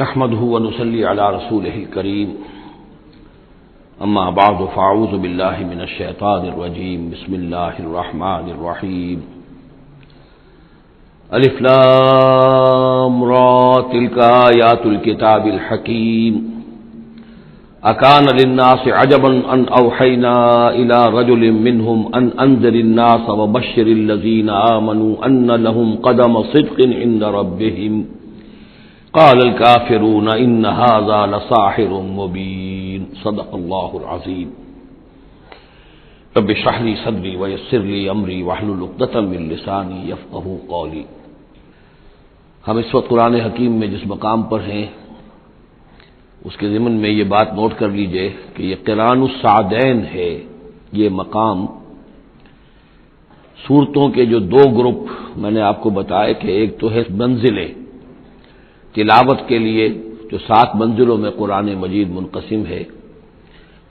نحمده ونصلي على رسوله الكريم اما بعد فاعوذ بالله من الشيطان الرجيم بسم الله الرحمن الرحيم الف لام را تلك آيات الكتاب الحكيم اكان للناس عجبا ان اوحينا الى رجل منهم ان انذر الناس وبشر الذين آمنوا ان لهم قدم صدق عند ربهم قال الكافرون ان هذا لساحر مبين صدق الله العظيم رب اشرح لي صدري ويسر لي امري واحلل عقدة من لساني يفقهوا قولي۔ ہم اس وقت قرآن حکیم میں جس مقام پر ہیں اس کے ضمن میں یہ بات نوٹ کر لیجئے کہ یہ قرآن السعدین ہے۔ یہ مقام سورتوں کے جو دو گروپ میں نے آپ کو بتایا کہ ایک تو ہے منزلیں تلاوت کے لیے جو 7 منزلوں میں قرآن مجید منقسم ہے،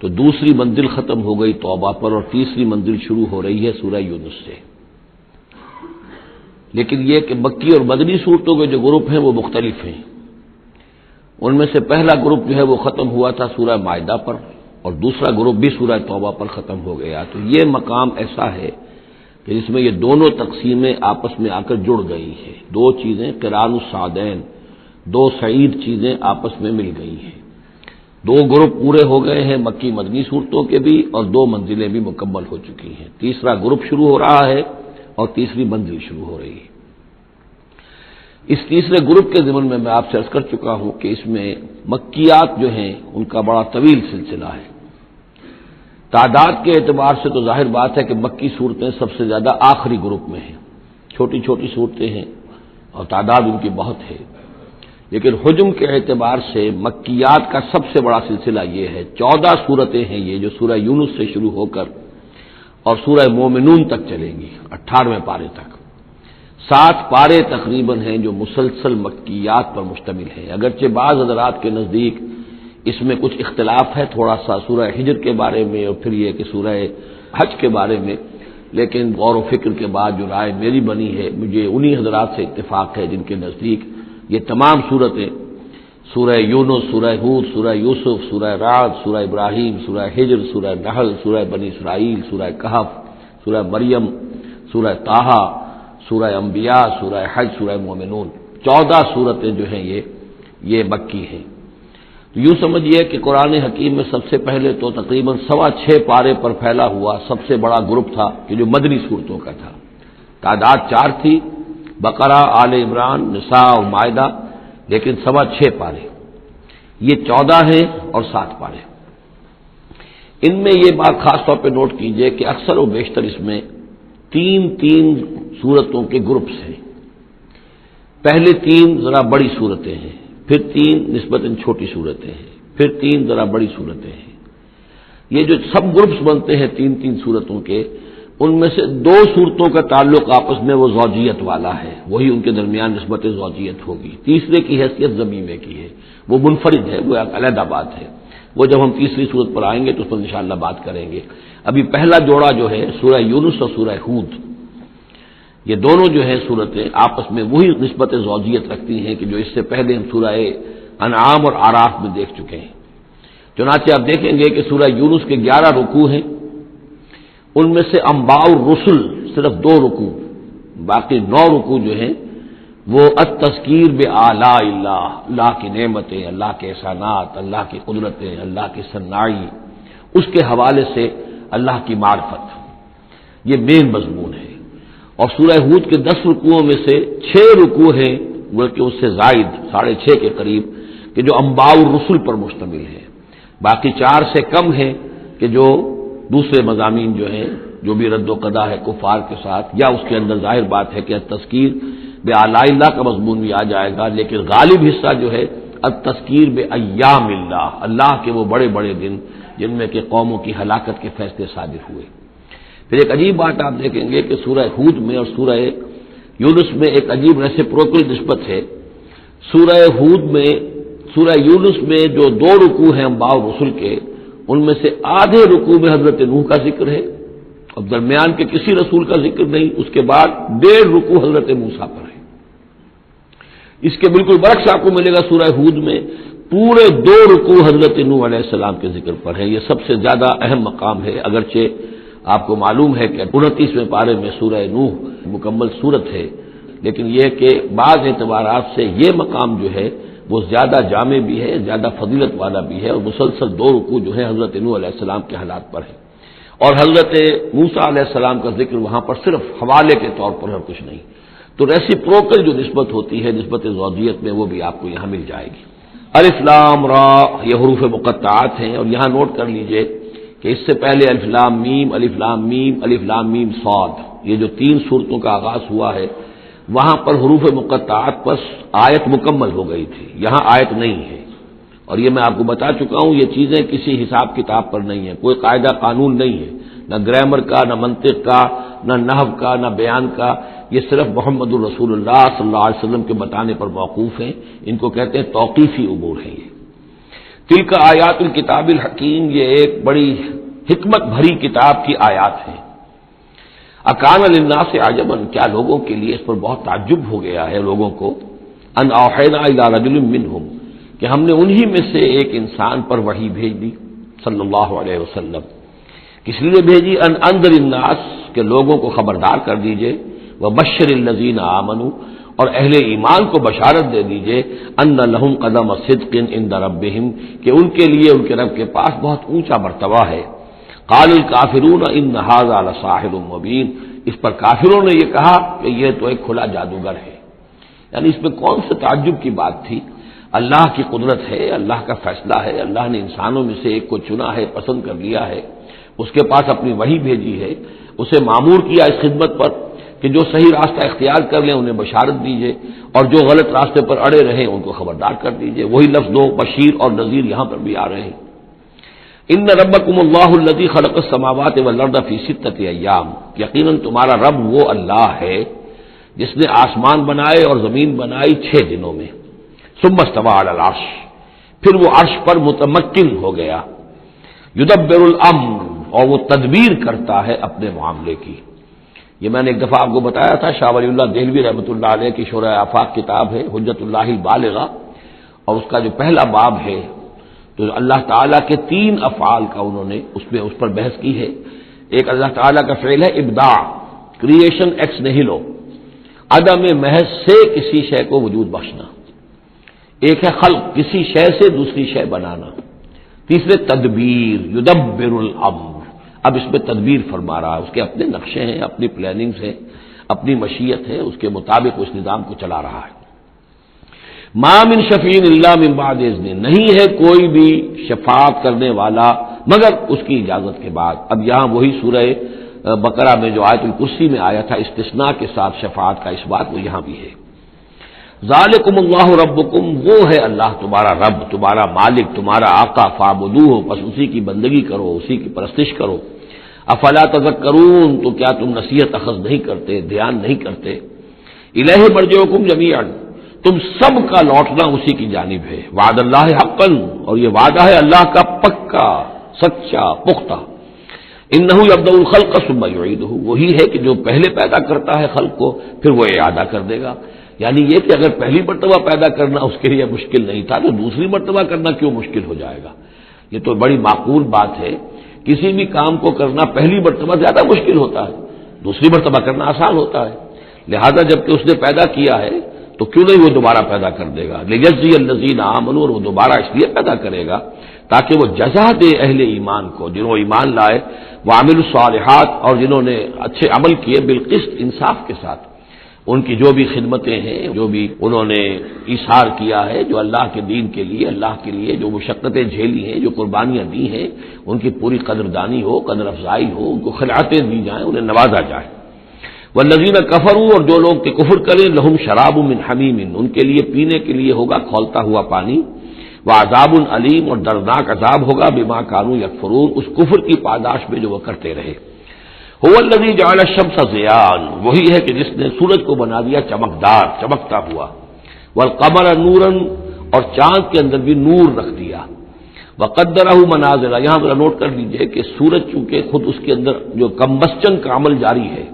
تو دوسری منزل ختم ہو گئی توبہ پر اور تیسری منزل شروع ہو رہی ہے سورہ یونس سے۔ لیکن یہ کہ مکی اور مدنی صورتوں کے جو گروپ ہیں وہ مختلف ہیں۔ ان میں سے پہلا گروپ جو ہے وہ ختم ہوا تھا سورہ مائدہ پر اور دوسرا گروپ بھی سورہ توبہ پر ختم ہو گیا۔ تو یہ مقام ایسا ہے کہ جس میں یہ دونوں تقسیمیں آپس میں آ کر جڑ گئی ہیں، دو چیزیں قرآن السعدین، دو سعید چیزیں آپس میں مل گئی ہیں۔ دو گروپ پورے ہو گئے ہیں مکی مدنی صورتوں کے بھی اور 2 منزلیں بھی مکمل ہو چکی ہیں۔ تیسرا گروپ شروع ہو رہا ہے اور تیسری منزل شروع ہو رہی ہے۔ اس تیسرے گروپ کے ضمن میں آپ سے عرض کر چکا ہوں کہ اس میں مکیات جو ہیں ان کا بڑا طویل سلسلہ ہے۔ تعداد کے اعتبار سے تو ظاہر بات ہے کہ مکی صورتیں سب سے زیادہ آخری گروپ میں ہیں، چھوٹی چھوٹی صورتیں ہیں اور تعداد ان کی بہت ہے، لیکن حجم کے اعتبار سے مکیات کا سب سے بڑا سلسلہ یہ ہے۔ 14 صورتیں ہیں یہ جو سورہ یونس سے شروع ہو کر اور سورہ مومنون تک چلیں گی 18ویں پارے تک۔ 7 پارے تقریباً ہیں جو مسلسل مکیات پر مشتمل ہیں، اگرچہ بعض حضرات کے نزدیک اس میں کچھ اختلاف ہے تھوڑا سا سورہ ہجر کے بارے میں اور پھر یہ کہ سورہ حج کے بارے میں، لیکن غور و فکر کے بعد جو رائے میری بنی ہے مجھے انہی حضرات سے اتفاق ہے جن کے نزدیک یہ تمام صورتیں سورہ یونس، سورہ ہود، سورہ یوسف، سورہ رعد، سورہ ابراہیم، سورہ ہجر، سورہ نحل، سورہ بنی اسرائیل، سورہ کہف، سورہ مریم، سورہ طٰہٰ، سورہ انبیاء، سورہ حج، سورہ مومنون، 14 صورتیں جو ہیں یہ مکی ہیں۔ تو یوں سمجھیے کہ قرآن حکیم میں سب سے پہلے تو تقریباً 6.25 پارے پر پھیلا ہوا سب سے بڑا گروپ تھا کہ جو مدنی صورتوں کا تھا۔ تعداد 4 تھی، بقرہ، آل عمران، نساء اور مائدہ، لیکن 6.25 پارے، یہ 14 ہیں اور 7 پارے۔ ان میں یہ بات خاص طور پہ نوٹ کیجئے کہ اکثر و بیشتر اس میں 3 صورتوں کے گروپس ہیں۔ پہلے 3 ذرا بڑی صورتیں ہیں، پھر 3 نسبتاً چھوٹی صورتیں ہیں، پھر 3 ذرا بڑی صورتیں ہیں۔ یہ جو سب گروپس بنتے ہیں 3 صورتوں کے، ان میں سے 2 صورتوں کا تعلق آپس میں وہ زوجیت والا ہے، وہی ان کے درمیان نسبت زوجیت ہوگی۔ تیسرے کی حیثیت ضمیمے کی ہے، وہ منفرد ہے، وہ ایک علیحدہ بات ہے، وہ جب ہم تیسری صورت پر آئیں گے تو اس پر انشاءاللہ بات کریں گے۔ ابھی پہلا جوڑا جو ہے سورہ یونس اور سورہ ہود، یہ دونوں جو ہیں صورتیں آپس میں وہی نسبت زوجیت رکھتی ہیں کہ جو اس سے پہلے ہم سورہ انعام اور اعراف میں دیکھ چکے ہیں۔ چنانچہ آپ دیکھیں گے کہ سورہ یونس کے 11 رکوع ہیں، ان میں سے انباء الرسل صرف 2 رکوع، باقی 9 رکوع جو ہیں وہ التذکیر بآلاء اللہ، اللہ کی نعمتیں، اللہ کے احسانات، اللہ کی قدرتیں، اللہ کی صناعی، اس کے حوالے سے اللہ کی معرفت، یہ مین مضمون ہے۔ اور سورہ ہود کے 10 رکوعوں میں سے 6 رکوع ہیں بلکہ اس سے زائد 6.5 کے قریب کہ جو انباء الرسل پر مشتمل ہے، باقی 4 سے کم ہیں کہ جو دوسرے مضامین جو ہیں جو بھی رد و قضا ہے کفار کے ساتھ، یا اس کے اندر ظاہر بات ہے کہ التذکیر بآلاء اللہ کا مضمون بھی آ جائے گا، لیکن غالب حصہ جو ہے التذکیر بایام اللہ، اللہ کے وہ بڑے بڑے دن جن میں کہ قوموں کی ہلاکت کے فیصلے صادر ہوئے۔ پھر ایک عجیب بات آپ دیکھیں گے کہ سورہ ہود میں اور سورہ یونس میں ایک عجیب ریسیپروکل نسبت ہے۔ سورہ ہود میں، سورہ یونس میں جو 2 رکوع ہیں انباء الرسل کے، ان میں سے آدھے رکوع میں حضرت نوح کا ذکر ہے اور درمیان کے کسی رسول کا ذکر نہیں، اس کے بعد 1.5 رکوع حضرت موسیٰ پر ہے۔ اس کے بالکل برعکس آپ کو ملے گا سورہ ہود میں پورے 2 رکوع حضرت نوح علیہ السلام کے ذکر پر ہے. یہ سب سے زیادہ اہم مقام ہے، اگرچہ آپ کو معلوم ہے کہ 29ویں پارے میں سورہ نوح مکمل سورت ہے، لیکن یہ کہ بعض اعتبارات سے یہ مقام جو ہے وہ زیادہ جامع بھی ہے، زیادہ فضیلت والا بھی ہے، اور مسلسل 2 رکوع جو ہے حضرت نوح علیہ السلام کے حالات پر ہے، اور حضرت موسیٰ علیہ السلام کا ذکر وہاں پر صرف حوالے کے طور پر اور کچھ نہیں. تو ریسیپروکل جو نسبت ہوتی ہے نسبت زوجیت میں، وہ بھی آپ کو یہاں مل جائے گی. الف لام را یہ حروف مقطعات ہیں، اور یہاں نوٹ کر لیجئے کہ اس سے پہلے الف لام میم، الف لام میم، الف لام میم صاد، یہ جو 3 سورتوں کا آغاز ہوا ہے وہاں پر حروف مقطعات پر آیت مکمل ہو گئی تھی، یہاں آیت نہیں ہے. اور یہ میں آپ کو بتا چکا ہوں، یہ چیزیں کسی حساب کتاب پر نہیں ہیں، کوئی قاعدہ قانون نہیں ہے، نہ گرامر کا، نہ منطق کا، نہ نحو کا، نہ بیان کا. یہ صرف محمد الرسول اللہ صلی اللہ علیہ وسلم کے بتانے پر موقوف ہیں. ان کو کہتے ہیں توقیفی امور ہیں. یہ تلک آیات الکتاب الحکیم، یہ ایک بڑی حکمت بھری کتاب کی آیات ہیں. اکان للناس عجبا، کیا لوگوں کے لیے اس پر بہت تعجب ہو گیا ہے لوگوں کو، ان اوحینا الی رجل منہم، کہ ہم نے انہی میں سے ایک انسان پر وحی بھیج دی صلی اللہ علیہ وسلم. کس لیے بھیجی؟ ان انذر الناس، کہ لوگوں کو خبردار کر دیجئے، وبشر الذین آمنوا، اور اہل ایمان کو بشارت دے دیجئے، ان لہم قدم صدق عند ربہم، کہ ان کے لیے ان کے رب کے پاس بہت اونچا مرتبہ ہے. قال الکافرون ان ھذا لساحر مبین، اس پر کافروں نے یہ کہا کہ یہ تو ایک کھلا جادوگر ہے. یعنی اس میں کون سے تعجب کی بات تھی؟ اللہ کی قدرت ہے، اللہ کا فیصلہ ہے، اللہ نے انسانوں میں سے ایک کو چنا ہے، پسند کر لیا ہے، اس کے پاس اپنی وحی بھیجی ہے، اسے مامور کیا اس خدمت پر کہ جو صحیح راستہ اختیار کر لیں انہیں بشارت دیجیے، اور جو غلط راستے پر اڑے رہیں ان کو خبردار کر دیجیے. وہی لفظ دو بشیر اور نذیر یہاں پر بھی آ رہے ہیں. ان ربکم اللہ الذی خلق السماوات والارض فی 6 ایام، یقیناً تمہارا رب وہ اللہ ہے جس نے آسمان بنائے اور زمین بنائی 6 دنوں میں. ثم استوى علی العرش، پھر وہ عرش پر متمکن ہو گیا. یدبر الامر، اور وہ تدبیر کرتا ہے اپنے معاملے کی. یہ میں نے ایک دفعہ آپ کو بتایا تھا، شاہ ولی اللہ دہلوی رحمۃ اللہ علیہ کی شرح آفاق کتاب ہے حجت اللہ البالغہ، اور اس کا جو پہلا باب ہے تو اللہ تعالیٰ کے 3 افعال کا انہوں نے اس پر بحث کی ہے. ایک اللہ تعالیٰ کا فعل ہے ابداع، کریشن ایکس نہیلو، عدم محض سے کسی شے کو وجود بخشنا. ایک ہے خلق، کسی شے سے دوسری شے بنانا. تیسرے تدبیر، یدبر الامر، اب اس میں تدبیر فرما رہا ہے، اس کے اپنے نقشے ہیں، اپنی پلاننگز ہیں، اپنی مشیت ہے، اس کے مطابق اس نظام کو چلا رہا ہے. ما من شفیع الا من بعد اذن، نہیں ہے کوئی بھی شفاعت کرنے والا مگر اس کی اجازت کے بعد. اب یہاں وہی سورہ بقرہ میں جو آیت الکرسی میں آیا تھا استثناء کے ساتھ شفاعت کا اس بات، وہ یہاں بھی ہے. ذالکم اللہ ربکم، وہ ہے اللہ تمہارا رب، تمہارا مالک، تمہارا آقا، فاعبدوہ، پس اسی کی بندگی کرو، اسی کی پرستش کرو. افلا تذکرون، تو کیا تم نصیحت اخذ نہیں کرتے، دھیان نہیں کرتے. الیہ مرجعکم جمیعا، تم سب کا لوٹنا اسی کی جانب ہے. وعد اللہ حقا، اور یہ وعدہ ہے اللہ کا پکا، سچا، پختہ. انہ یبدأ الخلق ثم یعیدہ، وہی ہے کہ جو پہلے پیدا کرتا ہے خلق کو پھر وہ اعادہ کر دے گا. یعنی یہ کہ اگر پہلی مرتبہ پیدا کرنا اس کے لیے مشکل نہیں تھا تو دوسری مرتبہ کرنا کیوں مشکل ہو جائے گا؟ یہ تو بڑی معقول بات ہے. کسی بھی کام کو کرنا پہلی مرتبہ زیادہ مشکل ہوتا ہے، دوسری مرتبہ کرنا آسان ہوتا ہے. لہذا جب کہ اس نے پیدا کیا ہے تو کیوں نہیں وہ دوبارہ پیدا کر دے گا. لیجزی الذین آمنوا، اور وہ دوبارہ اس لیے پیدا کرے گا تاکہ وہ جزا دے اہل ایمان کو، جنہوں ایمان لائے، وعملوا الصالحات، اور جنہوں نے اچھے عمل کیے، بالقسط، انصاف کے ساتھ. ان کی جو بھی خدمتیں ہیں، جو بھی انہوں نے ایثار کیا ہے، جو اللہ کے دین کے لیے، اللہ کے لیے جو مشقتیں جھیلی ہیں، جو قربانیاں دی ہیں، ان کی پوری قدردانی ہو، قدر افزائی ہو، ان کو خلعتیں دی جائیں، انہیں نوازا جائے. والذین کفروا، اور جو لوگ کہ کفر کریں، لہم شراب من حمیم، ان کے لیے پینے کے لیے ہوگا کھولتا ہوا پانی. وعذاب علیم، اور دردناک عذاب ہوگا بما کانوا یکفرون، اس کفر کی پاداش میں جو وہ کرتے رہے. هو الذی جعل الشمس ضیاء، وہی ہے کہ جس نے سورج کو بنا دیا چمکدار، چمکتا ہوا. والقمر نورا، اور چاند کے اندر بھی نور رکھ دیا. وقدرہ منازل، یہاں پر نوٹ کر لیجئے کہ سورج چونکہ خود اس کے اندر جو کمبسچن کا عمل جاری ہے،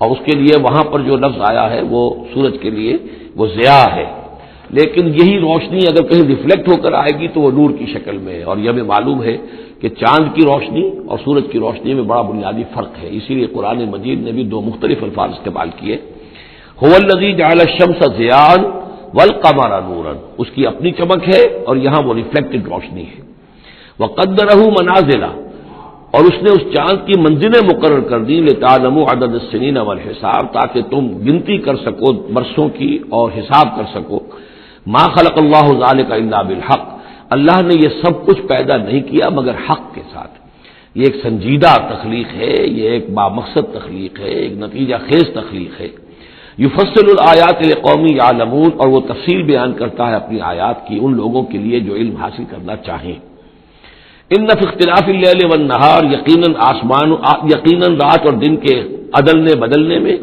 اور اس کے لیے وہاں پر جو لفظ آیا ہے وہ سورج کے لیے وہ ضیاء ہے، لیکن یہی روشنی اگر کہیں ریفلیکٹ ہو کر آئے گی تو وہ نور کی شکل میں ہے، اور یہ ہمیں معلوم ہے کہ چاند کی روشنی اور سورج کی روشنی میں بڑا بنیادی فرق ہے، اسی لیے قرآن مجید نے بھی دو مختلف الفاظ استعمال کیے۔ هو الذی جعل الشمس ضیاء والقمر نورا، اس کی اپنی چمک ہے اور یہاں وہ ریفلیکٹڈ روشنی ہے۔ وقدرہ منازل، اور اس نے اس چاند کی منزلیں مقرر کر دی، لتعلموا عدد السنین والحساب، تاکہ تم گنتی کر سکو برسوں کی اور حساب کر سکو۔ ما خلق اللہ ذلک الا بالحق، اللہ نے یہ سب کچھ پیدا نہیں کیا مگر حق کے ساتھ۔ یہ ایک سنجیدہ تخلیق ہے، یہ ایک بامقصد تخلیق ہے، ایک نتیجہ خیز تخلیق ہے۔ یفصل الآیات لقوم یعلمون، اور وہ تفصیل بیان کرتا ہے اپنی آیات کی ان لوگوں کے لیے جو علم حاصل کرنا چاہیں۔ ان فی اختلاف اللیل والنہار، یقیناً رات اور دن کے عدلنے بدلنے میں،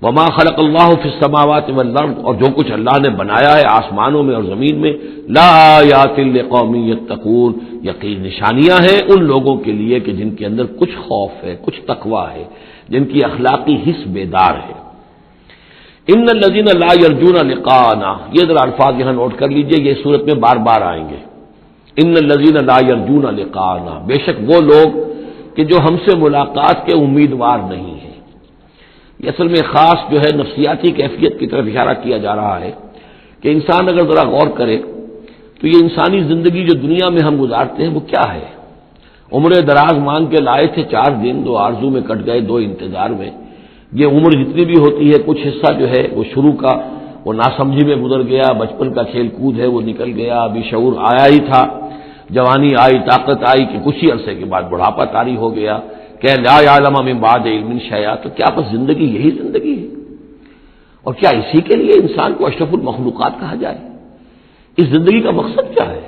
وما خلق اللہ فی السماوات والارض، اور جو کچھ اللہ نے بنایا ہے آسمانوں میں اور زمین میں، لآیات لقوم یتقون، یقین نشانیاں ہیں ان لوگوں کے لیے کہ جن کے اندر کچھ خوف ہے، کچھ تقوی ہے، جن کی اخلاقی حس بیدار ہے۔ ان الذین لا یرجون لقاءنا، یہ ذرا الفاظ یہاں نوٹ کر لیجئے، یہ صورت میں بار بار آئیں گے۔ ان الذین لا یرجون لقاءنا، بے شک وہ لوگ کہ جو ہم سے ملاقات کے امیدوار نہیں ہیں۔ یہ اصل میں خاص جو ہے نفسیاتی کیفیت کی طرف اشارہ کیا جا رہا ہے کہ انسان اگر ذرا غور کرے تو یہ انسانی زندگی جو دنیا میں ہم گزارتے ہیں وہ کیا ہے؟ عمر دراز مانگ کے لائے تھے 4 دن، 2 آرزو میں کٹ گئے، 2 انتظار میں۔ یہ عمر جتنی بھی ہوتی ہے کچھ حصہ جو ہے وہ شروع کا وہ ناسمجھی میں گزر گیا، بچپن کا کھیل کود ہے وہ نکل گیا، ابھی شعور آیا ہی تھا، جوانی آئی، طاقت آئی کہ کچھ ہی عرصے کے بعد بڑھاپا طاری ہو گیا، کہ لا یعلم من بعد علم شیئا۔ تو کیا بس زندگی یہی زندگی ہے؟ اور کیا اسی کے لیے انسان کو اشرف المخلوقات کہا جائے؟ اس زندگی کا مقصد کیا ہے؟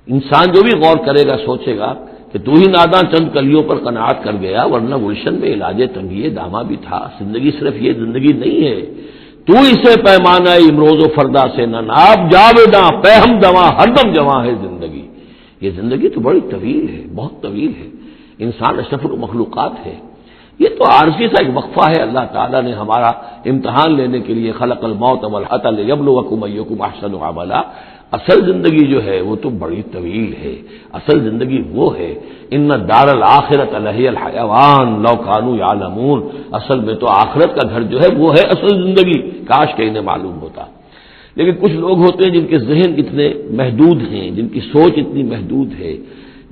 انسان جو بھی غور کرے گا سوچے گا کہ تو ہی ناداں چند کلیوں پر قناعت کر گیا، ورنہ گلشن میں علاج تنگی دامہ بھی تھا۔ زندگی صرف یہ زندگی نہیں ہے، تو اسے پیمانہ امروز و فردا سے نہ ناب، جاویداں پہ ہم دواں ہر دم جواں ہے زندگی۔ یہ زندگی تو بڑی طویل ہے، بہت طویل ہے، انسان اشرف المخلوقات ہے۔ یہ تو عارضی سا ایک وقفہ ہے، اللہ تعالیٰ نے ہمارا امتحان لینے کے لیے خلق الموت والحیاۃ لیبلوکم ایکم احسن عملا۔ اصل زندگی جو ہے وہ تو بڑی طویل ہے، اصل زندگی وہ ہے ان دار الآخرۃ لہی الحیوان لو کانوا یعلمون، اصل میں تو آخرت کا گھر جو ہے وہ ہے اصل زندگی، کاش کہ انہیں معلوم ہوتا۔ لیکن کچھ لوگ ہوتے ہیں جن کے ذہن اتنے محدود ہیں، جن کی سوچ اتنی محدود ہے،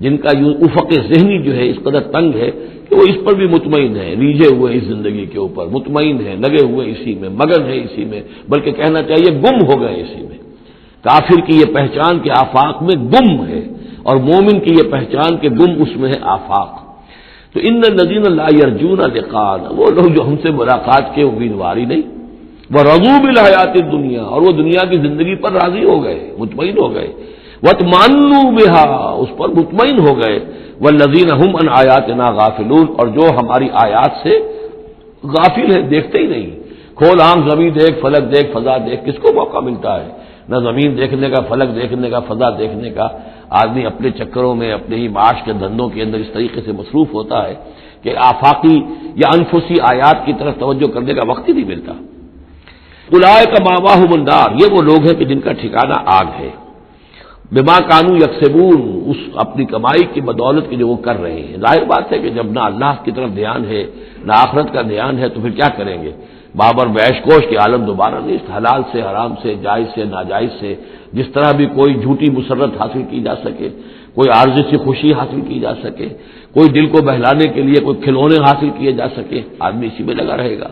جن کا افق ذہنی جو ہے اس قدر تنگ ہے کہ وہ اس پر بھی مطمئن ہے، ریجھے ہوئے اس زندگی کے اوپر مطمئن ہے، لگے ہوئے اسی میں، مگن ہے اسی میں، بلکہ کہنا چاہیے گم ہو گئے اسی میں۔ کافر کی یہ پہچان کے آفاق میں گم ہے، اور مومن کی یہ پہچان کے گم اس میں ہے آفاق۔ تو ان الذین لا یرجون لقاءنا، وہ لوگ جو ہم سے ملاقات کے امیدوار ہی نہیں، ورضوا بالحیات الدنیا، اور وہ دنیا کی زندگی پر راضی ہو گئے، مطمئن ہو گئے، واطمأنوا بها، اس پر مطمئن ہو گئے، والذین هم عن آیاتنا غافلون، اور جو ہماری آیات سے غافل ہے، دیکھتے ہی نہیں۔ کھول آنکھ، زمین دیکھ، فلک دیکھ، فضا دیکھ، کس کو موقع ملتا ہے؟ نہ زمین دیکھنے کا، فلک دیکھنے کا، فضا دیکھنے کا۔ آدمی اپنے چکروں میں، اپنے ہی معاش کے دھندوں کے اندر اس طریقے سے مصروف ہوتا ہے کہ آفاقی یا انفسی آیات کی طرف توجہ کرنے کا وقت ہی نہیں ملتا۔ اولئک مأواہم النار، یہ وہ لوگ ہیں کہ جن کا ٹھکانہ آگ ہے، بما کانوا یکسبون، اس اپنی کمائی کی بدولت کی جو وہ کر رہے ہیں۔ ظاہر بات ہے کہ جب نہ اللہ کی طرف دھیان ہے نہ آخرت کا دھیان ہے تو پھر کیا کریں گے؟ بابر بیش کوش کے عالم دوبارہ نہیں، حلال سے، حرام سے، جائز سے، ناجائز سے، جس طرح بھی کوئی جھوٹی مسرت حاصل کی جا سکے، کوئی عارضی سی خوشی حاصل کی جا سکے، کوئی دل کو بہلانے کے لیے کوئی کھلونے حاصل کیے جا سکے، آدمی اسی میں لگا رہے گا۔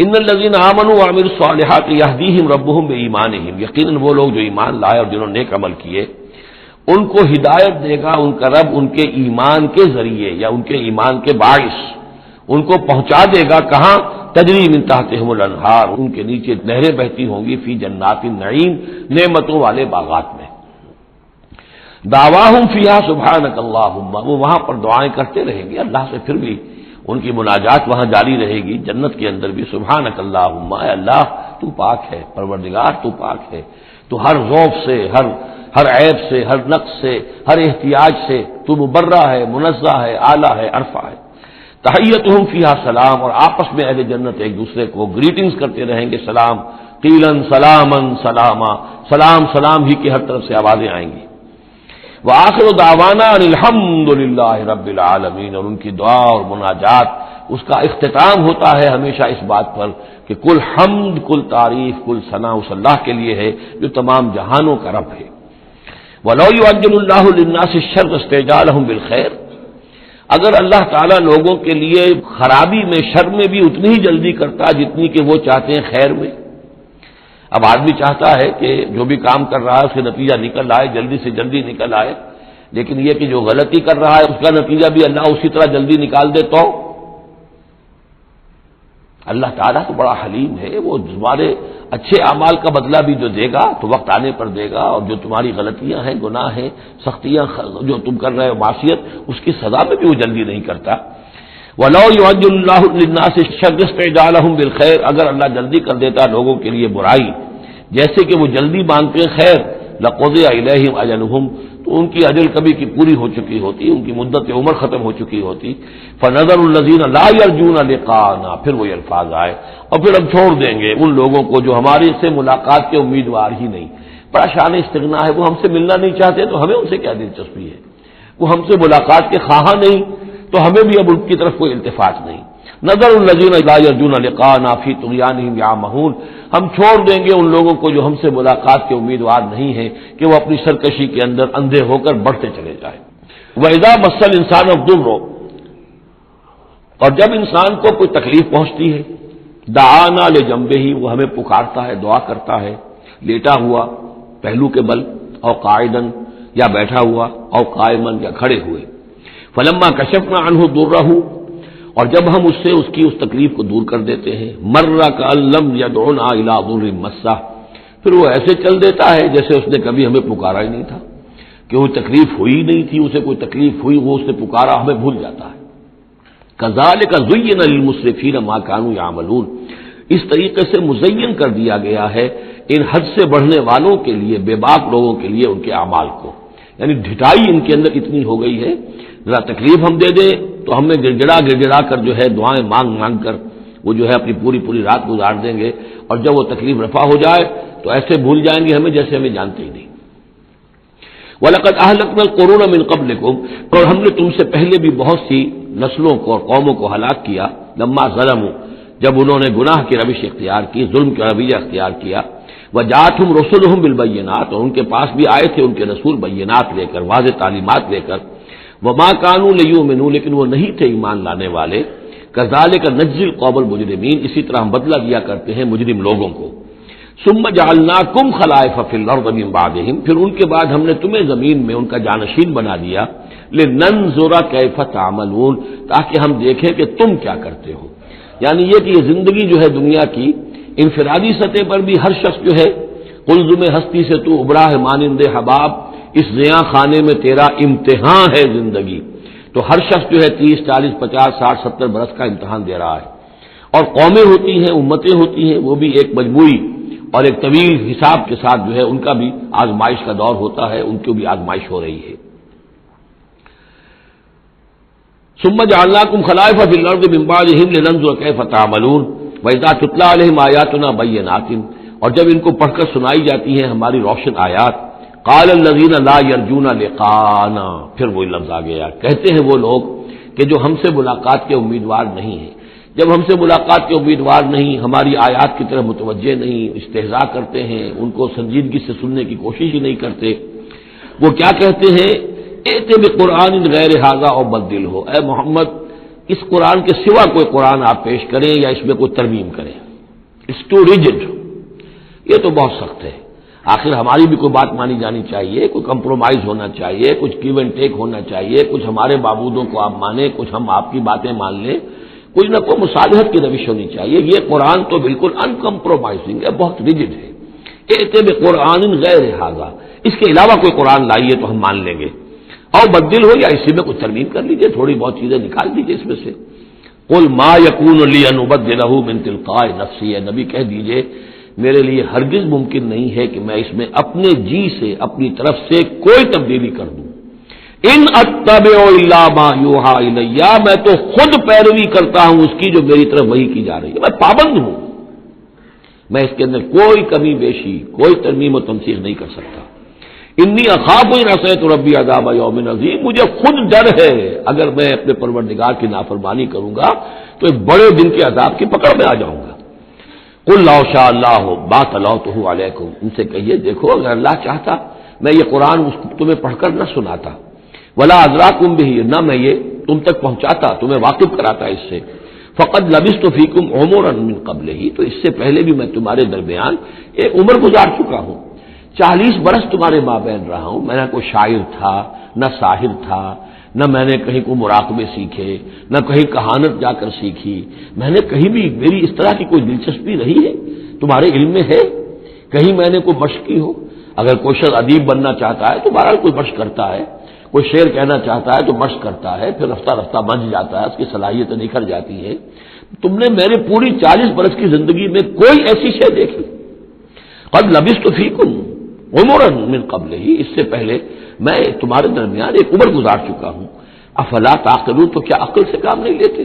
ان الذین آمنوا وعملوا الصالحات یہدیہم ربہم بایمانہم، یقیناً وہ لوگ جو ایمان لائے اور جنہوں نے نیک عمل کیے ان کو ہدایت دے گا ان کا رب ان کے ایمان کے ذریعے یا ان کے ایمان کے باعث، ان کو پہنچا دے گا کہاں؟ تجری من تحتہم الانہار، ان کے نیچے نہریں بہتی ہوں گی، فی جنات النعیم، نعمتوں والے باغات میں۔ دعواہم فیہا سبحانک اللہم، وہ وہاں پر دعائیں کرتے رہیں گے اللہ سے، پھر بھی ان کی مناجات وہاں جاری رہے گی، جنت کے اندر بھی سبحانک اللہم، اے اللہ تو پاک ہے، پروردگار تو پاک ہے، تو ہر ذوف سے، ہر عیب سے، ہر نقص سے، ہر احتیاج سے تو مبرہ ہے، منزہ ہے، اعلیٰ ہے، عرفہ ہے۔ تحیتہم فیہا سلام، اور آپس میں اہل جنت ایک دوسرے کو گریٹنگز کرتے رہیں گے، سلام، قیلن سلامن سلاما، سلام سلام ہی کی ہر طرف سے آوازیں آئیں گی۔ وآخر دعوانا ان الحمد للہ رب العالمین، اور ان کی دعا اور مناجات اس کا اختتام ہوتا ہے ہمیشہ اس بات پر کہ کل حمد، کل تعریف، کل ثنا اس اللہ کے لیے ہے جو تمام جہانوں کا رب ہے۔ وَلَوْ يُعَجِّلُ اللَّهُ لِلنَّاسِ الشَّرَّ اسْتِعْجَالَهُم بِالْخَيْرِ، اگر اللہ تعالیٰ لوگوں کے لیے خرابی میں، شر میں بھی اتنی ہی جلدی کرتا جتنی کہ وہ چاہتے ہیں خیر میں۔ اب آدمی چاہتا ہے کہ جو بھی کام کر رہا ہے اس کا نتیجہ نکل آئے، جلدی سے جلدی نکل آئے، لیکن یہ کہ جو غلطی کر رہا ہے اس کا نتیجہ بھی اللہ اسی طرح جلدی نکال دے تو اللہ تعالیٰ تو بڑا حلیم ہے، وہ تمہارے اچھے اعمال کا بدلہ بھی جو دے گا تو وقت آنے پر دے گا، اور جو تمہاری غلطیاں ہیں، گناہ ہیں، سختیاں جو تم کر رہے ہو، معصیت، اس کی سزا میں بھی وہ جلدی نہیں کرتا۔ وَلَوْ يُعَجِّلُ اللَّهُ لِلنَّاسِ الشَّرَّ اسْتِعْجَالَهُم بِالْخَيْرِ، اگر اللہ جلدی کر دیتا لوگوں کے لیے برائی جیسے کہ وہ جلدی مانگتے ہیں خیر، لَقُضِيَ إِلَيْهِمْ أَجَلُهُمْ، تو ان کی اجل کبھی کی پوری ہو چکی ہوتی، ان کی مدت عمر ختم ہو چکی ہوتی۔ فَنَذَرُ الَّذِينَ لَا يَرْجُونَ لِقَاءَنَا، پھر وہ الفاظ آئے، اور پھر ہم چھوڑ دیں گے ان لوگوں کو جو ہمارے سے ملاقات کے امیدوار ہی نہیں۔ بڑا شان استغنا ہے، وہ ہم سے ملنا نہیں چاہتے تو ہمیں ان سے کیا دلچسپی ہے، وہ ہم سے ملاقات کے خواہاں نہیں تو ہمیں بھی اب ان کی طرف کوئی التفات نہیں۔ نظر الذین لا یرجون لقاءنا فی طغیانہم یعمہون، ہم چھوڑ دیں گے ان لوگوں کو جو ہم سے ملاقات کے امیدوار نہیں ہیں کہ وہ اپنی سرکشی کے اندر اندھے ہو کر بڑھتے چلے جائیں۔ وَإِذَا مَسَّ الْإِنسَانَ الضُّرُّ، اور جب انسان کو کوئی تکلیف پہنچتی ہے، دعانا لجنبہ، وہ ہمیں پکارتا ہے، دعا کرتا ہے، لیٹا ہوا پہلو کے بل، او قاعدن، یا بیٹھا ہوا، او قائمن، یا کھڑے ہوئے۔ فلما کشفنا عنہ ضرہ، اور جب ہم اس سے اس کی اس تکلیف کو دور کر دیتے ہیں، مر کأن لم یدعنا الی ضر مسہ، پھر وہ ایسے چل دیتا ہے جیسے اس نے کبھی ہمیں پکارا ہی نہیں تھا، کہ وہ تکلیف ہوئی نہیں تھی، اسے کوئی تکلیف ہوئی، وہ اس نے پکارا، ہمیں بھول جاتا ہے۔ کذالک زین للمسرفین ما کانوا یعملون، اس طریقے سے مزین کر دیا گیا ہے ان حد سے بڑھنے والوں کے لیے، بے باک لوگوں کے لیے، ان کے اعمال کو، یعنی ڈھٹائی ان کے اندر اتنی ہو گئی ہے، ذرا تکلیف ہم دے دیں تو ہم نے گڑ کر جو ہے دعائیں مانگ کر وہ جو ہے اپنی پوری رات گزار دیں گے، اور جب وہ تکلیف رفع ہو جائے تو ایسے بھول جائیں گے ہمیں جیسے ہمیں جانتے ہی نہیں۔ وَلَقَدْ أَهْلَكْنَا الْقُرُونَ مِن قَبْلِكُمْ، اور ہم نے تم سے پہلے بھی بہت سی نسلوں کو اور قوموں کو ہلاک کیا، لما ظلموا، جب انہوں نے گناہ کی روش اختیار کی، ظلم کا رویہ اختیار کیا، وَجَاءَتْهُمْ رُسُلُهُم بِالْبَيِّنَاتِ، اور ان کے پاس بھی آئے تھے ان کے رسول بینات لے کر، واضح تعلیمات لے کر، وَمَا كَانُوا لِيُؤْمِنُوا، لیکن وہ نہیں تھے ایمان لانے والے، كَذَلِكَ نَجْزِي الْقَوْمَ الْمُجْرِمِينَ، اسی طرح ہم بدلہ دیا کرتے ہیں مجرم لوگوں کو۔ ثُمَّ جَعَلْنَاكُمْ خَلَائِفَ فِي الْأَرْضِ مِن بَعْدِهِمْ، پھر ان کے بعد ہم نے تمہیں زمین میں ان کا جانشین بنا دیا، لِنَنظُرَ كَيْفَ تَعْمَلُونَ، تاکہ ہم دیکھیں کہ تم کیا کرتے ہو۔ یعنی یہ کہ یہ زندگی جو ہے دنیا کی انفرادی سطح پر بھی ہر شخص جو ہے قلزم ہستی سے تو ابرا ہے مانند حباب، اس زیاں خانے میں تیرا امتحان ہے زندگی، تو ہر شخص جو ہے 30 40 50 60 70 برس کا امتحان دے رہا ہے، اور قومیں ہوتی ہیں، امتیں ہوتی ہیں، وہ بھی ایک مجموعی اور ایک طویل حساب کے ساتھ جو ہے ان کا بھی آزمائش کا دور ہوتا ہے، ان کی بھی آزمائش ہو رہی ہے۔ ثم جعلناکم خلائف فی الارض من بعدہم لننظر کیف تعملون واذا تتلی علیہم آیاتنا بینات، اور جب ان کو پڑھ کر سنائی جاتی ہیں ہماری روشن آیات، قال الذین لا یرجون لقاءنا، پھر وہی لفظ آ گیا، کہتے ہیں وہ لوگ کہ جو ہم سے ملاقات کے امیدوار نہیں ہیں، جب ہم سے ملاقات کے امیدوار نہیں، ہماری آیات کی طرف متوجہ نہیں، استہزاء کرتے ہیں، ان کو سنجیدگی سے سننے کی کوشش ہی نہیں کرتے، وہ کیا کہتے ہیں، ایتے بقرآن غیر ھذا او بدل ہو، اے محمد اس قرآن کے سوا کوئی قرآن آپ پیش کریں یا اس میں کوئی ترمیم کریں، اٹس ٹو ریجڈ، یہ تو بہت سخت ہے، آخر ہماری بھی کوئی بات مانی جانی چاہیے، کوئی کمپرومائز ہونا چاہیے، کچھ گیو اینڈ ٹیک ہونا چاہیے، کچھ ہمارے معبودوں کو آپ مانیں، کچھ ہم آپ کی باتیں مان لیں، کوئی نہ کوئی مصالحت کی روش ہونی چاہیے۔ یہ قرآن تو بالکل ان کمپرومائزنگ ہے، بہت ریجڈ ہے، ایتے بقرآن غیر ھذا، اس کے علاوہ کوئی قرآن لائیے تو ہم مان لیں گے، اور بدل ہو یا اسی میں کچھ ترمیم کر لیجیے، تھوڑی بہت چیزیں نکال دیجیے اس میں سے۔ قل ما یکون لی ان ابدلہ من تلقاء نفسی، اے نبی کہہ دیجیے میرے لیے ہرگز ممکن نہیں ہے کہ میں اس میں اپنے جی سے، اپنی طرف سے کوئی تبدیلی کر دوں، ان اتبع الا ما یوحى الی، میں تو خود پیروی کرتا ہوں اس کی جو میری طرف وحی کی جا رہی ہے، میں پابند ہوں، میں اس کے اندر کوئی کمی بیشی، کوئی ترمیم و تنسیخ نہیں کر سکتا۔ انی اخاف ان عصیت ربی عذاب یوم عظیم، مجھے خود ڈر ہے اگر میں اپنے پروردگار کی نافرمانی کروں گا تو ایک بڑے دن کے عذاب کی پکڑ میں آ جاؤں گا۔ قل لو شاء اللہ ما تلوته علیکم، ان سے کہیے دیکھو اگر اللہ چاہتا میں یہ قرآن تمہیں پڑھ کر نہ سناتا، ولا ادراکم بہ، نہ میں یہ تم تک پہنچاتا، تمہیں واقف کراتا اس سے، فقد لبثت فیکم عمرا من قبلہ، تو اس سے پہلے بھی میں تمہارے درمیان ایک عمر گزار چکا ہوں، 40 برس تمہارے مابین رہا ہوں، میں نہ کوئی شاعر تھا، نہ ساحر تھا، نہ میں نے کہیں کوئی مراقبے سیکھے، نہ کہیں کہانت جا کر سیکھی، میں نے کہیں بھی میری اس طرح کی کوئی دلچسپی رہی ہے تمہارے علم میں ہے، کہیں میں نے کوئی مشق کی ہو؟ اگر کوئی شخص ادیب بننا چاہتا ہے تو بہرحال کوئی مشق کرتا ہے، کوئی شعر کہنا چاہتا ہے تو مشق کرتا ہے، پھر رفتہ رفتہ بن جاتا ہے، اس کی صلاحیتیں نکھر جاتی ہیں۔ تم نے میرے پوری 40 برس کی زندگی میں کوئی ایسی شے دیکھی؟ قد لبثت فیکم عمرا من قبل ہی، اس سے پہلے میں تمہارے درمیان ایک عمر گزار چکا ہوں، افلا تعقلون، تو کیا عقل سے کام نہیں لیتے؟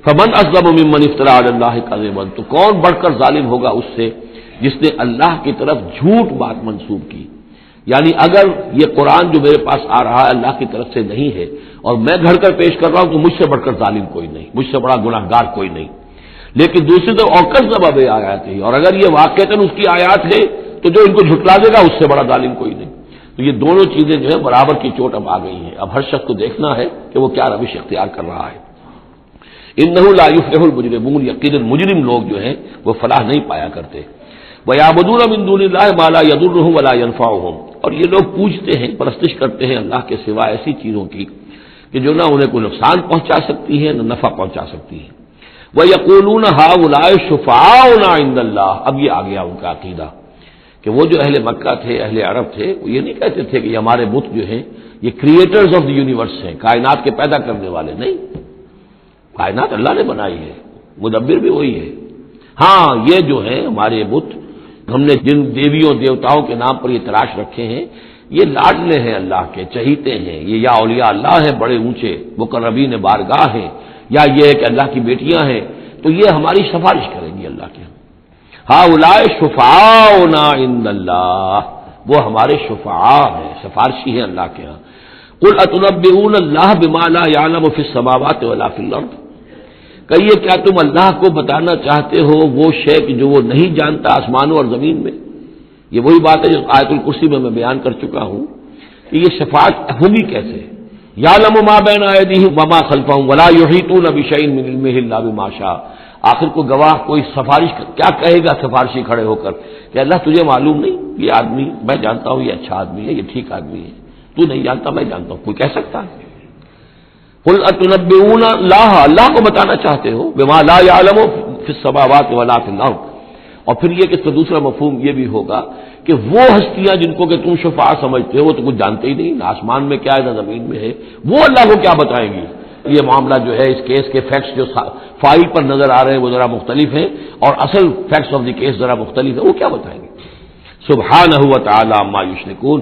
فمن اظلم ممن افترى على الله كذبا، تو کون بڑھ کر ظالم ہوگا اس سے جس نے اللہ کی طرف جھوٹ بات منسوب کی؟ یعنی اگر یہ قرآن جو میرے پاس آ رہا ہے اللہ کی طرف سے نہیں ہے اور میں گھڑ کر پیش کر رہا ہوں تو مجھ سے بڑھ کر ظالم کوئی نہیں، مجھ سے بڑا گناہگار کوئی نہیں۔ لیکن دوسری طرف اوکر سبب آیات ہے، اور اگر یہ واقعتاً اس کی آیات ہے تو جو ان کو جھٹلا دے گا اس سے بڑا ظالم کوئی نہیں۔ تو یہ دونوں چیزیں جو ہے برابر کی چوٹ اب آ گئی ہیں، اب ہر شخص کو دیکھنا ہے کہ وہ کیا روش اختیار کر رہا ہے۔ انہ لا یفلح المجرمون، یقیناً مجرم لوگ جو ہیں وہ فلاح نہیں پایا کرتے۔ وَيَعْبُدُونَ مِن دُونِ اللَّهِ مَا لَا يَضُرُّهُمْ وَلَا يَنفَعُهُمْ، اور یہ لوگ پوجتے ہیں، پرستش کرتے ہیں اللہ کے سوا ایسی چیزوں کی کہ جو نہ انہیں کوئی نقصان پہنچا سکتی ہے نہ نفع پہنچا سکتی ہے۔ وَيَقُولُونَ هَؤُلَاءِ شُفَعَاؤُنَا عِندَ اللَّهِ، اب یہ آ گیا ان کا عقیدہ کہ وہ جو اہل مکہ تھے، اہل عرب تھے، وہ یہ نہیں کہتے تھے کہ یہ ہمارے بت جو ہیں یہ کریٹرز آف دی یونیورس ہیں، کائنات کے پیدا کرنے والے نہیں، کائنات اللہ نے بنائی ہے، مدبر بھی وہی ہے۔ ہاں یہ جو ہے ہمارے بت، ہم نے جن دیویوں دیوتاؤں کے نام پر یہ تراش رکھے ہیں یہ لاڈلے ہیں اللہ کے، چہیتے ہیں، یہ یا اولیاء اللہ ہیں بڑے اونچے مقربین بارگاہ ہیں، یا یہ ہے کہ اللہ کی بیٹیاں ہیں، تو یہ ہماری سفارش کریں گی اللہ کے۔ ہؤلاء شفعاؤنا عند اللہ، وہ ہمارے شفعاء ہیں، سفارشی ہیں اللہ کے ہاں۔ قل اتنبئون اللہ بما لا يعلم في السماوات ولا في الارض، کہیے کیا تم اللہ کو بتانا چاہتے ہو وہ شے جو وہ نہیں جانتا آسمانوں اور زمین میں؟ یہ وہی بات ہے جو آیت الکرسی میں بیان کر چکا ہوں کہ یہ شفاعت ہوگی کیسے۔ یعلم ما بین ایدیہم وما خلفہم ولا یحیطون بشیء من علمہ الا بما شاء، آخر کو گواہ کوئی سفارش کیا کہے گا سفارشی کھڑے ہو کر کہ اللہ تجھے معلوم نہیں یہ آدمی، میں جانتا ہوں یہ اچھا آدمی ہے، یہ ٹھیک آدمی ہے، تو نہیں جانتا میں جانتا ہوں، کوئی کہہ سکتا ہے؟ قل اتنبئون اللہ، اللہ کو بتانا چاہتے ہو بما لا يعلم فی السماوات ولا فی الارض، اور پھر یہ کہ اس کا دوسرا مفہوم یہ بھی ہوگا کہ وہ ہستیاں جن کو کہ تم شفاعہ سمجھتے ہو وہ تو کچھ جانتے ہی نہیں، نہ آسمان میں کیا ہے نہ زمین میں ہے، وہ اللہ کو کیا بتائیں گی؟ یہ معاملہ جو ہے اس کیس کے فیکٹس جو فائل پر نظر آ رہے ہیں وہ ذرا مختلف ہیں اور اصل فیکٹس آف دی کیس ذرا مختلف ہے، وہ کیا بتائیں گے؟ سبحانہ و تعالی عما یشرکون،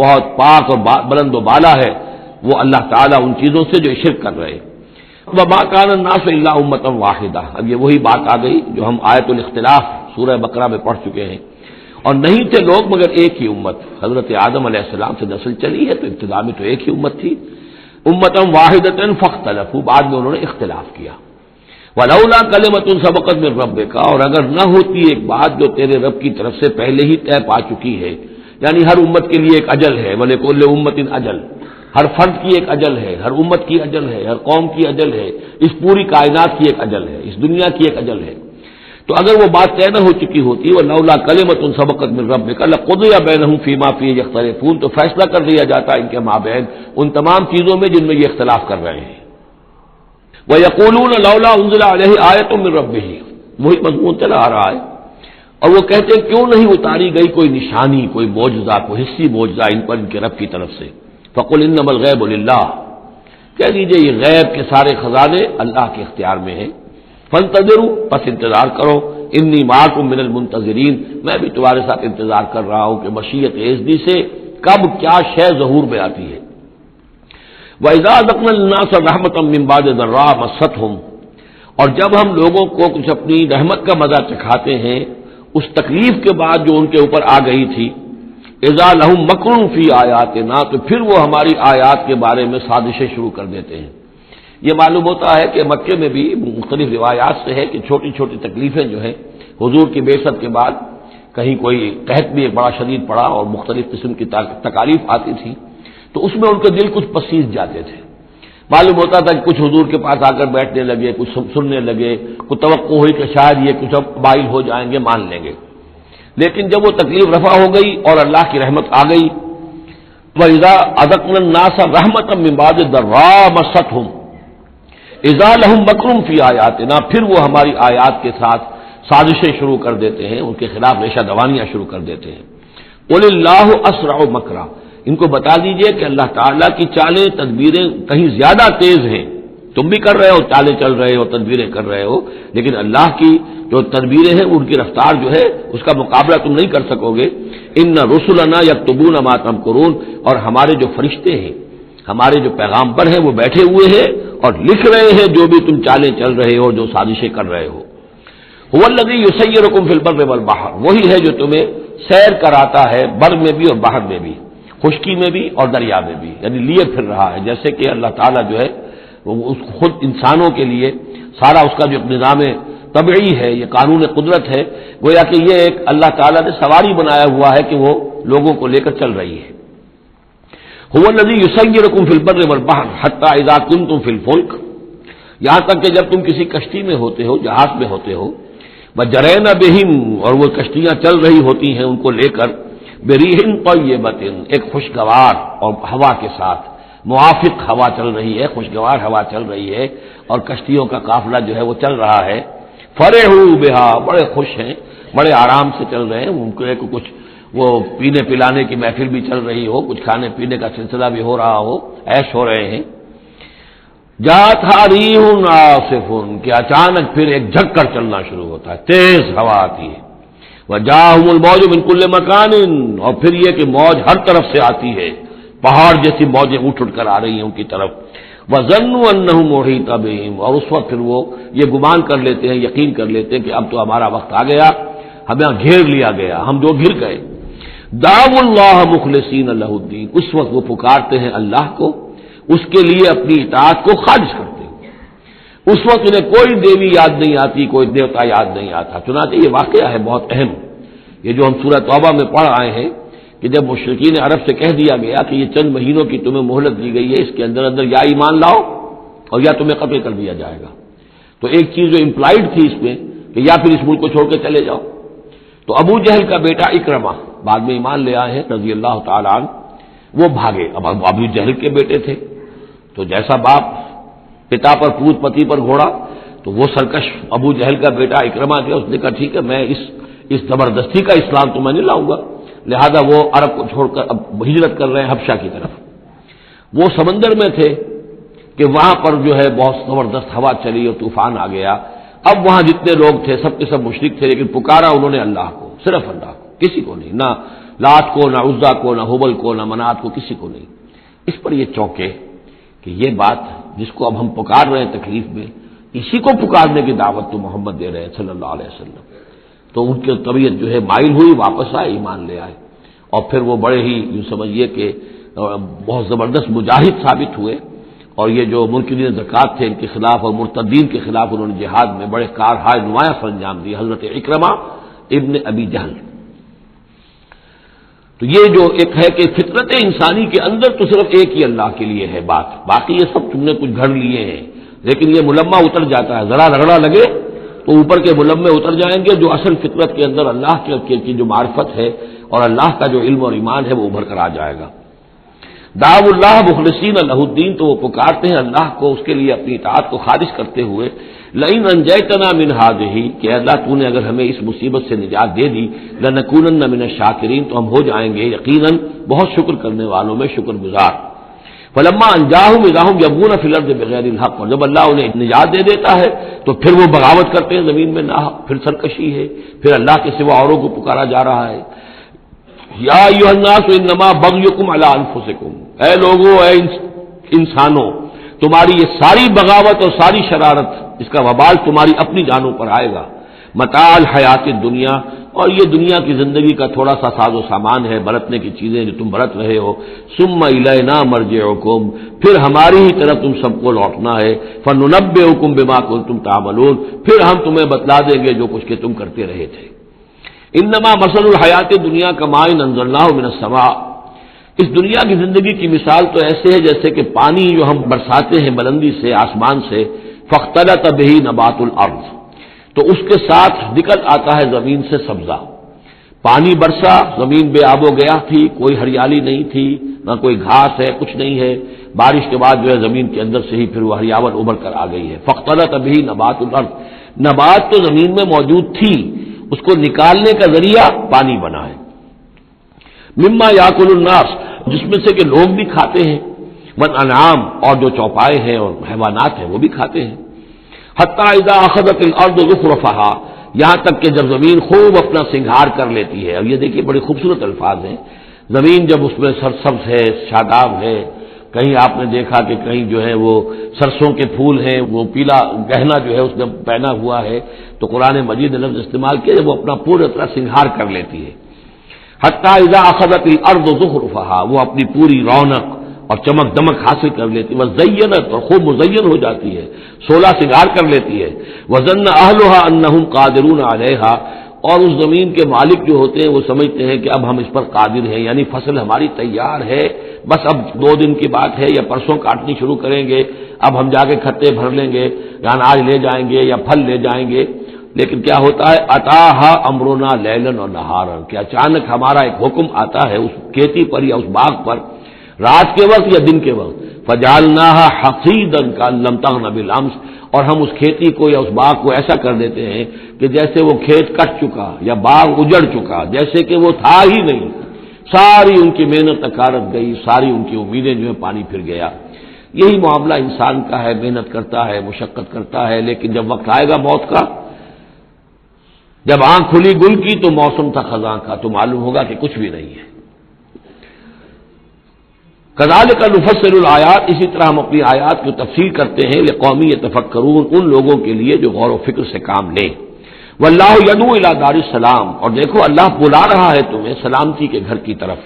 بہت پاک اور بلند و بالا ہے وہ اللہ تعالیٰ ان چیزوں سے جو شرک کر رہے ہیں۔ وما کان الناس الا امۃ واحدہ، اب یہ وہی بات آ گئی جو ہم آیت الاختلاف سورہ بقرہ میں پڑھ چکے ہیں، اور نہیں تھے لوگ مگر ایک ہی امت، حضرت آدم علیہ السلام سے نسل چلی ہے تو ابتدا میں تو ایک ہی امت تھی، امۃ واحدۃ فاختلفوا، بعد میں انہوں نے اختلاف کیا۔ ولولا کلمۃ سبقت من ربک، اور اگر نہ ہوتی ایک بات جو تیرے رب کی طرف سے پہلے ہی طے پا چکی ہے، یعنی ہر امت کے لیے ایک اجل ہے، ولکل امۃ اجل، ہر فرد کی ایک اجل ہے، ہر امت کی اجل ہے، ہر قوم کی اجل ہے، اس پوری کائنات کی ایک اجل ہے، اس دنیا کی ایک اجل ہے، تو اگر وہ بات طے نہ ہو چکی ہوتی ولولا کلمۃ سبقت من ربک لقضی بینہم فیما فیہ یختلفون، تو فیصلہ کر دیا جاتا ان کے مابین ان تمام چیزوں میں جن میں یہ اختلاف کر رہے ہیں۔ وَيَقُولُونَ لَوْلَا أُنزِلَ عَلَيْهِ آيَةٌ مِّن رَّبِّهِ، وہی مضمون چلا آ رہا ہے، اور وہ کہتے ہیں کیوں نہیں اتاری گئی کوئی نشانی، کوئی معجزہ، کوئی حصی معجزہ ان پر ان کے رب کی طرف سے۔ فَقُلْ إِنَّمَا الْغَيْبُ لِلَّهِ، کہہ دیجئے یہ غیب کے سارے خزانے اللہ کے اختیار میں ہیں، فَانتَظِرُوا، پس انتظار کرو، انی معکم من المنتظرین، میں بھی تمہارے ساتھ انتظار کر رہا ہوں کہ مشیت اذنی سے کب کیا شے ظہور میں آتی ہے۔ وَإِذَا أَذَقْنَا النَّاسَ رَحْمَةً مِّن بَعْدِ ضَرَّاءٍ مَّسَّتْهُمْ، اور جب ہم لوگوں کو کچھ اپنی رحمت کا مزہ چکھاتے ہیں اس تکلیف کے بعد جو ان کے اوپر آ گئی تھی، اذا لہم مکر فی آیاتنا، تو پھر وہ ہماری آیات کے بارے میں سازشیں شروع کر دیتے ہیں۔ یہ معلوم ہوتا ہے کہ مکے میں بھی مختلف روایات سے ہے کہ چھوٹی چھوٹی تکلیفیں جو ہیں حضور کی بعثت کے بعد کہیں کوئی قحط بھی ایک بڑا شدید پڑا اور مختلف قسم کی تکالیف آتی تھی تو اس میں ان کے دل کچھ پسیج جاتے تھے۔ معلوم ہوتا تھا کہ کچھ حضور کے پاس آ کر بیٹھنے لگے، کچھ سننے لگے، کوئی توقع ہوئی کہ شاید یہ کچھ اب مائل ہو جائیں گے، مان لیں گے۔ لیکن جب وہ تکلیف رفع ہو گئی اور اللہ کی رحمت آ گئی، وَإِذَا أَذَقْنَا النَّاسَ رَحْمَةً مِّن بَعْدِ ضَرَّاءٍ مَّسَّتْهُمْ اذا لہم مکر فی آیاتنا، پھر وہ ہماری آیات کے ساتھ سازشیں شروع کر دیتے ہیں، ان کے خلاف ریشہ دوانیاں شروع کر دیتے ہیں۔ قُلِ اللَّهُ أَسْرَعُ مَكْرًا، ان کو بتا دیجئے کہ اللہ تعالیٰ کی چالیں تدبیریں کہیں زیادہ تیز ہیں۔ تم بھی کر رہے ہو، چالیں چل رہے ہو، تدبیریں کر رہے ہو، لیکن اللہ کی جو تدبیریں ہیں ان کی رفتار جو ہے اس کا مقابلہ تم نہیں کر سکو گے۔ ان رسلنا یکتبون ما تمکرون، اور ہمارے جو فرشتے ہیں، ہمارے جو پیغامبر ہیں وہ بیٹھے ہوئے ہیں اور لکھ رہے ہیں جو بھی تم چالیں چل رہے ہو، جو سازشیں کر رہے ہو۔ هو الذی یسیرکم فی البر والبحر، وہی ہے جو تمہیں سیر کراتا ہے بر میں بھی اور بحر میں بھی، خشکی میں بھی اور دریا میں بھی، یعنی لیے پھر رہا ہے۔ جیسے کہ اللہ تعالیٰ جو ہے وہ خود انسانوں کے لیے سارا اس کا جو نظام طبعی ہے، یہ قانون قدرت ہے، گویا کہ یہ ایک اللہ تعالیٰ نے سواری بنایا ہوا ہے کہ وہ لوگوں کو لے کر چل رہی ہے۔ هو الذی یسیرکم فی البر والبحر حتی اذا کنتم فی الفلک، یہاں تک کہ جب تم کسی کشتی میں ہوتے ہو، جہاز میں ہوتے ہو، وجرین بہم، اور وہ کشتیاں چل رہی ہوتی ہیں ان کو لے کر، بریح طیبۃ، ایک خوشگوار اور ہوا کے ساتھ، موافق ہوا چل رہی ہے، خوشگوار ہوا چل رہی ہے اور کشتیوں کا قافلہ جو ہے وہ چل رہا ہے، فرحوا بہا، بڑے خوش ہیں، بڑے آرام سے چل رہے ہیں، ان کو کچھ وہ پینے پلانے کی محفل بھی چل رہی ہو، کچھ کھانے پینے کا سلسلہ بھی ہو رہا ہو، عیش ہو رہے ہیں۔ جاءتھا ریح عاصف، کہ اچانک پھر ایک جھک کر چلنا شروع ہوتا ہے، تیز ہوا آتی ہے۔ وجاءہم الموج من کل مکان، اور پھر یہ کہ موج ہر طرف سے آتی ہے، پہاڑ جیسی موجیں اٹھ کر آ رہی ہیں ان کی طرف۔ وظنوا انہم محیط بہم، اور اس وقت پھر وہ یہ گمان کر لیتے ہیں، یقین کر لیتے ہیں کہ اب تو ہمارا وقت آ گیا، ہمیں گھیر لیا گیا، ہم جو گر گئے۔ دعوا اللہ مخلصین لہ الدین، اس وقت وہ پکارتے ہیں اللہ کو، اس کے لیے اپنی اطاعت کو خالص کرتے ہیں۔ اس وقت انہیں کوئی دیوی یاد نہیں آتی، کوئی دیوتا یاد نہیں آتا۔ چنانچہ یہ واقعہ ہے بہت اہم، یہ جو ہم سورہ توبہ میں پڑھ آئے ہیں کہ جب مشرکین عرب سے کہہ دیا گیا کہ یہ چند مہینوں کی تمہیں مہلت دی گئی ہے، اس کے اندر اندر یا ایمان لاؤ اور یا تمہیں قتل کر دیا جائے گا، تو ایک چیز جو امپلائڈ تھی اس میں کہ یا پھر اس ملک کو چھوڑ کے چلے جاؤ۔ تو ابو جہل کا بیٹا اکرمہ بعد میں ایمان لے آئے ہیں رضی اللہ تعالیٰ عنہ، وہ بھاگے۔ اب ابو جہل کے بیٹے تھے تو جیسا باپ پتا پر پوت پتی پر گھوڑا، تو وہ سرکش ابو جہل کا بیٹا اکرمہ جو اس نے کہا ٹھیک ہے، میں اس زبردستی کا اسلام تو میں نہیں لاؤں گا، لہذا وہ عرب کو چھوڑ کر اب ہجرت کر رہے ہیں حبشہ کی طرف۔ وہ سمندر میں تھے کہ وہاں پر جو ہے بہت زبردست ہوا چلی اور طوفان آ گیا۔ اب وہاں جتنے لوگ تھے سب کے سب مشرک تھے، لیکن پکارا انہوں نے اللہ کو، صرف اللہ کو، کسی کو نہیں، نہ لات کو، نہ عزا کو، نہ حبل کو، نہ منات کو، کسی کو نہیں۔ اس پر یہ چونکے کہ یہ بات جس کو اب ہم پکار رہے ہیں تکلیف میں، اسی کو پکارنے کی دعوت تو محمد دے رہے ہیں صلی اللہ علیہ وسلم۔ تو ان کی طبیعت جو ہے مائل ہوئی، واپس آئے، ایمان لے آئے، اور پھر وہ بڑے ہی یوں سمجھیے کہ بہت زبردست مجاہد ثابت ہوئے، اور یہ جو منکرین زکوٰۃ تھے ان کے خلاف اور مرتدین کے خلاف انہوں نے جہاد میں بڑے کارہائے نمایاں سر انجام دیے، حضرت اکرمہ ابن ابی جہل۔ تو یہ جو ایک ہے کہ فطرت انسانی کے اندر تو صرف ایک ہی اللہ کے لیے ہے بات، باقی یہ سب تم نے کچھ گھڑ لیے ہیں، لیکن یہ ملمہ اتر جاتا ہے، ذرا رگڑا لگے تو اوپر کے ملمے اتر جائیں گے، جو اصل فطرت کے اندر اللہ کی جو معرفت ہے اور اللہ کا جو علم اور ایمان ہے وہ ابھر کر آ جائے گا۔ دعوا اللہ مخلصین لہ الدین، تو وہ پکارتے ہیں اللہ کو اس کے لیے اپنی اطاعت کو خالص کرتے ہوئے، لئن انجیتنا من ہذہ، کہ اللہ تو نے اگر ہمیں اس مصیبت سے نجات دے دی، لنکونن من الشاکرین، تو ہم ہو جائیں گے یقیناً بہت شکر کرنے والوں میں شکر گزار۔ فلما انجاہم اذا ہم یبغون فی الارض بغیر الحق، اور جب اللہ انہیں نجات دے دیتا ہے تو پھر وہ بغاوت کرتے ہیں زمین میں ناحق، پھر سرکشی ہے، پھر اللہ کے سوا اوروں کو پکارا جا رہا ہے۔ یا ایھا الناس انما بغیکم علی انفسکم، اے لوگو، اے انسانوں تمہاری یہ ساری بغاوت اور ساری شرارت، اس کا وبال تمہاری اپنی جانوں پر آئے گا. متاع الحیات دنیا، اور یہ دنیا کی زندگی کا تھوڑا سا ساز و سامان ہے، برتنے کی چیزیں جو تم برت رہے ہو. ثم الینا مرجعکم، پھر ہماری ہی طرف تم سب کو لوٹنا ہے. فننبئکم بما کنتم تعملون، پھر ہم تمہیں بتلا دیں گے جو کچھ کہ تم کرتے رہے تھے. انما مثل الحیات دنیا کماء انزلناہ من السماء، اس دنیا کی زندگی کی مثال تو ایسے ہے جیسے کہ پانی جو ہم برساتے ہیں بلندی سے آسمان سے، فاختلط بہ نبات الارض، تو اس کے ساتھ نکل آتا ہے زمین سے سبزہ. پانی برسا، زمین بے آب و گیا تھی، کوئی ہریالی نہیں تھی، نہ کوئی گھاس ہے، کچھ نہیں ہے. بارش کے بعد جو ہے زمین کے اندر سے ہی پھر وہ ہریاول ابھر کر آ گئی ہے. فاختلط بہ نبات الارض، نبات تو زمین میں موجود تھی، اس کو نکالنے کا ذریعہ پانی بنا ہے. مما یاکل الناس، جس میں سے کہ لوگ بھی کھاتے ہیں، والانعام، اور جو چوپائے ہیں اور حیوانات ہیں وہ بھی کھاتے ہیں. حتی اذا اخذت الارض زخرفها، یہاں تک کہ جب زمین خوب اپنا سنگھار کر لیتی ہے. اور یہ دیکھیے بڑے خوبصورت الفاظ ہیں. زمین جب اس میں سرسبز ہے، شاداب ہے، کہیں آپ نے دیکھا کہ کہیں جو ہے وہ سرسوں کے پھول ہیں، وہ پیلا گہنا جو ہے اس نے پہنا ہوا ہے، تو قرآن مجید نے لفظ استعمال کیا وہ اپنا پورے طرح سنگھار کر لیتی ہے. حتی اذا اخذت الارض زخرفها، وہ اپنی پوری رونق اور چمک دمک حاصل کر لیتی ہے. وزینت، اور خوب مزین ہو جاتی ہے، سولہ سنگار کر لیتی ہے. وظن اہلها انہم قادرون علیہا، اور اس زمین کے مالک جو ہوتے ہیں وہ سمجھتے ہیں کہ اب ہم اس پر قادر ہیں، یعنی فصل ہماری تیار ہے، بس اب 2 دن کی بات ہے یا پرسوں کاٹنی شروع کریں گے، اب ہم جا کے کھتے بھر لیں گے، اناج لے جائیں گے یا پھل لے جائیں گے. لیکن کیا ہوتا ہے، اتاہا امرنا لیلا و نہارا، کہ اچانک ہمارا ایک حکم آتا ہے اس کھیتی پر یا اس باغ پر، رات کے وقت یا دن کے وقت. فجعلناها حصیدا کأن لم تغن بالامس، اور ہم اس کھیتی کو یا اس باغ کو ایسا کر دیتے ہیں کہ جیسے وہ کھیت کٹ چکا یا باغ اجڑ چکا، جیسے کہ وہ تھا ہی نہیں. ساری ان کی محنت اکارت گئی، ساری ان کی امیدیں جو ہے پانی پھر گیا. یہی معاملہ انسان کا ہے، محنت کرتا ہے، مشقت کرتا ہے، لیکن جب وقت آئے گا موت کا، جب آنکھ کھلی گل کی تو موسم تھا خزاں کا، تو معلوم ہوگا کہ کچھ بھی نہیں ہے. کذالک نفصل الآیات، اسی طرح ہم اپنی آیات کی تفصیل کرتے ہیں لقوم یتفکرون، ان لوگوں کے لیے جو غور و فکر سے کام لیں. واللہ یدعو الی دار السلام، اور دیکھو اللہ بلا رہا ہے تمہیں سلامتی کے گھر کی طرف.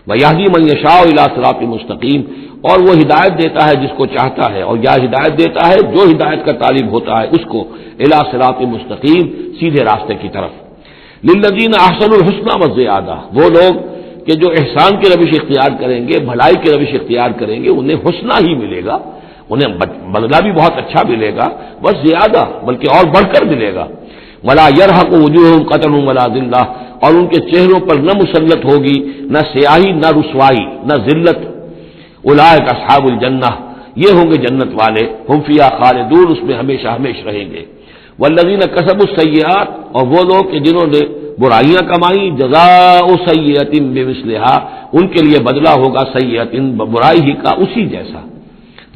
ویہدی من یشاء الی صراط مستقیم، اور وہ ہدایت دیتا ہے جس کو چاہتا ہے، اور یا ہدایت دیتا ہے جو ہدایت کا طالب ہوتا ہے اس کو الی صراط مستقیم، سیدھے راستے کی طرف. للذین احسنوا الحسنى وزیادہ، وہ لوگ کہ جو احسان کی روش اختیار کریں گے، بھلائی کی روش اختیار کریں گے، انہیں حسنہ ہی ملے گا، انہیں بدلہ بھی بہت اچھا ملے گا، بس زیادہ بلکہ اور بڑھ کر ملے گا. ولا يرهق وجوههم قتر ولا ذلہ، اور ان کے چہروں پر نہ مسلط ہوگی نہ سیاہی نہ رسوائی نہ ذلت. اولئک اصحاب الجنہ، یہ ہوں گے جنت والے، ہم فیہا خالدون، اس میں ہمیشہ ہمیشہ رہیں گے. والذین کسبوا السیئات، اور وہ لوگ کہ جنہوں نے برائیاں کمائی، جزاء سیئۃ بمثلھا، ان کے لیے بدلہ ہوگا سیئۃ، برائی ہی کا اسی جیسا،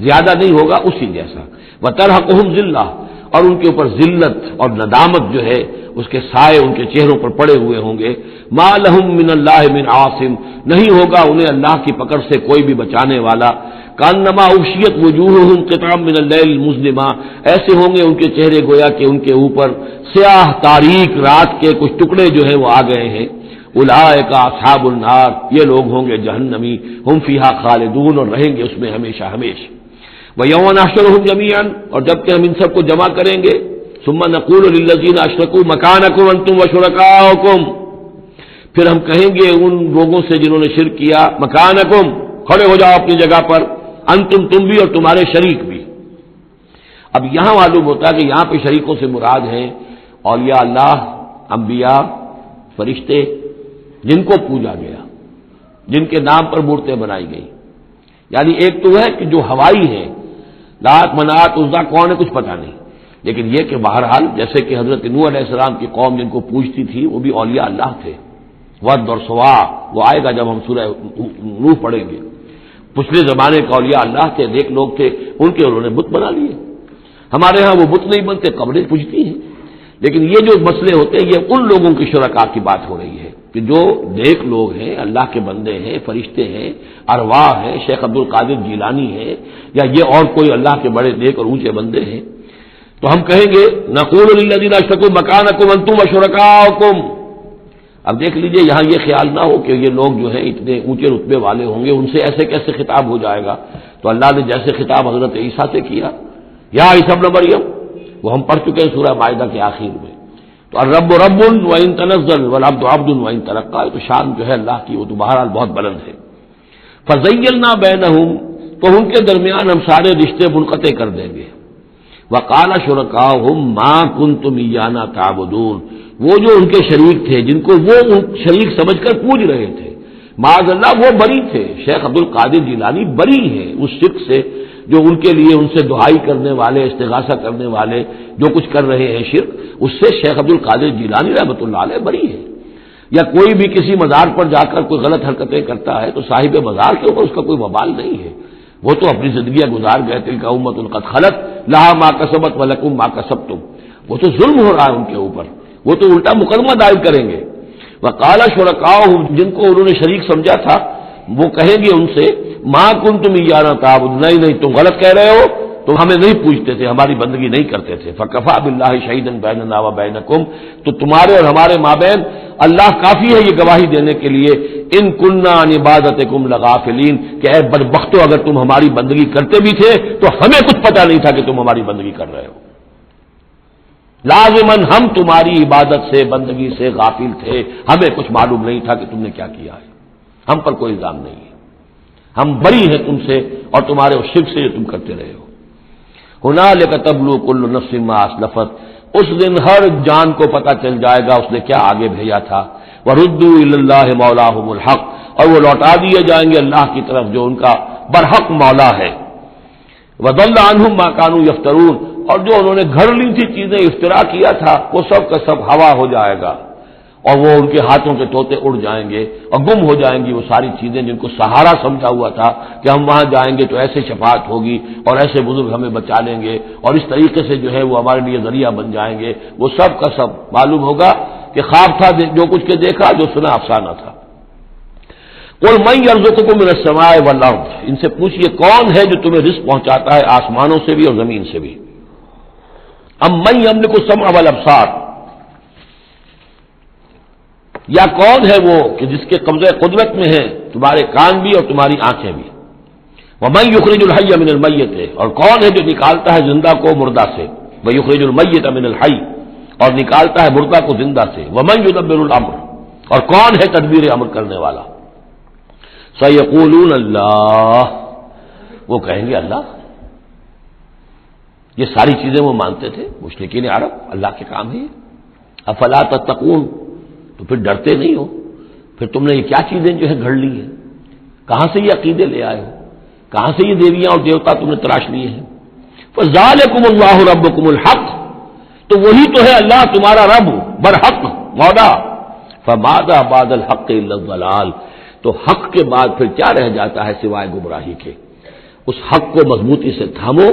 زیادہ نہیں ہوگا اسی جیسا. وترہقہم ذلہ، اور ان کے اوپر ذلت اور ندامت جو ہے اس کے سائے ان کے چہروں پر پڑے ہوئے ہوں گے. ما لہم من اللہ من عاصم، نہیں ہوگا انہیں اللہ کی پکڑ سے کوئی بھی بچانے والا. کانما اغشیت وجوہہم قطعا من اللیل المظلمہ، ایسے ہوں گے ان کے چہرے گویا کہ ان کے اوپر سیاہ تاریک رات کے کچھ ٹکڑے جو ہیں وہ آ گئے ہیں. اولئک اصحاب النار، یہ لوگ ہوں گے جہنمی، ہم فیہا خالدون، اور رہیں گے اس میں ہمیشہ ہمیشہ. وَيَوْمَ نَحْشُرُهُمْ جَمِيعًا، اور جب کہ ہم ان سب کو جمع کریں گے. ثُمَّ نَقُولُ لِلَّذِينَ أَشْرَكُوا مَكَانَكُمْ أَنْتُمْ وَشُرَكَاؤُكُمْ، پھر ہم کہیں گے ان لوگوں سے جنہوں نے شرک کیا، مکانکم، کھڑے ہو جاؤ اپنی جگہ پر، انتم، تم بھی اور تمہارے شریک بھی. اب یہاں معلوم ہوتا ہے کہ یہاں پہ شریکوں سے مراد ہیں اولیاء اللہ، انبیاء، فرشتے، جن کو پوجا گیا، جن کے نام پر مورتیں بنائی گئی. یعنی ایک تو ہے کہ جو ہوائی ہے، لات منات عزا کون ہے کچھ پتہ نہیں، لیکن یہ کہ بہرحال جیسے کہ حضرت نوح علیہ السلام کی قوم جن کو پوجتی تھی وہ بھی اولیاء اللہ تھے. ود اور سوا، وہ آئے گا جب ہم سورہ نوح پڑھیں گے. پچھلے زمانے کا اولیاء اللہ تھے، نیک لوگ تھے، ان کے انہوں نے بت بنا لیے. ہمارے ہاں وہ بت نہیں بنتے، قبریں پوجتی ہیں. لیکن یہ جو مسئلے ہوتے ہیں یہ ان لوگوں کی شرکاء کی بات ہو رہی ہے کہ جو نیک لوگ ہیں، اللہ کے بندے ہیں، فرشتے ہیں، ارواح ہیں، شیخ عبد القادر جیلانی ہیں، یا یہ اور کوئی اللہ کے بڑے نیک اور اونچے بندے ہیں، تو ہم کہیں گے نقول للذین اشرکوا مکانکم انتم وشرکاؤکم. اب دیکھ لیجئے یہاں یہ خیال نہ ہو کہ یہ لوگ جو ہیں اتنے اونچے رتبے والے ہوں گے، ان سے ایسے کیسے خطاب ہو جائے گا. تو اللہ نے جیسے خطاب حضرت عیسیٰ سے کیا، یا عیسی ابن مریم، وہ ہم پڑھ چکے ہیں سورہ مائدہ کے آخر میں. تو الرب رب وان تنزل والعبد عبد وان ترقى، تو شان جو ہے اللہ کی وہ تو بہرحال بہت بلند ہے. فزیلنا بینہم، تو ان کے درمیان ہم سارے رشتے منقطع کر دیں گے. وقال شرکاؤہم ما کنتم ایانا تعبدون، وہ جو ان کے شریک تھے جن کو وہ شریک سمجھ کر پوج رہے تھے، معاذ اللہ وہ بری تھے. شیخ عبد القادر جیلانی بری ہیں اس شرک سے جو ان کے لیے ان سے دعائی کرنے والے، استغاثہ کرنے والے جو کچھ کر رہے ہیں شرک، اس سے شیخ عبد القادر جیلانی رحمۃ اللہ علیہ بری ہے. یا کوئی بھی کسی مزار پر جا کر کوئی غلط حرکتیں کرتا ہے تو صاحب مزار کے اوپر اس کا کوئی وبال نہیں ہے، وہ تو اپنی زندگیاں گزار گئے. تلک امۃ قد خلت لہا ما کسبت ولکم ما کسبتم، وہ تو ظلم ہو رہا ہے ان کے اوپر، وہ تو الٹا مقدمہ دائر کریں گے. وقال شرکاؤہم، جن کو انہوں نے شریک سمجھا تھا وہ کہیں گے ان سے ما کنتم ایانا تعبدون، نہیں تم غلط کہہ رہے ہو، تم ہمیں نہیں پوجتے تھے، ہماری بندگی نہیں کرتے تھے. فکفی باللہ شہیدا بیننا وبینکم، تو تمہارے اور ہمارے مابین اللہ کافی ہے یہ گواہی دینے کے لیے، ان کننا عن عبادتکم لغافلین، کہ اے بدبختو اگر تم ہماری بندگی کرتے بھی تھے تو ہمیں کچھ پتہ نہیں تھا کہ تم ہماری بندگی کر رہے ہو. لازماً ہم تمہاری عبادت سے، بندگی سے غافل تھے، ہمیں کچھ معلوم نہیں تھا کہ تم نے کیا کیا ہے. ہم پر کوئی الزام نہیں ہے، ہم بری ہیں تم سے اور تمہارے اس شرک سے جو تم کرتے رہے ہو. ہنالک تبلو کل نفس ما اسلفت، اس دن ہر جان کو پتہ چل جائے گا اس نے کیا آگے بھیجا تھا. وردوا الی اللہ مولاہم الحق، اور وہ لوٹا دیے جائیں گے اللہ کی طرف جو ان کا برحق مولا ہے. وضل عنہم ما کانوا یفترون، اور جو انہوں نے گھڑ لی تھی چیزیں، افترا کیا تھا، وہ سب کا سب ہوا ہو جائے گا، اور وہ ان کے ہاتھوں کے طوطے اڑ جائیں گے اور گم ہو جائیں گی وہ ساری چیزیں جن کو سہارا سمجھا ہوا تھا کہ ہم وہاں جائیں گے تو ایسے شفاعت ہوگی اور ایسے بزرگ ہمیں بچا لیں گے اور اس طریقے سے جو ہے وہ ہمارے لیے ذریعہ بن جائیں گے. وہ سب کا سب معلوم ہوگا کہ خواب تھا جو کچھ کے دیکھا، جو سنا افسانہ تھا. قل من یرزقکم من السماء والارض، ان سے پوچھئے کون ہے جو تمہیں رزق پہنچاتا ہے آسمانوں سے بھی اور زمین سے بھی. ام من یملک السمع والابصار، یا کون ہے وہ کہ جس کے قبضہ قدرت میں ہے تمہارے کان بھی اور تمہاری آنکھیں بھی. ومن یخرج الحی من المیت، اور کون ہے جو نکالتا ہے زندہ کو مردہ سے. ویخرج المیت من الحی، اور نکالتا ہے مردہ کو زندہ سے. ومن یدبر الامر، اور کون ہے تدبیر امر کرنے والا. سیقولون اللہ، وہ کہیں گے اللہ. یہ ساری چیزیں وہ مانتے تھے مشرکین عرب، اللہ کے کام ہے. افلا تتقون، تو پھر ڈرتے نہیں ہو؟ پھر تم نے یہ کیا چیزیں جو ہے گھڑ لی ہیں؟ کہاں سے یہ عقیدے لے آئے ہو؟ کہاں سے یہ دیویاں اور دیوتا تم نے تراش لیے ہیں؟ فذالکم اللہ ربکم الحق، تو وہی تو ہے اللہ تمہارا رب برحق مولا. فماذا بعد الحق الا الضلال، تو حق کے بعد پھر کیا رہ جاتا ہے سوائے گمراہی کے. اس حق کو مضبوطی سے تھامو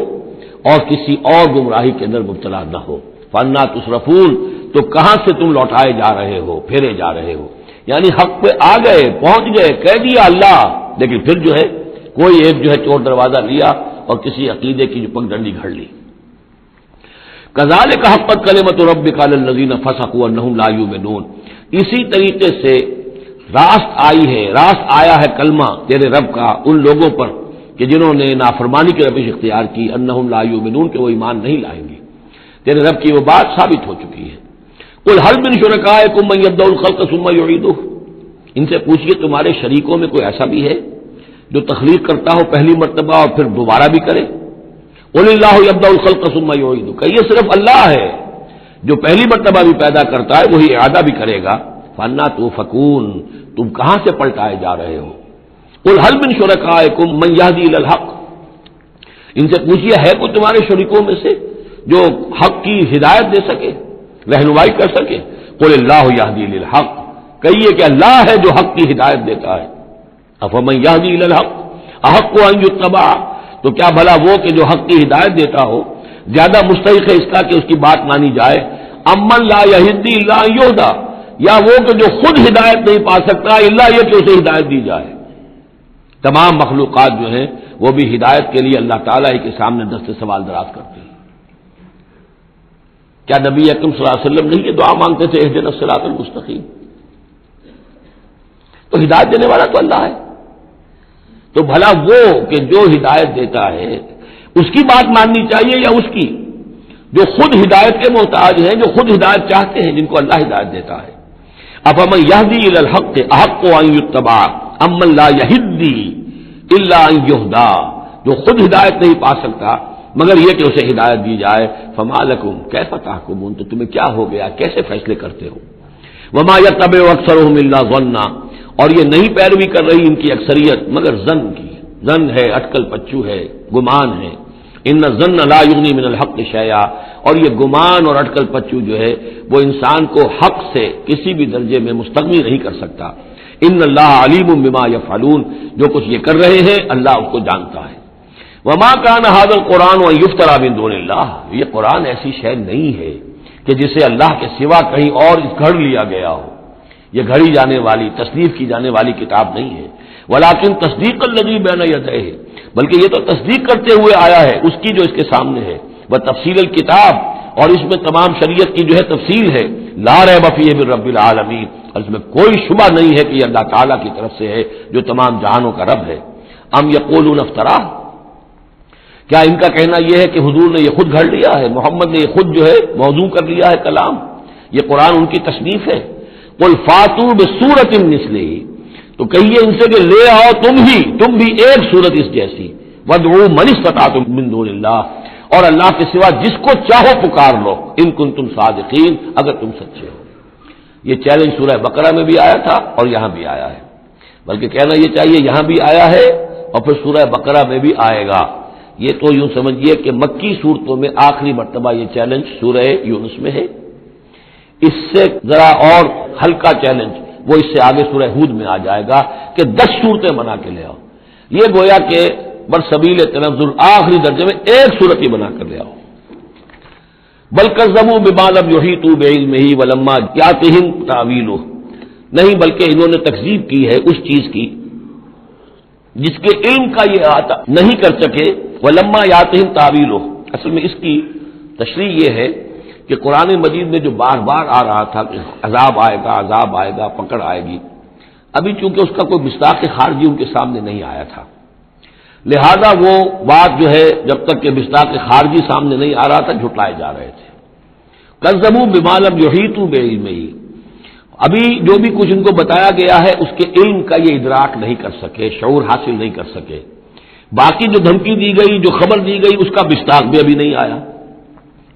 اور کسی اور گمراہی کے اندر مبتلا نہ ہو. فانا تصرفون، تو کہاں سے تم لوٹائے جا رہے ہو، پھیرے جا رہے ہو. یعنی حق پہ آ گئے، پہنچ گئے، کہہ دیا اللہ، لیکن پھر جو ہے کوئی ایک جو ہے چور دروازہ لیا اور کسی عقیدے کی جو پگ ڈنڈی گھڑ لی. کذالک حقت کلمۃ ربک علی الذین فسقوا انہم لا یؤمنون، اسی طریقے سے راست آیا ہے کلمہ تیرے رب کا ان لوگوں پر کہ جنہوں نے نافرمانی کی روش اختیار کی، انہم لا یؤمنون، کہ وہ ایمان نہیں لائیں گے. تیرے رب کی وہ بات ثابت ہو چکی ہے. قل هل من شرکائکم من یبدأ الخلق ثم یعیدہ، ان سے پوچھئے تمہارے شریکوں میں کوئی ایسا بھی ہے جو تخلیق کرتا ہو پہلی مرتبہ اور پھر دوبارہ بھی کرے. قل اللہ یبدأ الخلق ثم یعیدہ، کہ یہ صرف اللہ ہے جو پہلی مرتبہ بھی پیدا کرتا ہے وہی اعادہ بھی کرے گا. فانا توفکون، تم کہاں سے پلٹائے جا رہے ہو. قل هل من شرکائکم من یہدی الی الحق، ان سے پوچھئے ہے کوئی تمہارے شریکوں میں سے جو حق کی ہدایت دے سکے، رہنمائی کر سکے. قل اللہ یہدی للحق، کہیے کہ اللہ ہے جو حق کی ہدایت دیتا ہے. افمن یہدی الی الحق احق ان یتبع، تو کیا بھلا وہ کہ جو حق کی ہدایت دیتا ہو زیادہ مستحق ہے اس کا کہ اس کی بات مانی جائے. امن لا یہدی الا ان یہدی، یا وہ کہ جو خود ہدایت نہیں پا سکتا الا یہ کہ اسے ہدایت دی جائے۔ تمام مخلوقات جو ہیں وہ بھی ہدایت کے لیے اللہ تعالیٰ ہی کے سامنے دست سوال دراز کرتے ہیں۔ کیا نبی اکرم صلی اللہ علیہ وسلم نہیں یہ دعا مانگتے تھے اہدنا الصراط المستقیم؟ تو ہدایت دینے والا تو اللہ ہے، تو بھلا وہ کہ جو ہدایت دیتا ہے اس کی بات ماننی چاہیے یا اس کی جو خود ہدایت کے محتاج ہیں، جو خود ہدایت چاہتے ہیں، جن کو اللہ ہدایت دیتا ہے؟ افمن یہدی الی الحق احق ان یتبع امن لا یہدی الا ان یہدی، جو خود ہدایت نہیں پا سکتا مگر یہ کہ اسے ہدایت دی جائے، فما لکم کیف تحکمون، تو تمہیں کیا ہو گیا، کیسے فیصلے کرتے ہو؟ وما یتبع اکثرهم الا ظنا، اور یہ نہیں پیروی کر رہی ان کی اکثریت مگر ظن کی، ظن ہے، اٹکل پچو ہے، گمان ہے۔ ان الظن لا یغنی من الحق شیئا، اور یہ گمان اور اٹکل پچو جو ہے وہ انسان کو حق سے کسی بھی درجے میں مستغنی نہیں کر سکتا۔ ان اللہ علیم بما یفعلون، جو کچھ یہ کر رہے ہیں اللہ اس کو جانتا ہے۔ وما کان ھذا القرآن ان یفترى من دون اللہ، یہ قرآن ایسی شے نہیں ہے کہ جسے اللہ کے سوا کہیں اور گھڑ لیا گیا ہو، یہ گھڑی جانے والی تصنیف کی جانے والی کتاب نہیں ہے۔ ولکن تصدیق الذی بین یدیہ، بلکہ یہ تو تصدیق کرتے ہوئے آیا ہے اس کی جو اس کے سامنے ہے، وہ تفصیل الکتاب، اور اس میں تمام شریعت کی جو ہے تفصیل ہے، لا ریب فیہ من رب العالمین، اور اس میں کوئی شبہ نہیں ہے کہ یہ اللہ تعالیٰ کی طرف سے ہے جو تمام جہانوں کا رب ہے۔ ام یقولون افترا، کیا ان کا کہنا یہ ہے کہ حضور نے یہ خود گھڑ لیا ہے، محمد نے یہ خود جو ہے موضوع کر لیا ہے کلام، یہ قرآن ان کی تصنیف ہے؟ قل فاتوا بسورۃ مثلہ، تو کہیے ان سے کہ لے آؤ تم بھی ایک صورت اس جیسی، وادعوا من استطعتم من دون اللہ، اور اللہ کے سوا جس کو چاہو پکار لو، ان کنتم صادقین، اگر تم سچے ہو۔ یہ چیلنج سورہ بقرہ میں بھی آیا تھا اور یہاں بھی آیا ہے، بلکہ کہنا یہ چاہیے یہاں بھی آیا ہے اور پھر سورہ بقرہ میں بھی آئے گا۔ یہ تو یوں سمجھیے کہ مکی صورتوں میں آخری مرتبہ یہ چیلنج سورہ یونس میں ہے، اس سے ذرا اور ہلکا چیلنج وہ اس سے آگے سورہ ہود میں آ جائے گا کہ 10 صورتیں بنا کے لے آؤ۔ یہ گویا کہ برسبیل تنزل آخری درجے میں ایک صورت ہی بنا کر لے آؤ۔ بل کذبوا بما لم یحیطوا بعلمہ ولما یاتہم تاویلہ، نہیں بلکہ انہوں نے تکذیب کی ہے اس چیز کی جس کے علم کا یہ احاطہ نہیں کر سکے، ولما یاتہم تاویلہ، اصل میں اس کی تشریح یہ ہے کہ قرآن مجید میں جو بار بار آ رہا تھا کہ عذاب آئے گا، پکڑ آئے گی، ابھی چونکہ اس کا کوئی مصداق خارجی ان کے سامنے نہیں آیا تھا، لہذا وہ بات جو ہے جب تک کہ مصداق خارجی سامنے نہیں آ رہا تھا جھٹلائے جا رہے تھے۔ کذبوا بما لم یحیطوا بعلمہ، ابھی جو بھی کچھ ان کو بتایا گیا ہے اس کے علم کا یہ ادراک نہیں کر سکے، شعور حاصل نہیں کر سکے۔ باقی جو دھمکی دی گئی، جو خبر دی گئی، اس کا مصداق بھی ابھی نہیں آیا۔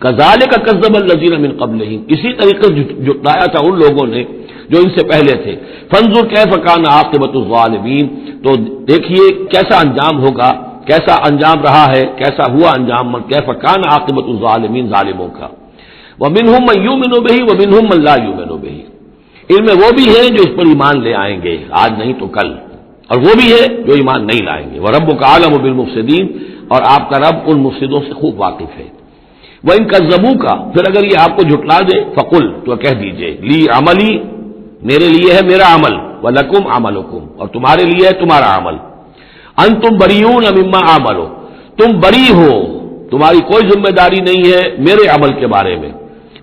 کذالک کذب الذین من قبلہم، اسی طریقے سے جھٹلایا تھا ان لوگوں نے جو ان سے پہلے تھے۔ فانظر کیف کان عاقبۃ الظالمین، تو دیکھیے کیسا انجام ہوگا، کیسا انجام رہا ہے، کیسا ہوا انجام، کیف کان عاقبۃ الظالمین، ظالموں کا۔ ومنہم من یؤمن بہ ومنہم من لا یؤمن بہ، ان میں وہ بھی ہیں جو اس پر ایمان لے آئیں گے آج نہیں تو کل، اور وہ بھی ہے جو ایمان نہیں لائیں گے۔ وَرَبُّكَ أَعْلَمُ بِالْمُفْسِدِينَ، اور آپ کا رب ان مفسدوں سے خوب واقف ہے۔ وَإِن كَذَّبُوكَ، پھر اگر یہ آپ کو جھٹلا دے، فَقُلْ، تو کہہ دیجئے، لِي عَمَلِي، میرے لیے ہے میرا عمل، وَلَكُمْ عَمَلُكُمْ، اور تمہارے لیے ہے تمہارا عمل۔ أَنْتُمْ بَرِيئُونَ مِمَّا أَعْمَلُ، تم بری ہو، تمہاری کوئی ذمہ داری نہیں ہے میرے عمل کے بارے میں۔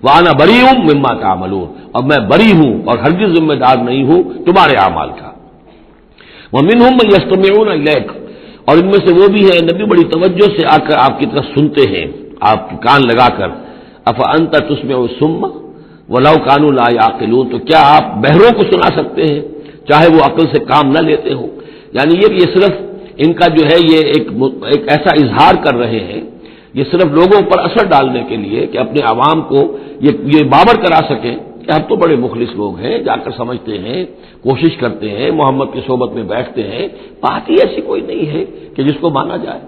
وَأَنَا بَرِيءٌ مِمَّا تَعْمَلُونَ، اور میں بری ہوں اور ہرگز ذمہ دار نہیں ہوں تمہارے اعمال کا۔ وَمِنْهُمْ مَن يَسْتَمِعُونَ إِلَيْكَ، اور ان میں سے وہ بھی ہے نبی بڑی توجہ سے آ کر آپ کی طرف سنتے ہیں، آپ کان لگا کر۔ أَفَأَنْتَ تُسْمِعُ الصُّمَّ وَلَوْ كَانُوا لَا يَعْقِلُونَ، تو کیا آپ بہروں کو سنا سکتے ہیں چاہے وہ عقل سے کام نہ لیتے ہو؟ یعنی یہ صرف ان کا جو ہے یہ ایک ایسا اظہار کر رہے ہیں، یہ صرف لوگوں پر اثر ڈالنے کے لیے کہ اپنے عوام کو یہ باور کرا سکیں کہ ہم تو بڑے مخلص لوگ ہیں، جا کر سمجھتے ہیں، کوشش کرتے ہیں، محمد کی صحبت میں بیٹھتے ہیں، بات ہی ایسی کوئی نہیں ہے کہ جس کو مانا جائے،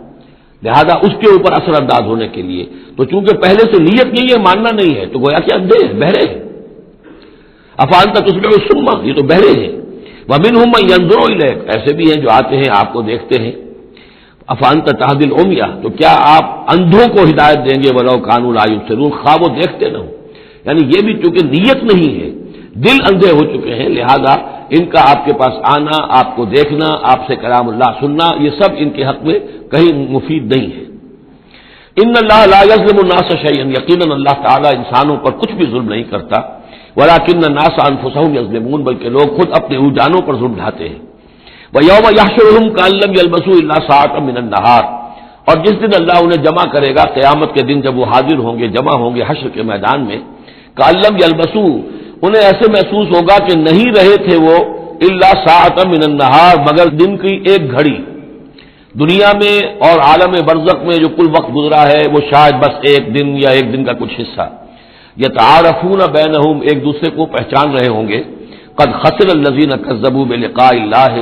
لہذا اس کے اوپر اثر انداز ہونے کے لیے تو چونکہ پہلے سے نیت نہیں ہے، ماننا نہیں ہے، تو گویا کہ اندھے ہیں، بہرے ہیں۔ أَفَأَنْتَ تُسْمِعُ الصُّمَّ، یہ تو بہرے ہیں۔ وَمِنْهُمْ مَن يَنظُرُ إِلَيْكَ، ایسے بھی ہیں جو آتے ہیں آپ کو دیکھتے ہیں۔ أَفَأَنْتَ تَهْدِي الْعُمْيَ، تو کیا آپ اندھوں کو ہدایت دیں گے، وَلَوْ كَانُوا لَا يُبْصِرُونَ، خواہ وہ دیکھتے نہ ہوں۔ یعنی یہ بھی چونکہ نیت نہیں ہے دل اندھے ہو چکے ہیں، لہذا ان کا آپ کے پاس آنا، آپ کو دیکھنا، آپ سے کلام اللہ سننا، یہ سب ان کے حق میں کہیں مفید نہیں ہے۔ ان اللہ لا یظلم الناس شیئا، یقیناً اللہ تعالیٰ انسانوں پر کچھ بھی ظلم نہیں کرتا، ولکن الناس انفسهم یظلمون، بلکہ لوگ خود اپنے جانوں پر ظلم ڈھاتے ہیں۔ وَيَوْمَ يَحْشُرُهُمْ كَأَن لَّمْ يَلْبَثُوا إِلَّا سَاعَةً مِّنَ النَّهَارِ، اور جس دن اللہ انہیں جمع کرے گا، قیامت کے دن جب وہ حاضر ہوں گے، جمع ہوں گے حشر کے میدان میں، كَأَن لَّمْ يَلْبَثُوا، انہیں ایسے محسوس ہوگا کہ نہیں رہے تھے وہ إِلَّا سَاعَةً مِّنَ النَّهَارِ، مگر دن کی ایک گھڑی۔ دنیا میں اور عالم برزخ میں جو کل وقت گزرا ہے وہ شاید بس ایک دن یا ایک دن کا کچھ حصہ۔ یتعارفون بینہم، ایک دوسرے کو پہچان رہے ہوں گے۔ قد خسر الذین کذبوا بلقاء اللہ،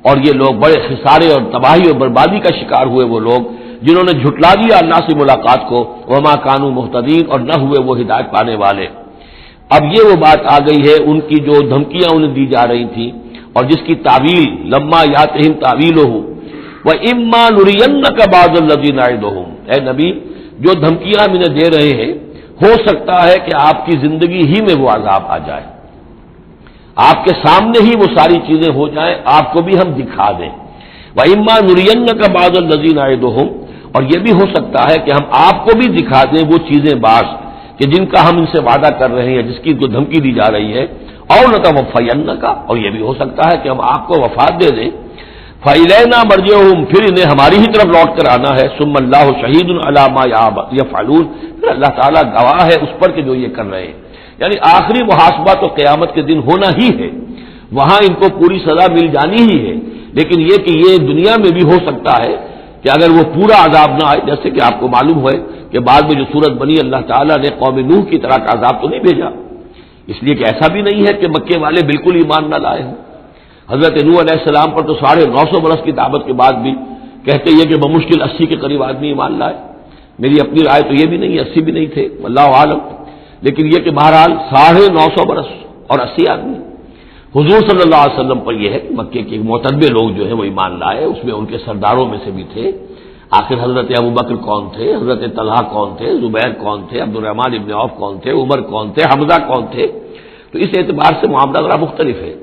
اور یہ لوگ بڑے خسارے اور تباہی اور بربادی کا شکار ہوئے وہ لوگ جنہوں نے جھٹلا دیا اللہ سے ملاقات کو، وما کانوا مہتدین، اور نہ ہوئے وہ ہدایت پانے والے۔ اب یہ وہ بات آ گئی ہے ان کی جو دھمکیاں انہیں دی جا رہی تھیں اور جس کی تعویل لما یاتہم تعویلہ وَإِمَّا نُرِيَنَّكَ بَعْضَ الَّذِي نَعِدُهُمْ، اے نبی جو دھمکیاں ہم انہیں دے رہے ہیں، ہو سکتا ہے کہ آپ کی زندگی ہی میں وہ عذاب آ جائے، آپ کے سامنے ہی وہ ساری چیزیں ہو جائیں، آپ کو بھی ہم دکھا دیں۔ وَإِمَّا نُرِيَنَّكَ بَعْضَ الَّذِي نَعِدُهُمْ، اور یہ بھی ہو سکتا ہے کہ ہم آپ کو بھی دکھا دیں وہ چیزیں بعض کہ جن کا ہم ان سے وعدہ کر رہے ہیں، جس کی کو دھمکی دی جا رہی ہے، اور نَتَوَفَّيَنَّكَ، اور یہ بھی ہو سکتا ہے کہ ہم آپ کو وفات دے دیں۔ فَإِلَيْنَا مَرْجِعُهُمْ، پھر انہیں ہماری ہی طرف لوٹ کر آنا ہے۔ ثُمَّ اللَّهُ شَهِيدٌ عَلَىٰ مَا يَفْعَلُونَ، پھر اللہ تعالیٰ گواہ ہے اس پر کہ جو یہ کر رہے ہیں، یعنی آخری محاسبہ تو قیامت کے دن ہونا ہی ہے، وہاں ان کو پوری سزا مل جانی ہی ہے، لیکن یہ کہ یہ دنیا میں بھی ہو سکتا ہے کہ اگر وہ پورا عذاب نہ آئے، جیسے کہ آپ کو معلوم ہے کہ بعد میں جو صورت بنی، اللہ تعالیٰ نے قوم نوح کی طرح کا عذاب تو نہیں بھیجا، اس لیے کہ ایسا بھی نہیں ہے کہ مکے والے بالکل ایمان نہ لائے ہوں۔ حضرت نوح علیہ السلام پر تو 950 برس کی دعوت کے بعد بھی کہتے یہ کہ بمشکل 80 کے قریب آدمی ایمان لائے۔ میری اپنی رائے تو یہ بھی نہیں، 80 بھی نہیں تھے، اللہ عالم، لیکن یہ کہ بہرحال 950 برس اور 80 آدمی۔ حضور صلی اللہ علیہ وسلم پر یہ ہے کہ مکے کے معتدبر لوگ جو ہیں وہ ایمان لائے، اس میں ان کے سرداروں میں سے بھی تھے۔ آخر حضرت ابوبکر کون تھے، حضرت طلحہ کون تھے، زبیر کون تھے، عبد الرحمن ابن عوف کون تھے، عمر کون تھے، حمزہ کون تھے، تو اس اعتبار سے معاملہ ذرا مختلف ہے۔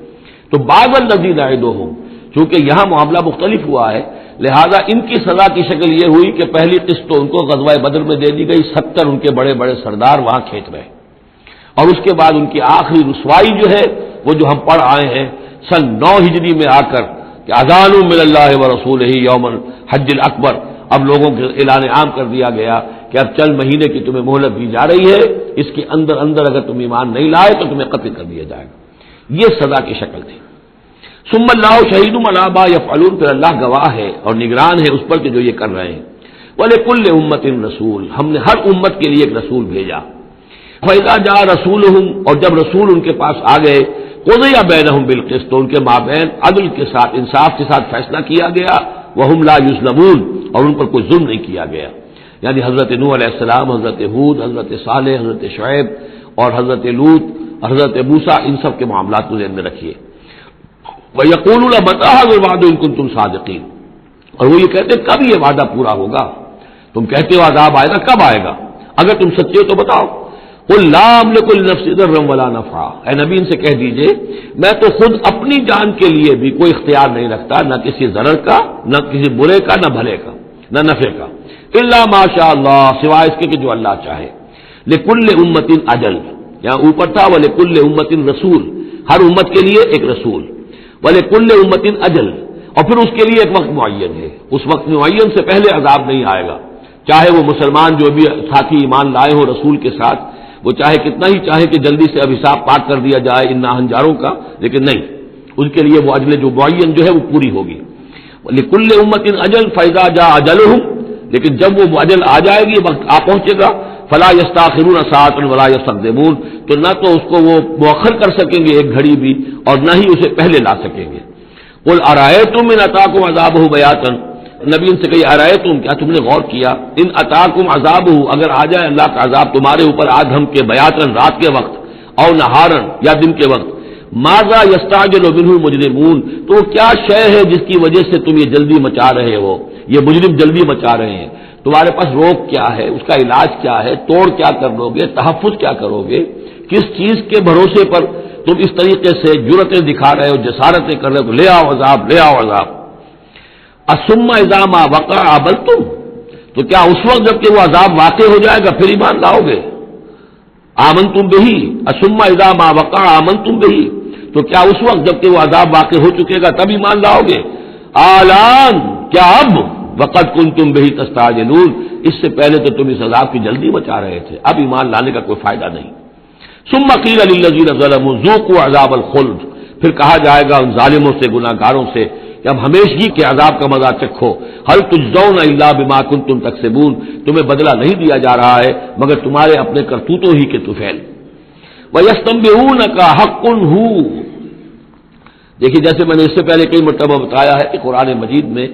تو بعض الذین نعدہم، چونکہ یہاں معاملہ مختلف ہوا ہے، لہذا ان کی سزا کی شکل یہ ہوئی کہ پہلی قسط تو ان کو غزوہ بدر میں دے دی گئی، 70 ان کے بڑے بڑے سردار وہاں کھینچ رہے، اور اس کے بعد ان کی آخری رسوائی جو ہے وہ جو ہم پڑھ آئے ہیں سن 9 ہجری میں آ کر کہ اذان من اللہ ورسولہ یوم الحج الاکبر، اب لوگوں کے اعلان عام کر دیا گیا کہ اب چند مہینے کی تمہیں مہلت دی جا رہی ہے، اس کے اندر اگر تم ایمان نہیں لائے تو تمہیں قتل کر دیا جائے گا۔ یہ سزا کی شکل تھی۔ ثم اللہ شہید علی ما یفعلون، پھر اللہ گواہ ہے اور نگران ہے اس پر کہ جو یہ کر رہے ہیں۔ وَلِكُلِّ أُمَّةٍ رسول، ہم نے ہر امت کے لیے ایک رسول بھیجا۔ فَإِذَا جَاءَ رَسُولُهُمْ، اور جب رسول ان کے پاس آ گئے، قُضِيَ بَيْنَهُمْ بِالْقِسْطِ، تو ان کے مابین عدل کے ساتھ، انصاف کے ساتھ فیصلہ کیا گیا، وَهُمْ لَا يُظْلَمُونَ، اور ان پر کوئی ظلم نہیں کیا گیا۔ یعنی حضرت نوح علیہ السلام، حضرت ہود، حضرت صالح، حضرت شعیب اور حضرت لوط، حضرت موسیٰ، ان سب کے معاملات کو ذہن میں رکھیے۔ وَيَقُولُونَ مَتَىٰ هَٰذَا الْوَعْدُ إِن كُنتُمْ صَادِقِينَ، اور وہ یہ کہتے ہیں کب یہ وعدہ پورا ہوگا؟ تم کہتے ہو عذاب آئے گا، کب آئے گا؟ اگر تم سچے ہو تو بتاؤ۔ قُل لَّا أَمْلِكُ لِنَفْسِي ضَرًّا وَلَا نَفْعًا، اے نبی ان سے کہہ دیجئے میں تو خود اپنی جان کے لیے بھی کوئی اختیار نہیں رکھتا، نہ کسی ضرر کا، نہ کسی برے کا، نہ بھلے کا، نہ نفع کا، إِلَّا مَا شَاءَ اللَّهُ، سوائے اس کے کہ جو اللہ چاہے۔ لِكُلِّ أُمَّةٍ أَجَلٌ، یہاں اوپر تھا وَلِكُلِّ أُمَّةٍ رسول، ہر امت کے لیے ایک رسول، وَلِكُلِّ أُمَّةٍ أَجَلٌ، اور پھر اس کے لیے ایک وقت معین ہے، اس وقت معین سے پہلے عذاب نہیں آئے گا، چاہے وہ مسلمان جو بھی ساتھی ایمان لائے ہو رسول کے ساتھ، وہ چاہے کتنا ہی چاہے کہ جلدی سے اب حساب پاک کر دیا جائے ان ناہنجاروں کا، لیکن نہیں، ان کے لیے وہ اجل جو معین جو ہے وہ پوری ہوگی۔ لِكُلِّ أُمَّةٍ أَجَلٌ فَإِذَا جَاءَ أَجَلُهُمْ، لیکن جب وہ اجل آ جائے گی، وقت آ پہنچے گا، فَلَا يَسْتَأْخِرُونَ سَاعَةً وَلَا يَسْتَقْدِمُونَ، تو نہ تو اس کو وہ مؤخر کر سکیں گے ایک گھڑی بھی، اور نہ ہی اسے پہلے لا سکیں گے۔ قُلْ أَرَأَيْتُمْ إِنْ أَتَاكُمْ عَذَابُهُ بَيَاتًا، نبی ان سے کہیے أَرَأَيْتُمْ، کیا تم نے غور کیا، إِنْ أَتَاكُمْ عَذَابُهُ، اگر آ جائے اللہ کا عذاب تمہارے اوپر آدھم کے، بیاتن رات کے وقت، او نہارن یا دن کے وقت، ماذا يستعجل منه المجرمون، تو وہ کیا شے ہے جس کی وجہ سے تم یہ جلدی مچا رہے ہو، یہ مجرم جلدی مچا رہے ہیں، تمہارے پاس روک کیا ہے، اس کا علاج کیا ہے، توڑ کیا کر لو گے، تحفظ کیا کرو گے، کس چیز کے بھروسے پر تم اس طریقے سے جرتیں دکھا رہے ہو، جسارتیں کر رہے ہو، لے آؤ عذاب، لے آؤ عذاب. الثم اذا ما وقع عملتم، تو کیا اس وقت جب کہ وہ عذاب واقع ہو جائے گا پھر ایمان لاؤ گے؟ آمنتم بہی، الثم اذا ما وقع آمنتم بہی، تو کیا اس وقت جب کہ وہ عذاب واقع ہو چکے گا تب ایمان لاؤ گے؟ آلان، کیا اب؟ وقد کنتم بہی تستعجلون، اس سے پہلے تو تم اس عذاب کی جلدی مچا رہے تھے، اب ایمان لانے کا کوئی فائدہ نہیں. ثم قیل للذین ظلموا ذوقوا عذاب الخلد، پھر کہا جائے گا ان ظالموں سے، گناہگاروں سے کہ اب ہمیشگی کے عذاب کا مزہ چکھو. هل تجزون الا بما کنتم تکسبون، تمہیں بدلہ نہیں دیا جا رہا ہے مگر تمہارے اپنے کرتوتوں ہی کے طفیل. وَيَسْتَنبِئُونَكَ حَقٌّ هُوَ، دیکھیے جیسے میں نے اس سے پہلے کئی مرتبہ بتایا ہے کہ قرآن مجید میں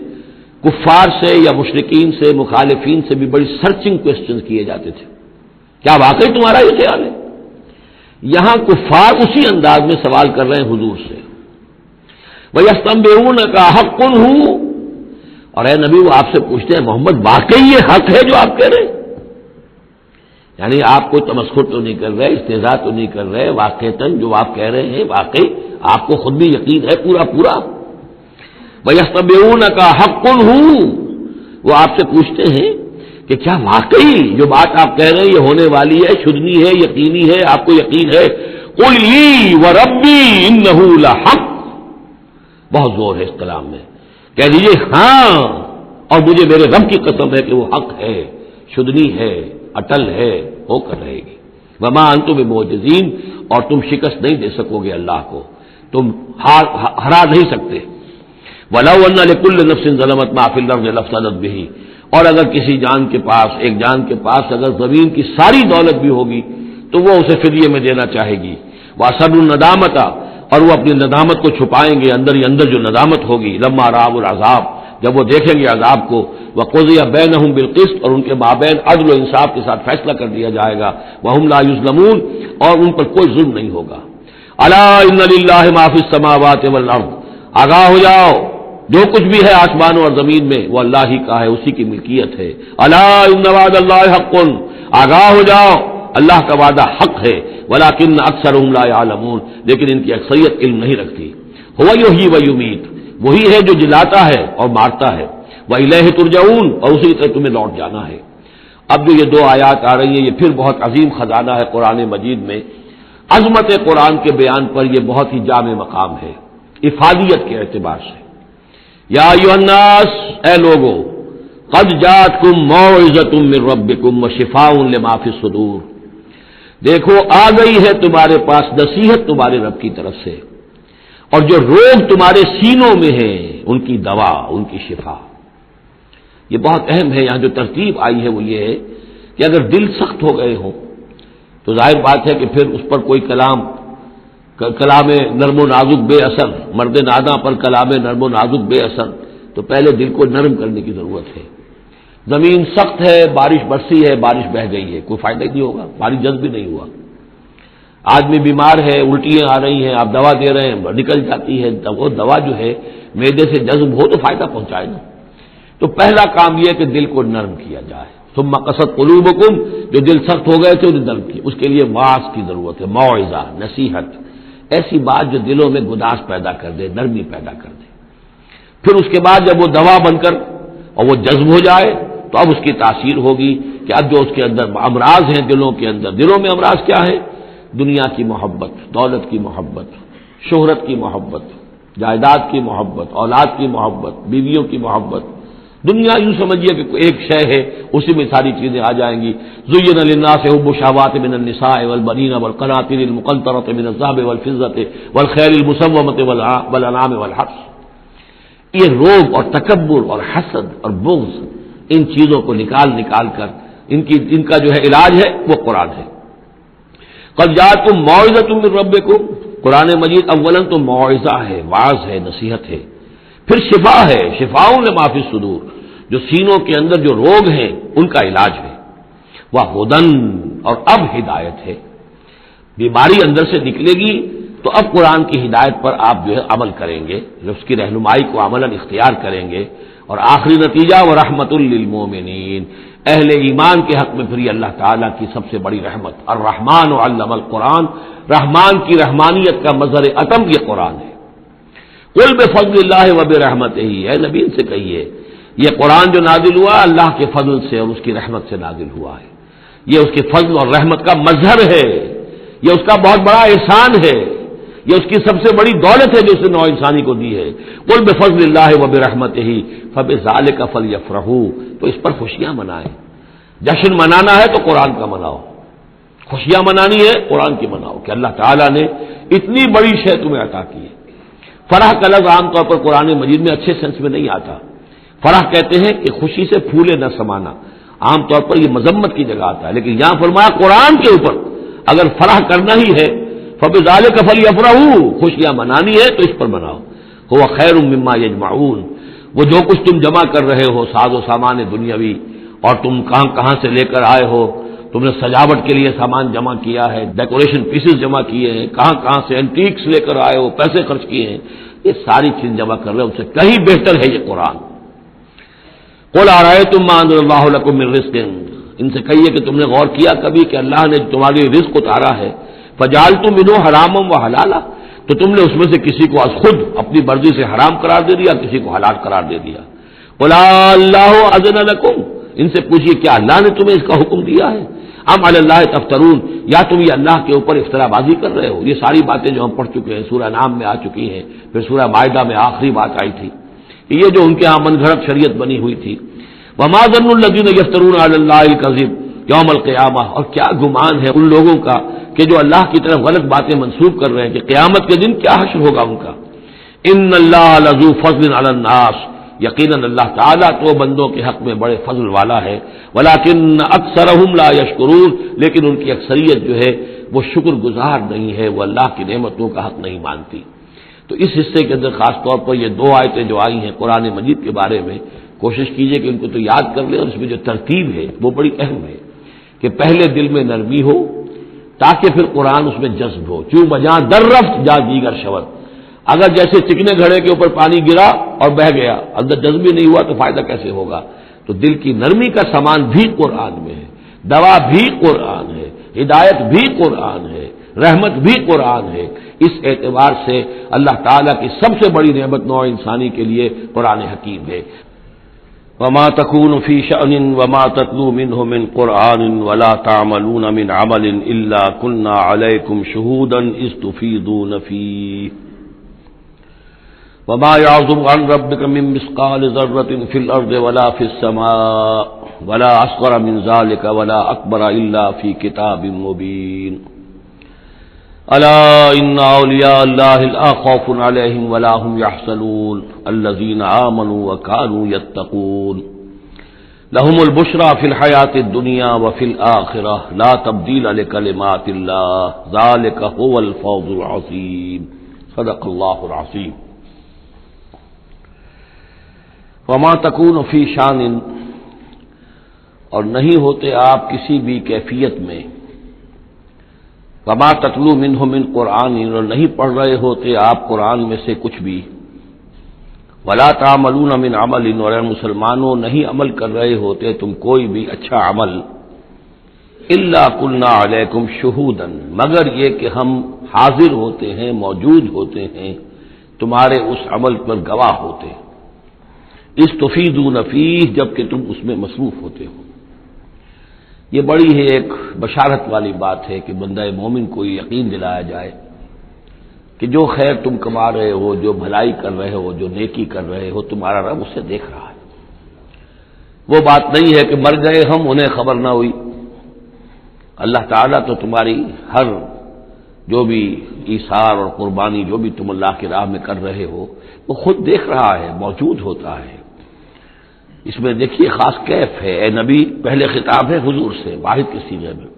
کفار سے یا مشرکین سے، مخالفین سے بھی بڑی سرچنگ کوسچنز کیے جاتے تھے، کیا واقعی تمہارا یہ خیال ہے؟ یہاں کفار اسی انداز میں سوال کر رہے ہیں حضور سے. وَيَسْتَنبِئُونَكَ حَقٌّ هُوَ، اور اے نبی وہ آپ سے پوچھتے ہیں محمد واقعی یہ حق ہے جو آپ کہہ رہے ہیں؟ یعنی آپ کوئی تمسخر تو نہیں کر رہے، استہزاء تو نہیں کر رہے، واقعتاً جو آپ کہہ رہے ہیں واقعی آپ کو خود بھی یقین ہے پورا پورا؟ وَيَسْتَنبِئُونَكَ حَقٌّ هُوَ، وہ آپ سے پوچھتے ہیں کہ کیا واقعی جو بات آپ کہہ رہے ہیں یہ ہونے والی ہے، شدنی ہے، یقینی ہے، آپ کو یقین ہے؟ قُلْ لِي وَرَبِّي إِنَّهُ لَحَقٌّ، بہت زور ہے اس کلام میں، کہہ دیجیے ہاں اور مجھے میرے رب کی قسم ہے کہ وہ حق ہے، شدنی ہے، اٹل ہے، ہو کر رہے گی. وما انتم بمعجزین، اور تم شکست نہیں دے سکو گے اللہ کو، تم ہرا نہیں سکتے. وَلَوْ أَنَّ لِكُلِّ نَفْسٍ ظَلَمَتْ مَا فِي الْأَرْضِ لَافْتَدَتْ بِهِ، اور اگر کسی جان کے پاس، ایک جان کے پاس اگر زمین کی ساری دولت بھی ہوگی تو وہ اسے فدیے میں دینا چاہے گی. وَأَسَرُّوا النَّدَامَةَ، اور وہ اپنی ندامت کو چھپائیں گے، اندر ہی اندر جو ندامت ہوگی. لما رأوا العذاب، جب وہ دیکھیں گے عذاب کو. وقضی بینہم بالقسط، اور ان کے مابین عدل و انصاف کے ساتھ فیصلہ کر دیا جائے گا. وہم لا یظلمون، اور ان پر کوئی ظلم نہیں ہوگا. الا ان للہ ما فی السماوات والارض، آگاہ ہو جاؤ جو کچھ بھی ہے آسمانوں اور زمین میں وہ اللہ ہی کا ہے، اسی کی ملکیت ہے. الا ان وعد اللہ حق، آگاہ ہو جاؤ اللہ کا وعدہ حق ہے. ولکن اکثرهم لا يعلمون، لیکن ان کی اکثریت علم نہیں رکھتی. هو یحیی و یمیت، وہی ہے جو جلاتا ہے اور مارتا ہے. وَإِلَيْهِ تُرْجَعُونَ، اور اسی طرح تمہیں لوٹ جانا ہے. اب جو یہ دو آیات آ رہی ہیں یہ پھر بہت عظیم خزانہ ہے قرآن مجید میں. عظمت قرآن کے بیان پر یہ بہت ہی جامع مقام ہے افادیت کے اعتبار سے. یا ایھا الناس، اے لوگو، قد جاءتکم موعظۃ من ربکم وشفاء لما فی الصدور، دیکھو آ گئی ہے تمہارے پاس نصیحت تمہارے رب کی طرف سے، اور جو روگ تمہارے سینوں میں ہیں ان کی دوا، ان کی شفا. یہ بہت اہم ہے. یہاں جو ترتیب آئی ہے وہ یہ ہے کہ اگر دل سخت ہو گئے ہوں تو ظاہر بات ہے کہ پھر اس پر کوئی کلام نرم و نازک بے اثر، مرد ناداں پر کلام نرم و نازک بے اثر، تو پہلے دل کو نرم کرنے کی ضرورت ہے. زمین سخت ہے، بارش برسی ہے، بارش بہہ گئی ہے، کوئی فائدہ ہی نہیں ہوگا، بارش جذب بھی نہیں ہوا. آدمی بیمار ہے، الٹیاں آ رہی ہیں، آپ دوا دے رہے ہیں نکل جاتی ہے، وہ دوا جو ہے معدے سے جذب ہو تو فائدہ پہنچائے نا. تو پہلا کام یہ ہے کہ دل کو نرم کیا جائے. ثم قست قلوبکم، جو دل سخت ہو گئے تھے انہیں نرم کیا. اس کے لیے واعظ کی ضرورت ہے، موعظہ، نصیحت، ایسی بات جو دلوں میں گداز پیدا کر دے، نرمی پیدا کر دے. پھر اس کے بعد جب وہ دوا بن کر اور وہ جذب ہو جائے تو اب اس کی تاثیر ہوگی کہ اب جو اس کے اندر امراض ہیں دلوں کے اندر، دلوں میں امراض کیا ہے؟ دنیا کی محبت، دولت کی محبت، شہرت کی محبت، جائیداد کی محبت، اولاد کی محبت، بیویوں کی محبت. دنیا یوں سمجھیے کہ ایک شے ہے، اسی میں ساری چیزیں آ جائیں گی. زُيِّنَ لِلنَّاسِ حُبُّ الشَّهَوَاتِ مِنَ النِّسَاءِ وَالْبَنِينَ وَالْقَنَاطِيرِ الْمُقَنطَرَةِ مِنَ الذَّهَبِ وَالْفِضَّةِ وَالْخَيْلِ الْمُسَوَّمَةِ وَالْأَنْعَامِ وَالْحَرْثِ. یہ روب اور تکبر اور حسد اور بغض، ان چیزوں کو نکال کر ان کا جو ہے علاج ہے وہ قرآن ہے. قد جاءتکم موعظۃ من ربکم، قرآن مجید اولاً تو موعظہ ہے، واعظ ہے، نصیحت ہے. پھر شفا ہے، شفاء لما فی الصدور، جو سینوں کے اندر جو روگ ہیں ان کا علاج ہے. وہدن، اور اب ہدایت ہے. بیماری اندر سے نکلے گی تو اب قرآن کی ہدایت پر آپ جو ہے عمل کریں گے، اس کی رہنمائی کو عملاً اختیار کریں گے. اور آخری نتیجہ وہ رحمت للمومنین، اہل ایمان کے حق میں پھر یہ اللہ تعالیٰ کی سب سے بڑی رحمت، الرحمن علم القرآن، رحمان کی رحمانیت کا مظہر عتم یہ قرآن ہے۔ قل بفضل اللہ وبرحمتہ، اے نبی ان سے کہیے یہ قرآن جو نازل ہوا اللہ کے فضل سے اور اس کی رحمت سے نازل ہوا ہے، یہ اس کے فضل اور رحمت کا مظہر ہے، یہ اس کا بہت بڑا احسان ہے، یہ اس کی سب سے بڑی دولت ہے جو اس نے نوع انسانی کو دی ہے۔ قل بفضل اللہ وبرحمتہ فبذلک فلیفرحوا، تو اس پر خوشیاں منائیں۔ جشن منانا ہے تو قرآن کا مناؤ، خوشیاں منانی ہے قرآن کی مناؤ کہ اللہ تعالیٰ نے اتنی بڑی شے تمہیں عطا کی ہے۔ فرح کا لفظ عام طور پر قرآن مجید میں اچھے سینس میں نہیں آتا۔ فرح کہتے ہیں کہ خوشی سے پھولے نہ سمانا، عام طور پر یہ مذمت کی جگہ آتا ہے، لیکن یہاں فرمایا قرآن کے اوپر اگر فرح کرنا ہی ہے فبذلک فلیفرحوا، خوشیاں منانی ہے تو اس پر مناؤ۔ هو خیر مما یجمعون، وہ جو کچھ تم جمع کر رہے ہو ساز و سامان دنیاوی، اور تم کہاں کہاں سے لے کر آئے ہو، تم نے سجاوٹ کے لیے سامان جمع کیا ہے، ڈیکوریشن پیسز جمع کیے ہیں، کہاں کہاں سے اینٹیکس لے کر آئے ہو، پیسے خرچ کیے ہیں، یہ ساری چیز جمع کر رہے ہو، ان سے کہیں بہتر ہے یہ قرآن۔ قل ارأیتم ما انزل اللہ لکم من رزق، ان سے کہیے کہ تم نے غور کیا کبھی کہ اللہ نے تمہارے لیے رزق اتارا ہے، فجعلتم منہ حراما وحلالا، تو تم نے اس میں سے کسی کو از خود اپنی مرضی سے حرام قرار دے دیا، کسی کو حلال قرار دے دیا۔ قل اللہ اذن لکم، ان سے پوچھیے کیا اللہ نے تمہیں اس کا حکم دیا ہے؟ ام علی اللہ تفترون، یا تم یہ اللہ کے اوپر افترا بازی کر رہے ہو؟ یہ ساری باتیں جو ہم پڑھ چکے ہیں سورہ نام میں آ چکی ہیں، پھر سورہ مائدہ میں آخری بات آئی تھی، یہ جو ان کے ہاں من گھڑت شریعت بنی ہوئی تھی۔ وما ظن الذین یفترون علی اللہ الکذب یوم القیامہ، اور کیا گمان ہے ان لوگوں کا کہ جو اللہ کی طرف غلط باتیں منسوب کر رہے ہیں کہ قیامت کے دن کیا حشر ہوگا ان کا۔ ان اللہ لذو فضل علی الناس، یقیناً اللہ تعالیٰ تو بندوں کے حق میں بڑے فضل والا ہے، ولیکن اکثرہم لا یشکرون، لیکن ان کی اکثریت جو ہے وہ شکر گزار نہیں ہے، وہ اللہ کی نعمتوں کا حق نہیں مانتی۔ تو اس حصے کے اندر خاص طور پر یہ دو آیتیں جو آئی ہیں قرآن مجید کے بارے میں، کوشش کیجئے کہ ان کو تو یاد کر لیں، اور اس میں جو ترتیب ہے وہ بڑی اہم ہے کہ پہلے دل میں نرمی ہو تاکہ پھر قرآن اس میں جذب ہو۔ چوں بجاں در رفت جا دیگر شود، اگر جیسے چکنے گھڑے کے اوپر پانی گرا اور بہہ گیا، اندر جذب ہی نہیں ہوا تو فائدہ کیسے ہوگا؟ تو دل کی نرمی کا سامان بھی قرآن میں ہے، دوا بھی قرآن ہے، ہدایت بھی قرآن ہے، رحمت بھی قرآن ہے۔ اس اعتبار سے اللہ تعالیٰ کی سب سے بڑی نعمت نوع انسانی کے لیے قرآن حکیم ہے۔ وما تكون في شأن وما تتلو منه من قرآن ولا تعملون من عمل إلا كنا عليكم شهودا إذ تفيضون فيه وما يعزب عن ربك من مثقال ذرة في الأرض ولا في السماء ولا أصغر من ذلك ولا أكبر إلا في كتاب مبين ألا إن أولياء الله لا خوف عليهم ولا هم يحزنون الذين آمنوا وكانوا يتقون لهم البشرى في الحياة الدنيا وفي الآخرة لا تبديل لكلمات الله ذلك هو الفوز العظيم صدق الله العظيم۔ وما تكون في شان، اور نہیں ہوتے آپ کسی بھی کیفیت میں، وما تتلو منہ من قرآن، اور نہیں پڑھ رہے ہوتے آپ قرآن میں سے کچھ بھی، ولا تعملون من عمل، اور مسلمانوں نہیں عمل کر رہے ہوتے تم کوئی بھی اچھا عمل، الا کنا علیکم شہودا، مگر یہ کہ ہم حاضر ہوتے ہیں، موجود ہوتے ہیں، تمہارے اس عمل پر گواہ ہوتے ہیں، استفیدون فیہ، جبکہ تم اس میں مصروف ہوتے ہو۔ یہ بڑی ہے ایک بشارت والی بات ہے کہ بندہ مومن کو یہ یقین دلایا جائے کہ جو خیر تم کما رہے ہو، جو بھلائی کر رہے ہو، جو نیکی کر رہے ہو، تمہارا رب اسے دیکھ رہا ہے۔ وہ بات نہیں ہے کہ مر گئے ہم انہیں خبر نہ ہوئی، اللہ تعالیٰ تو تمہاری ہر جو بھی ایثار اور قربانی جو بھی تم اللہ کی راہ میں کر رہے ہو وہ خود دیکھ رہا ہے، موجود ہوتا ہے۔ اس میں دیکھیے خاص کیف ہے، اے نبی، پہلے خطاب ہے حضور سے واحد کے سیغے میں،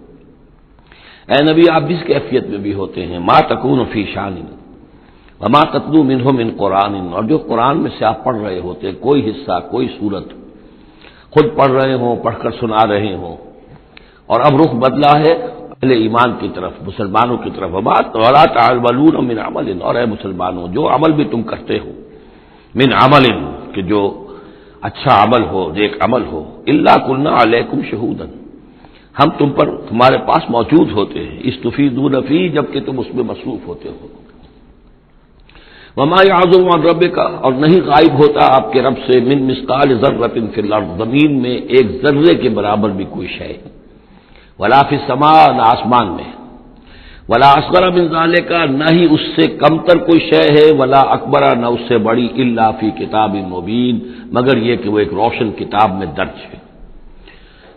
اے نبی آپ جس کیفیت میں بھی ہوتے ہیں، ما تکون فی شان وما تتلو منہ من قرآن، اور جو قرآن میں سے آپ پڑھ رہے ہوتے کوئی حصہ، کوئی صورت، خود پڑھ رہے ہوں، پڑھ کر سنا رہے ہوں، اور اب رخ بدلا ہے اہل ایمان کی طرف، مسلمانوں کی طرف، ولا تعملون من عمل، اور اے مسلمانوں جو عمل بھی تم کرتے ہو، من عمل، کہ جو اچھا عمل ہو، نیک عمل ہو، الا کنا علیکم شہودا، ہم تم پر تمہارے پاس موجود ہوتے ہیں، استفیضون فیہ، جبکہ تم اس میں مصروف ہوتے ہو۔ وما یعزب عن ربک، اور نہیں غائب ہوتا آپ کے رب سے، من مثقال ذرۃ فی الارض، زمین میں ایک ذرے کے برابر بھی کوئی شے، ولا فی السماء، نہ آسمان میں، ولا اصغر من ذلک، نہ ہی اس سے کمتر کوئی شے ہے، ولا اکبر، نہ اس سے بڑی، الا فی کتاب مبین، مگر یہ کہ وہ ایک روشن کتاب میں درج ہے۔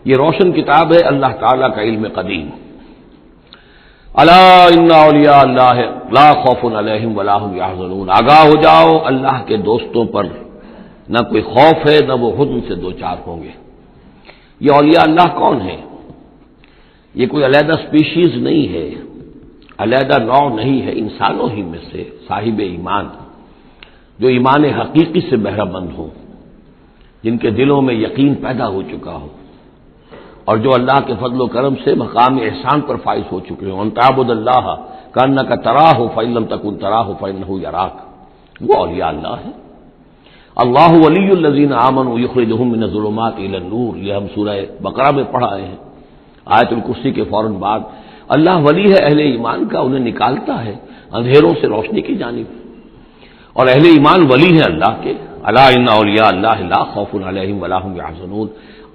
یہ روشن کتاب ہے اللہ تعالیٰ کا علم قدیم۔ الا ان اولیاء اللہ لا خوف علیہم ولا هم یحزنون، آگاہ ہو جاؤ، اللہ کے دوستوں پر نہ کوئی خوف ہے، نہ وہ حزن سے دوچار ہوں گے۔ یہ اولیاء اللہ کون ہیں؟ یہ کوئی علیحدہ سپیشیز نہیں ہے، علیحدہ نوع نہیں ہے، انسانوں ہی میں سے صاحب ایمان، جو ایمان حقیقی سے بہرہ مند ہوں، جن کے دلوں میں یقین پیدا ہو چکا ہو، اور جو اللہ کے فضل و کرم سے مقام احسان پر فائز ہو چکے ہوں۔ ان تعبد اللہ کانک تراہ فإن لم تکن تراہ فإنہ یراک، وہ اولیاء اللہ ہے۔ اللہ ولی الذین آمنوا یخرجہم من الظلمات الی النور، یہ ہم سورہ بقرہ میں پڑھ آئے ہیں، آیت الکرسی کے فوراً بعد۔ اللہ ولی ہے اہل ایمان کا، انہیں نکالتا ہے اندھیروں سے روشنی کی جانب، اور اہل ایمان ولی ہیں اللہ کے۔ الا ان اولیاء اللہ لا خوف علیہم ولا هم یحزنون،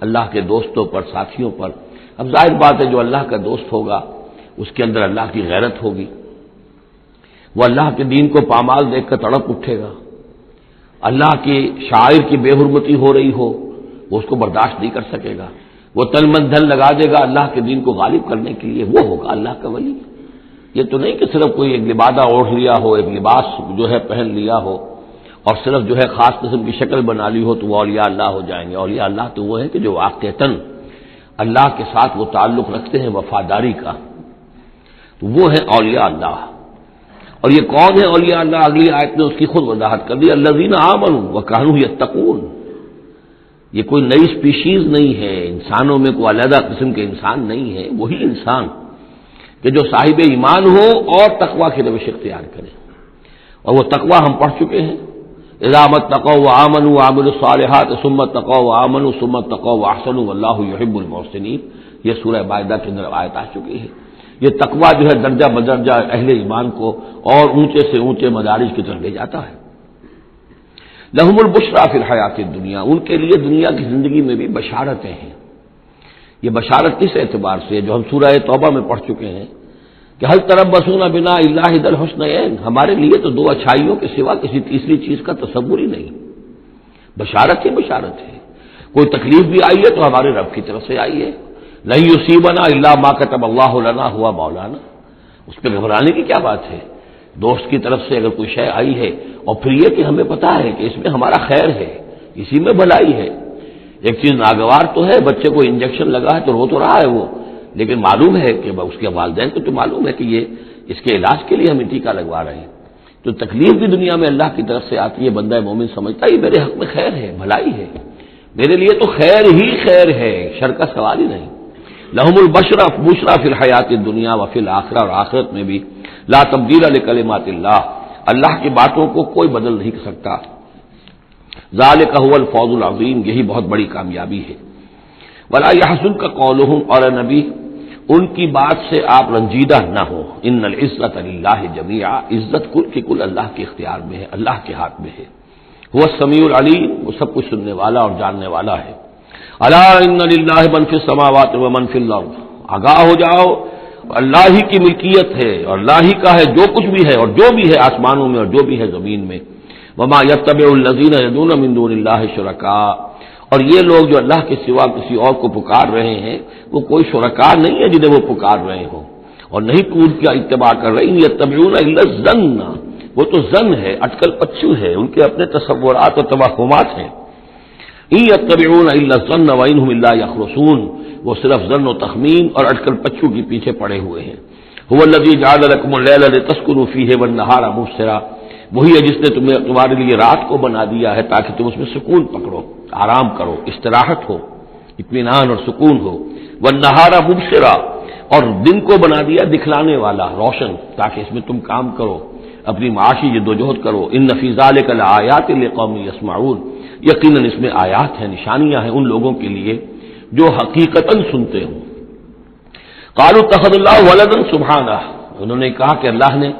اللہ کے دوستوں پر، ساتھیوں پر۔ اب ظاہر بات ہے جو اللہ کا دوست ہوگا اس کے اندر اللہ کی غیرت ہوگی، وہ اللہ کے دین کو پامال دیکھ کر تڑپ اٹھے گا، اللہ کی شاعر کی بے حرمتی ہو رہی ہو وہ اس کو برداشت نہیں کر سکے گا، وہ تن من دھن لگا دے گا اللہ کے دین کو غالب کرنے کے لیے، وہ ہوگا اللہ کا ولی۔ یہ تو نہیں کہ صرف کوئی ایک لبادہ اوڑھ لیا ہو، ایک لباس جو ہے پہن لیا ہو، اور صرف جو ہے خاص قسم کی شکل بنا لی ہو تو وہ اولیاء اللہ ہو جائیں گے۔ اولیاء اللہ تو وہ ہے کہ جو واقعتاً اللہ کے ساتھ وہ تعلق رکھتے ہیں وفاداری کا، تو وہ ہے اولیاء اللہ۔ اور یہ کون ہے اولیاء اللہ؟ اگلی آیت نے اس کی خود وضاحت کر دی، الذین آمنوا وکانوا یتقون۔ یہ کوئی نئی سپیشیز نہیں ہے، انسانوں میں کوئی علیحدہ قسم کے انسان نہیں ہے، وہی انسان کہ جو صاحب ایمان ہو اور تقوی کی روش اختیار کرے، اور وہ تقوی ہم پڑھ چکے ہیں، اذا اتقوا وآمنوا وعملوا الصالحات ثم اتقوا وآمنوا ثم اتقوا واحسنوا واللہ یحب المحسنین، یہ سورہ مائدہ کے اندر آیت آ چکی ہے۔ یہ تقوی جو ہے درجہ بدرجہ اہل ایمان کو اور اونچے سے اونچے مدارج کی طرف لے جاتا ہے۔ لہم البشریٰ فی الحیات الدنیا، ان کے لیے دنیا کی زندگی میں بھی بشارتیں ہیں۔ یہ بشارت کس اعتبار سے، جو ہم سورہ توبہ میں پڑھ چکے ہیں کہ هل تربصون بنا الا احدى الحسنيين، ہمارے لیے تو دو اچھائیوں کے سوا کسی تیسری چیز کا تصور ہی نہیں۔ بشارت ہی بشارت ہے، کوئی تکلیف بھی آئی ہے تو ہمارے رب کی طرف سے آئی ہے۔ لن يصيبنا الا ما كتب الله لنا هو مولانا، اس پہ گھبرانے کی کیا بات ہے؟ دوست کی طرف سے اگر کوئی شے آئی ہے، اور پھر یہ کہ ہمیں پتہ ہے کہ اس میں ہمارا خیر ہے، اسی میں بھلائی ہے۔ ایک چیز ناگوار تو ہے، بچے کو انجیکشن لگا ہے تو رو تو رہا ہے وہ، لیکن معلوم ہے کہ اس کے والدین کو تو معلوم ہے کہ یہ اس کے علاج کے لیے ہم ٹیکہ لگوا رہے ہیں۔ تو تکلیف بھی دنیا میں اللہ کی طرف سے آتی ہے، بندہ مومن سمجھتا ہے یہ میرے حق میں خیر ہے، بھلائی ہے، میرے لیے تو خیر ہی خیر ہے، شر کا سوال ہی نہیں۔ لہم البشریٰ فی الحیات الدنیا وفی الآخرہ، اور آخرت میں بھی لا تبدیل لکلمات اللہ، اللہ کی باتوں کو کوئی بدل نہیں کر سکتا۔ ذالک هو الفوز العظیم، یہی بہت بڑی کامیابی ہے۔ ولا یحزنک قولہم، اور اے نبی ان کی بات سے آپ رنجیدہ نہ ہو، ان العزت للہ جمیعا، عزت کل کی کل اللہ کے اختیار میں ہے، اللہ کے ہاتھ میں ہے۔ هو السمیع العلیم، وہ سب کچھ سننے والا اور جاننے والا ہے۔ الا ان للہ من فی السماوات ومن فی الارض، آگاہ ہو جاؤ، اللہ ہی کی ملکیت ہے اور اللہ ہی کا ہے جو کچھ بھی ہے اور جو بھی ہے آسمانوں میں اور جو بھی ہے زمین میں۔ وما یتبع الذین یدعون من دون اللہ شرکاء، اور یہ لوگ جو اللہ کے سوا کسی اور کو پکار رہے ہیں وہ کوئی شرکاء نہیں ہے جنہیں وہ پکار رہے ہوں، اور نہیں ان کا اتباع کر رہے ہیں۔ یتبعون الا الظن، وہ تو ظن ہے، اٹکل پچو ہے، ان کے اپنے تصورات اور توہمات ہیں۔ ان یتبعون الا الظن وان هم الا یخرصون، وہ صرف ظن و تخمین اور اٹکل پچو کے پیچھے پڑے ہوئے ہیں۔ هو الذی جعل لكم الليل لتسكنوا فيه والنهار مبصرا، وہی ہے جس نے تمہارے لیے رات کو بنا دیا ہے تاکہ تم اس میں سکون پکڑو، آرام کرو، استراحت ہو، اطمینان اور سکون ہو۔ والنہار مبصرا، اور دن کو بنا دیا دکھلانے والا، روشن، تاکہ اس میں تم کام کرو، اپنی معاشی جدوجہد کرو۔ ان فی ذلک لآیات لقوم یسمعون، یقیناً اس میں آیات ہیں، نشانیاں ہیں ان لوگوں کے لیے جو حقیقتاً سنتے ہوں۔ قالوا اتخذ اللہ ولدا سبحانہ، انہوں نے کہا کہ اللہ نے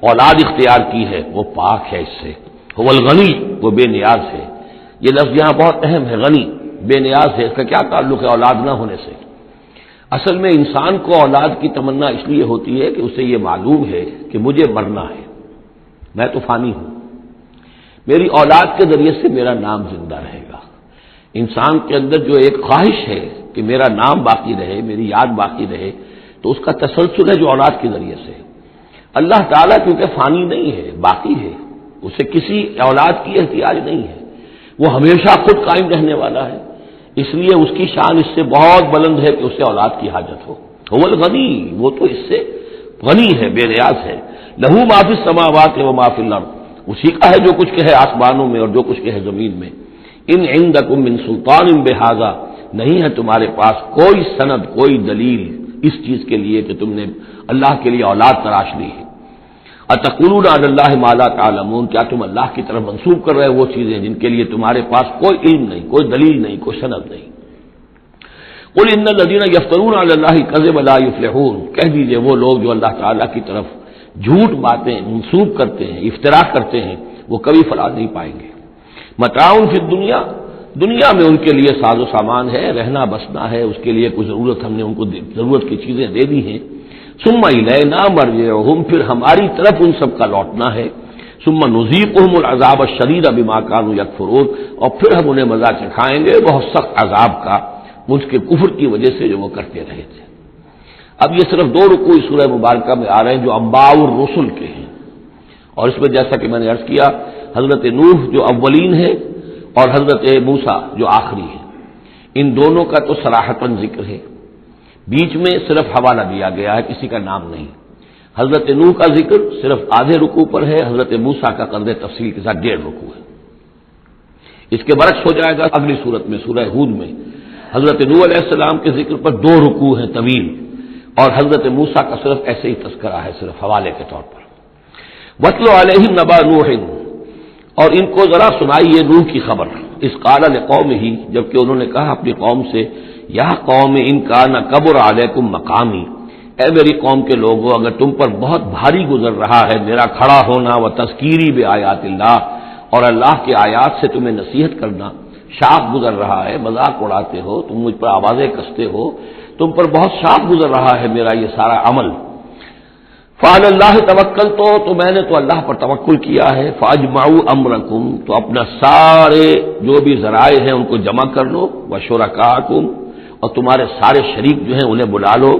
اولاد اختیار کی ہے، وہ پاک ہے اس سے، هو الغنی، وہ بے نیاز ہے۔ یہ لفظ یہاں بہت اہم ہے، غنی، بے نیاز ہے، اس کا کیا تعلق ہے اولاد نہ ہونے سے؟ اصل میں انسان کو اولاد کی تمنا اس لیے ہوتی ہے کہ اسے یہ معلوم ہے کہ مجھے مرنا ہے، میں تو فانی ہوں، میری اولاد کے ذریعے سے میرا نام زندہ رہے گا۔ انسان کے اندر جو ایک خواہش ہے کہ میرا نام باقی رہے، میری یاد باقی رہے، تو اس کا تسلسل ہے جو اولاد کے ذریعے سے۔ اللہ تعالیٰ کیونکہ فانی نہیں ہے، باقی ہے، اسے کسی اولاد کی احتیاج نہیں ہے، وہ ہمیشہ خود قائم رہنے والا ہے، اس لیے اس کی شان اس سے بہت بلند ہے کہ اسے اولاد کی حاجت ہو۔ هو الغنی، وہ تو اس سے غنی ہے، بے نیاز ہے۔ لہو ما فی السماوات و ما فی الارض، اسی کا ہے جو کچھ کہ ہے آسمانوں میں اور جو کچھ کہ ہے زمین میں۔ ان عندکم من سلطان بہذا، نہیں ہے تمہارے پاس کوئی سند، کوئی دلیل اس چیز کے لیے کہ تم نے اللہ کے لیے اولاد تراش لی ہے۔ اتقولون علی اللہ ما لا تعلمون، کیا تم اللہ کی طرف منسوب کر رہے ہو وہ چیزیں جن کے لیے تمہارے پاس کوئی علم نہیں، کوئی دلیل نہیں، کوئی سند نہیں۔ قل ان الذین یفترون علی اللہ الکذب لا یفلحون، کہہ دیجئے وہ لوگ جو اللہ تعالیٰ کی طرف جھوٹ باتیں منسوب کرتے ہیں، افتراء کرتے ہیں، وہ کبھی فلاح نہیں پائیں گے۔ متاع فی الدنیا، دنیا میں ان کے لیے ساز و سامان ہے، رہنا بسنا ہے، اس کے لیے کچھ ضرورت ہم نے ان کو ضرورت کی چیزیں دے دی ہیں۔ ثم الینا مرجعہم، پھر ہماری طرف ان سب کا لوٹنا ہے۔ ثم نذیقہم العذاب الشدید بما کانوا یکفرون، اور پھر ہم انہیں مزہ چکھائیں گے بہت سخت عذاب کا، مجھ کے کفر کی وجہ سے جو وہ کرتے رہے تھے۔ اب یہ صرف 2 رکوع اس سورہ مبارکہ میں آ رہے ہیں جو انباء الرسل کے ہیں، اور اس میں جیسا کہ میں نے عرض کیا حضرت نوح جو اولین ہے اور حضرت موسیٰ جو آخری ہے، ان دونوں کا تو صراحتاً ذکر ہے، بیچ میں صرف حوالہ دیا گیا ہے، کسی کا نام نہیں۔ حضرت نوح کا ذکر صرف آدھے رکوع پر ہے، حضرت موسیٰ کا قدر تفصیل کے ساتھ 1.5 رکوع ہے۔ اس کے برعکس ہو جائے گا اگلی صورت میں، سورہ ہود میں حضرت نوح علیہ السلام کے ذکر پر 2 رکوع ہیں طویل، اور حضرت موسیٰ کا صرف ایسے ہی تذکرہ ہے، صرف حوالے کے طور پر۔ وَاتْلُ عَلَيْهِمْ نَبَأَ نُوحٍ، اور ان کو ذرا سنائیے نوح کی خبر، اذ قال لقومہ، جبکہ انہوں نے کہا اپنی قوم سے، یا قوم ان کان کبر علیکم مقامی، اے میری قوم کے لوگوں اگر تم پر بہت بھاری گزر رہا ہے میرا کھڑا ہونا، و تذکیری بآیات اللہ، اور اللہ کے آیات سے تمہیں نصیحت کرنا، شاق گزر رہا ہے، مذاق اڑاتے ہو تم، مجھ پر آوازیں کستے ہو، تم پر بہت شاق گزر رہا ہے میرا یہ سارا عمل، فعلی اللہ توکلت، تو میں نے تو اللہ پر توکل کیا ہے، فاجمعوا امرکم، تو اپنا سارے جو بھی ذرائع ہیں ان کو جمع کر لو، وشرکاکم، اور تمہارے سارے شریک جو ہیں انہیں بلا لو،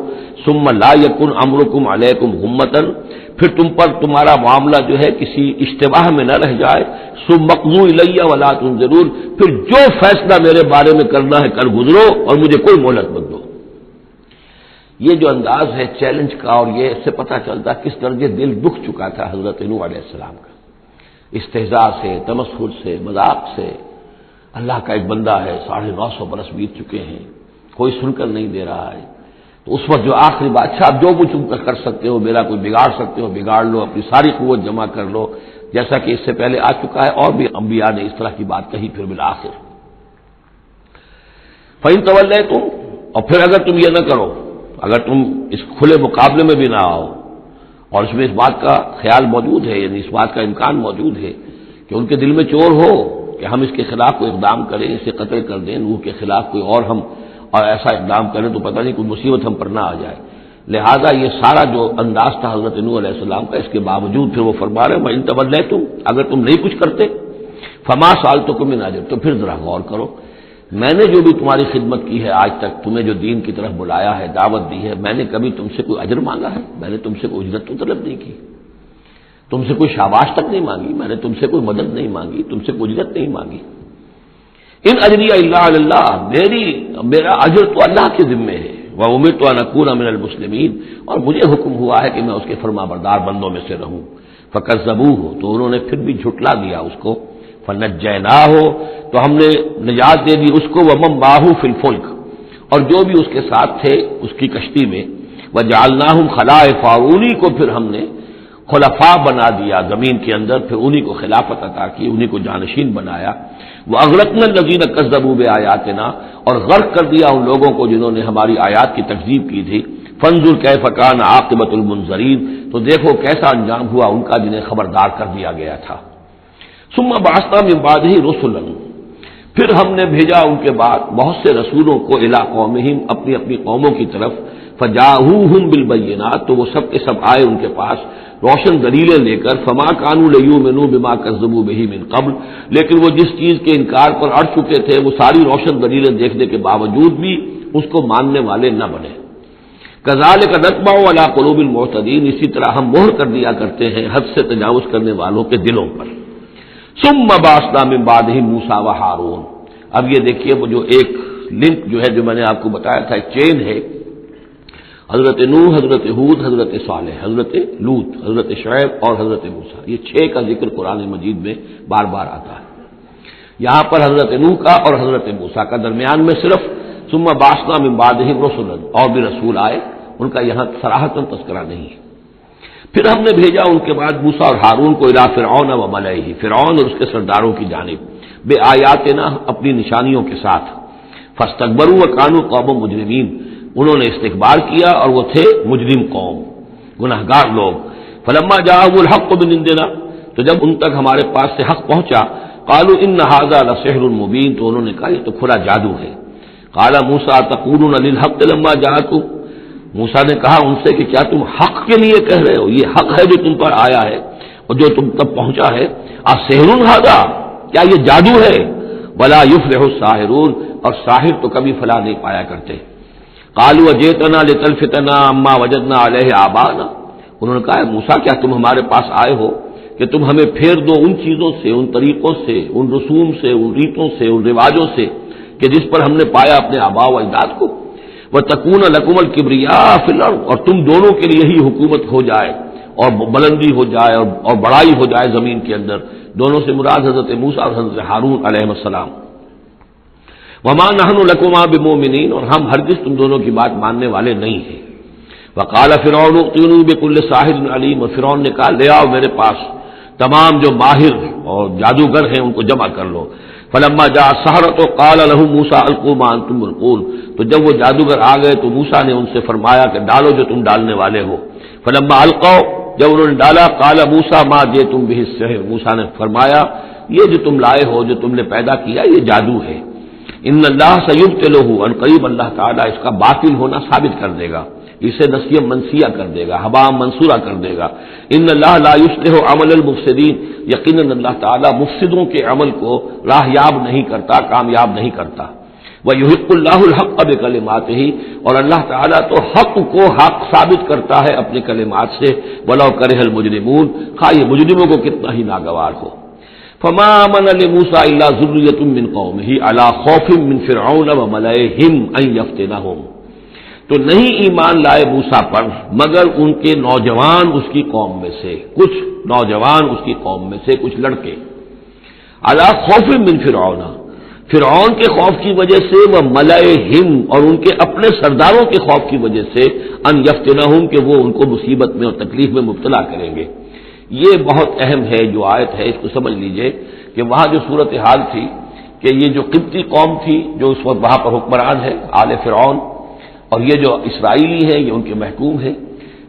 ثم لا یکن امرکم علیکم غمۃ، پھر تم پر تمہارا معاملہ جو ہے کسی اشتباہ میں نہ رہ جائے، ثم اقضوا الی ولا تنظرون، پھر جو فیصلہ میرے بارے میں کرنا ہے کر گزرو اور مجھے کوئی مہلت مت دو۔ یہ جو انداز ہے چیلنج کا، اور یہ اس سے پتہ چلتا کس درجے دل دکھ چکا تھا حضرت نوح علیہ السلام کا، استہزاء سے، تمسخر سے، مذاق سے۔ اللہ کا ایک بندہ ہے، 950 برس بیت چکے ہیں، کوئی سن کر نہیں دے رہا ہے، تو اس وقت جو آخری بات، اچھا آپ جو کچھ کر سکتے ہو، میرا کوئی بگاڑ سکتے ہو بگاڑ لو، اپنی ساری قوت جمع کر لو، جیسا کہ اس سے پہلے آ چکا ہے، اور بھی انبیاء نے اس طرح کی بات کہی۔ پھر بالآخر فَإِن تَوَلَّيْتُمْ، اور پھر اگر تم یہ نہ کرو، اگر تم اس کھلے مقابلے میں بھی نہ آؤ، اور اس میں اس بات کا خیال موجود ہے، یعنی اس بات کا امکان موجود ہے کہ ان کے دل میں چور ہو کہ ہم اس کے خلاف کوئی اقدام کریں، اسے قتل کر دیں، نوح کے خلاف کوئی اور ہم اور ایسا اقدام کریں تو پتہ نہیں کوئی مصیبت ہم پر نہ آ جائے، لہذا یہ سارا جو انداز تھا حضرت نوح علیہ السلام کا، اس کے باوجود پھر وہ فرما رہے ہیں وَإِن تَوَلَّيْتُمْ، اگر تم نہیں کچھ کرتے، فَمَا سَأَلْتُكُم مِّنْ أَجْرٍ، تو پھر ذرا غور کرو، میں نے جو بھی تمہاری خدمت کی ہے آج تک، تمہیں جو دین کی طرف بلایا ہے، دعوت دی ہے، میں نے کبھی تم سے کوئی اجر مانگا ہے؟ میں نے تم سے کوئی اجرت تو طلب نہیں کی، تم سے کوئی شاباش تک نہیں مانگی، میں نے تم سے کوئی مدد نہیں مانگی، تم سے کوئی اجرت نہیں مانگی۔ ان اجری الا علی اللہ، میرا اجر تو اللہ کے ذمے ہے، وامرت ان اکون من المسلمین، اور مجھے حکم ہوا ہے کہ میں اس کے فرما بردار بندوں میں سے رہوں۔ فکذبوہ، تو انہوں نے پھر بھی جھٹلا دیا اس کو، فنجیناہ، تو ہم نے نجات دے دی اس کو، ومن معہ فی الفلک، اور جو بھی اس کے ساتھ تھے اس کی کشتی میں، وجعلناہم خلائف، اور انہی کو پھر ہم نے خلفاء بنا دیا زمین کے اندر، پھر انہی کو خلافت عطا کی، انہی کو جانشین بنایا. وَأَغْرَقْنَا الَّذِينَ كَذَّبُوا بِآيَاتِنَا، اور غرق کر دیا ان لوگوں کو جنہوں نے ہماری آیات کی تکذیب کی تھی. فَانظُرْ كَيْفَ كَانَ عَاقِبَةُ الْمُنذَرِينَ، تو دیکھو کیسا انجام ہوا ان کا جنہیں خبردار کر دیا گیا تھا. ثُمَّ بَعَثْنَا مِن بَعْدِهِ رُسُلًا، پھر ہم نے بھیجا ان کے بعد بہت سے رسولوں کو الی قومہم، اپنی اپنی قوموں کی طرف. فجاءوہم بالبینات، تو وہ سب کے سب آئے ان کے پاس روشن دلیلیں لے کر. فما کانوا لیؤمنوا بما کذبوا بہ من قبل، لیکن وہ جس چیز کے انکار پر اڑ چکے تھے وہ ساری روشن دلیلیں دیکھنے کے باوجود بھی اس کو ماننے والے نہ بنے. کذالک نطبع علی قلوب المعتدین، اسی طرح ہم مہر کر دیا کرتے ہیں حد سے تجاوز کرنے والوں کے دلوں پر. ثم بعثنا من بعدہم موسیٰ و ہارون، اب یہ دیکھیے وہ جو ایک لنک جو ہے جو میں نے آپ کو بتایا تھا، ایک چین ہے. حضرت نوح، حضرت ہود، حضرت صالح، حضرت لوط، حضرت شعیب اور حضرت موسیٰ، یہ 6 کا ذکر قرآن مجید میں بار بار آتا ہے. یہاں پر حضرت نوح کا اور حضرت موسیٰ کا درمیان میں صرف ثم بعثنا من بعدہم رسلا، اور بھی رسول آئے، ان کا یہاں صراحتاً تذکرہ نہیں ہے. پھر ہم نے بھیجا ان کے بعد موسیٰ اور ہارون کو الی فرعون و ملئہ، فرعون اور اس کے سرداروں کی جانب، بے آیاتنا، اپنی نشانیوں کے ساتھ. فاستکبروا وکانوا قوما مجرمین، انہوں نے استکبار کیا اور وہ تھے مجرم قوم، گناہگار لوگ. فلما جاءهم الحق من عندنا، تو جب ان تک ہمارے پاس سے حق پہنچا، قالوا ان هذا لسحر مبین، تو انہوں نے کہا یہ تو کھلا جادو ہے. قال موسیٰ تقولون للحق لما جاءکم، موسیٰ نے کہا ان سے کہ کیا تم حق کے لیے کہہ رہے ہو، یہ حق ہے جو تم پر آیا ہے اور جو تم تک پہنچا ہے. اسحر ھذا، کیا یہ جادو ہے؟ ولا یفلح الساحرون، اور ساحر تو کبھی فلاح نہیں پایا کرتے. قالوا اجئتنا لتلفتنا عما وجدنا علیہ آباءنا، انہوں نے کہا موسیٰ کیا تم ہمارے پاس آئے ہو کہ تم ہمیں پھیر دو ان چیزوں سے، ان طریقوں سے، ان رسوم سے، ان ریتوں سے، ان رواجوں سے کہ جس پر ہم نے پایا اپنے آباء و اجداد کو. وَتَكُونَ لَكُمُ الْكِبْرِيَاءُ فِي الْأَرْضِ، اور تم دونوں کے لیے ہی حکومت ہو جائے اور بلندی ہو جائے اور بڑائی ہو جائے زمین کے اندر. دونوں سے مراد حضرت موسیٰ اور حضرت ہارون علیہ السلام. وَمَا نَحْنُ لَكُمَا بِمُؤْمِنِينَ، اور ہم ہرگز تم دونوں کی بات ماننے والے نہیں ہیں. وَقَالَ فِرْعَوْنُ ائْتُونِي بِكُلِّ سَاحِرٍ عَلِيمٍ، اور فرعون نے کہا لے آؤ میرے پاس تمام جو ماہر اور جادوگر ہیں ان کو جمع کر لو. فلما جاء السحرة قال لهم موسى القوا ما انتم ملقون، تو جب وہ جادوگر آ گئے تو موسیٰ نے ان سے فرمایا کہ ڈالو جو تم ڈالنے والے ہو. فلما القوا، جب انہوں نے ڈالا، قال موسیٰ ما جئتم به السحر، موسیٰ نے فرمایا یہ جو تم لائے ہو، جو تم نے پیدا کیا، یہ جادو ہے. ان اللہ سیبطلہ، ان قریب اللہ تعالیٰ اس کا باطل ہونا ثابت کر دے گا، اسے نسیہ منسیہ کر دے گا، ہبا منصورہ کر دے گا. ان اللہ لا یصلح عمل المفسدین، یقیناً اللہ تعالیٰ مفسدوں کے عمل کو راہیاب نہیں کرتا، کامیاب نہیں کرتا. وَيُحِقُّ اللَّهُ الْحَقَّ بِكَلِمَاتِهِ، اور اللہ تعالیٰ تو حق کو حق ثابت کرتا ہے اپنے کلمات سے. وَلَوْ كَرِهَ الْمُجْرِمُونَ، خواہ یہ مجرموں کو کتنا ہی ناگوار ہو. فما آمن لموسیٰ الا ذریۃ من قومہ علی خوف من فرعون وملئہم ان یفتنہم، تو نہیں ایمان لائے موسیٰ پر مگر ان کے نوجوان اس کی قوم میں سے، کچھ نوجوان اس کی قوم میں سے، کچھ لڑکے. علی خوف من فرعون، فرعون کے خوف کی وجہ سے، وہ ملئہم، اور ان کے اپنے سرداروں کے خوف کی وجہ سے، ان یفتنہم، کہ وہ ان کو مصیبت میں اور تکلیف میں مبتلا کریں گے. یہ بہت اہم ہے جو آیت ہے، اس کو سمجھ لیجئے کہ وہاں جو صورتحال تھی کہ یہ جو قبطی قوم تھی جو اس وقت وہاں پر حکمران ہے آل فرعون، اور یہ جو اسرائیلی ہیں یہ ان کے محکوم ہیں.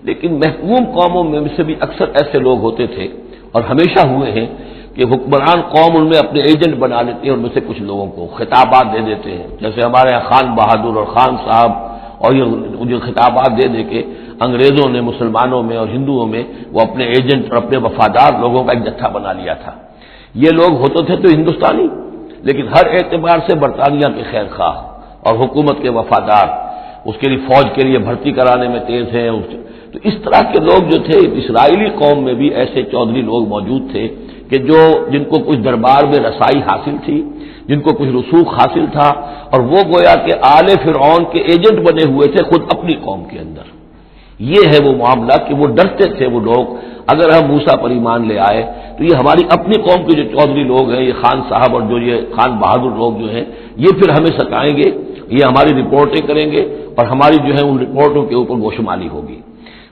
لیکن محکوم قوموں میں سے بھی اکثر ایسے لوگ ہوتے تھے اور ہمیشہ ہوئے ہیں کہ حکمران قوم ان میں اپنے ایجنٹ بنا لیتے ہیں، ان میں سے کچھ لوگوں کو خطابات دے دیتے ہیں. جیسے ہمارے یہاں خان بہادر اور خان صاحب، اور یہ خطابات دے دے کے انگریزوں نے مسلمانوں میں اور ہندوؤں میں وہ اپنے ایجنٹ اور اپنے وفادار لوگوں کا ایک جتھا بنا لیا تھا. یہ لوگ ہوتے تھے تو ہندوستانی، لیکن ہر اعتبار سے برطانیہ کے خیر خواہ اور حکومت کے وفادار، اس کے لیے فوج کے لیے بھرتی کرانے میں تیز ہیں. تو اس طرح کے لوگ جو تھے اسرائیلی قوم میں بھی ایسے چودھری لوگ موجود تھے کہ جن کو کچھ دربار میں رسائی حاصل تھی، جن کو کچھ رسوخ حاصل تھا، اور وہ گویا کہ آل فرعون کے ایجنٹ بنے ہوئے تھے خود اپنی قوم کے اندر. یہ ہے وہ معاملہ کہ وہ ڈرتے تھے وہ لوگ اگر ہم موسیٰ پر ایمان لے آئے تو یہ ہماری اپنی قوم کے جو چودھری لوگ ہیں، یہ خان صاحب اور جو یہ خان بہادر لوگ جو ہیں، یہ پھر ہمیں ستائیں گے، یہ ہماری رپورٹیں کریں گے اور ہماری جو ہے ان رپورٹوں کے اوپر گوشمالی ہوگی.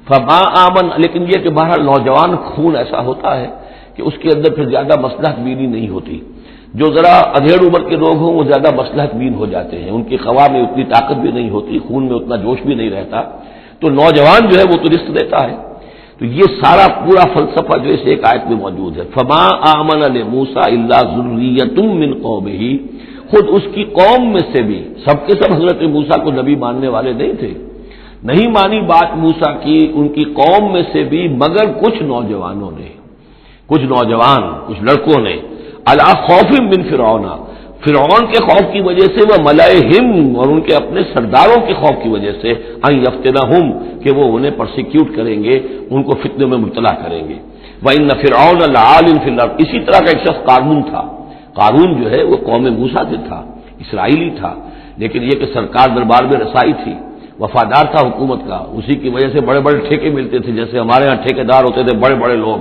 فما آمن، لیکن یہ کہ بہرحال نوجوان خون ایسا ہوتا ہے کہ اس کے اندر پھر زیادہ مصلحت بینی نہیں ہوتی. جو ذرا ادھیڑ عمر کے لوگ ہوں وہ زیادہ مصلحت بین ہو جاتے ہیں، ان کی خوا میں اتنی طاقت بھی نہیں ہوتی، خون میں اتنا جوش بھی نہیں رہتا، تو نوجوان جو ہے وہ تو رزق دیتا ہے. تو یہ سارا پورا فلسفہ جو اس ایک آیت میں موجود ہے. فما آمن لموسیٰ الا ذریۃ من قومہ، خود اس کی قوم میں سے بھی، سب کے سب حضرت موسیٰ کو نبی ماننے والے نہیں تھے، نہیں مانی بات موسیٰ کی ان کی قوم میں سے بھی، مگر کچھ نوجوانوں نے، کچھ نوجوان، کچھ لڑکوں نے، علی خوف من فرعون، فرعون کے خوف کی وجہ سے، وہ ملائہم، اور ان کے اپنے سرداروں کے خوف کی وجہ سے، ان یفتنہم، کہ وہ انہیں پرسیکیوٹ کریں گے، ان کو فتنے میں مبتلا کریں گے. وَإِنَّ فِرْعَوْنَ لَعَالٍ فِي الْأَرْضِ، اسی طرح کا ایک شخص قارون تھا. قارون جو ہے وہ قوم موسیٰ سے تھا، اسرائیلی تھا، لیکن یہ کہ سرکار دربار میں رسائی تھی، وفادار تھا حکومت کا، اسی کی وجہ سے بڑے بڑے ٹھیکے ملتے تھے، جیسے ہمارے ہاں ٹھیکیدار ہوتے تھے بڑے بڑے لوگ،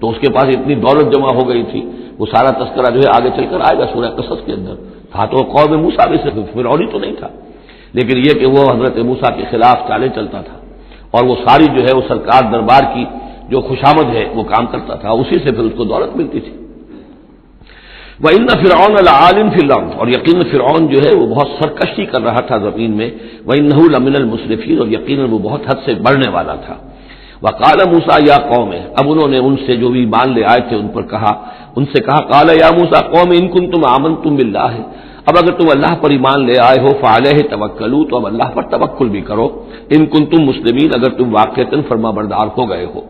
تو اس کے پاس اتنی دولت جمع ہو گئی تھی. وہ سارا تذکرہ جو ہے آگے چل کر آئے گا سورہ قصص کے اندر. تھا تو قوم موسیٰ میں سے، فرعونی تو نہیں تھا، لیکن یہ کہ وہ حضرت موسیٰ کے خلاف چالیں چلتا تھا، اور وہ ساری جو ہے وہ سرکار دربار کی جو خوشامد ہے وہ کام کرتا تھا، اسی سے پھر اس کو دولت ملتی تھی. وَإِنَّ فِرْعَوْنَ لَعَالٍ فِي الْأَرْضِ، اور یقین فرعون جو ہے وہ بہت سرکشی کر رہا تھا زمین میں. وَإِنَّهُ لَمِنَ الْمُسْرِفِينَ، اور یقیناً وہ بہت حد سے بڑھنے والا تھا. وَقَالَ مُوسَىٰ يَا قَوْمِ، اب انہوں نے ان سے جو بھی مان لے آئے تھے ان سے کہا قَالَ يَا مُوسَىٰ قَوْمِ إِن كُنتُمْ آمَنتُم بِاللَّهِ، اب اگر تم اللہ پر ایمان لے آئے ہو فَعَلَيْهِ تَوَكَّلُوا، تو اب اللہ پر توکل بھی کرو. إِن كُنتُم مُسْلِمِينَ، اگر تم واقعتاً فرما بردار ہو گئے ہو.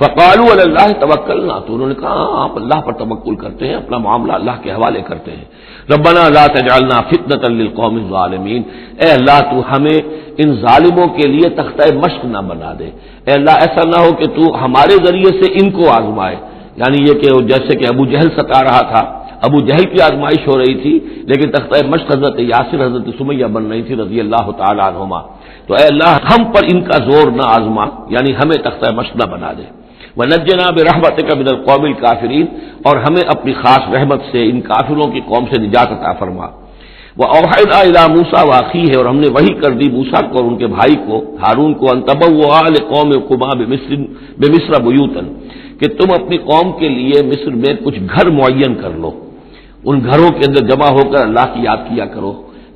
فَقَالُوا عَلَى اللَّهِ تَوَكَّلْنَا، تو انہوں نے کہا آپ اللہ پر توکل کرتے ہیں، اپنا معاملہ اللہ کے حوالے کرتے ہیں. ربنا لا تجعلنا فتنة للقوم الظالمین، اے اللہ تو ہمیں ان ظالموں کے لیے تختہ مشق نہ بنا دے. اے اللہ ایسا نہ ہو کہ تو ہمارے ذریعے سے ان کو آزمائے، یعنی یہ کہ جیسے کہ ابو جہل ستا رہا تھا، ابو جہل کی آزمائش ہو رہی تھی، لیکن تختہ مشق حضرت یاسر، حضرت سمیہ بن رہی تھی رضی اللہ تعالی عنہما. تو اے اللہ ہم پر ان کا زور نہ آزما، یعنی ہمیں تختہ مشق نہ بنا دے. وَنَجِّنَا بِرَحْمَتِكَ مِنَ الْقَوْمِ الْكَافِرِينَ، اور ہمیں اپنی خاص رحمت سے ان کافروں کی قوم سے نجات عطا فرما. وَأَوْحَيْنَا إِلَىٰ مُوسَىٰ وَأَخِيهِ، اور ہم نے وحی کر دی موسیٰ کو اور ان کے بھائی کو ہارون کو، أَن تَبَوَّآ لِقَوْمِكُمَا بِمِصْرَ بُيُوتًا، کہ تم اپنی قوم کے لیے مصر میں کچھ گھر معین کر لو، ان گھروں کے اندر جمع ہو کر اللہ کی یاد کیا کرو.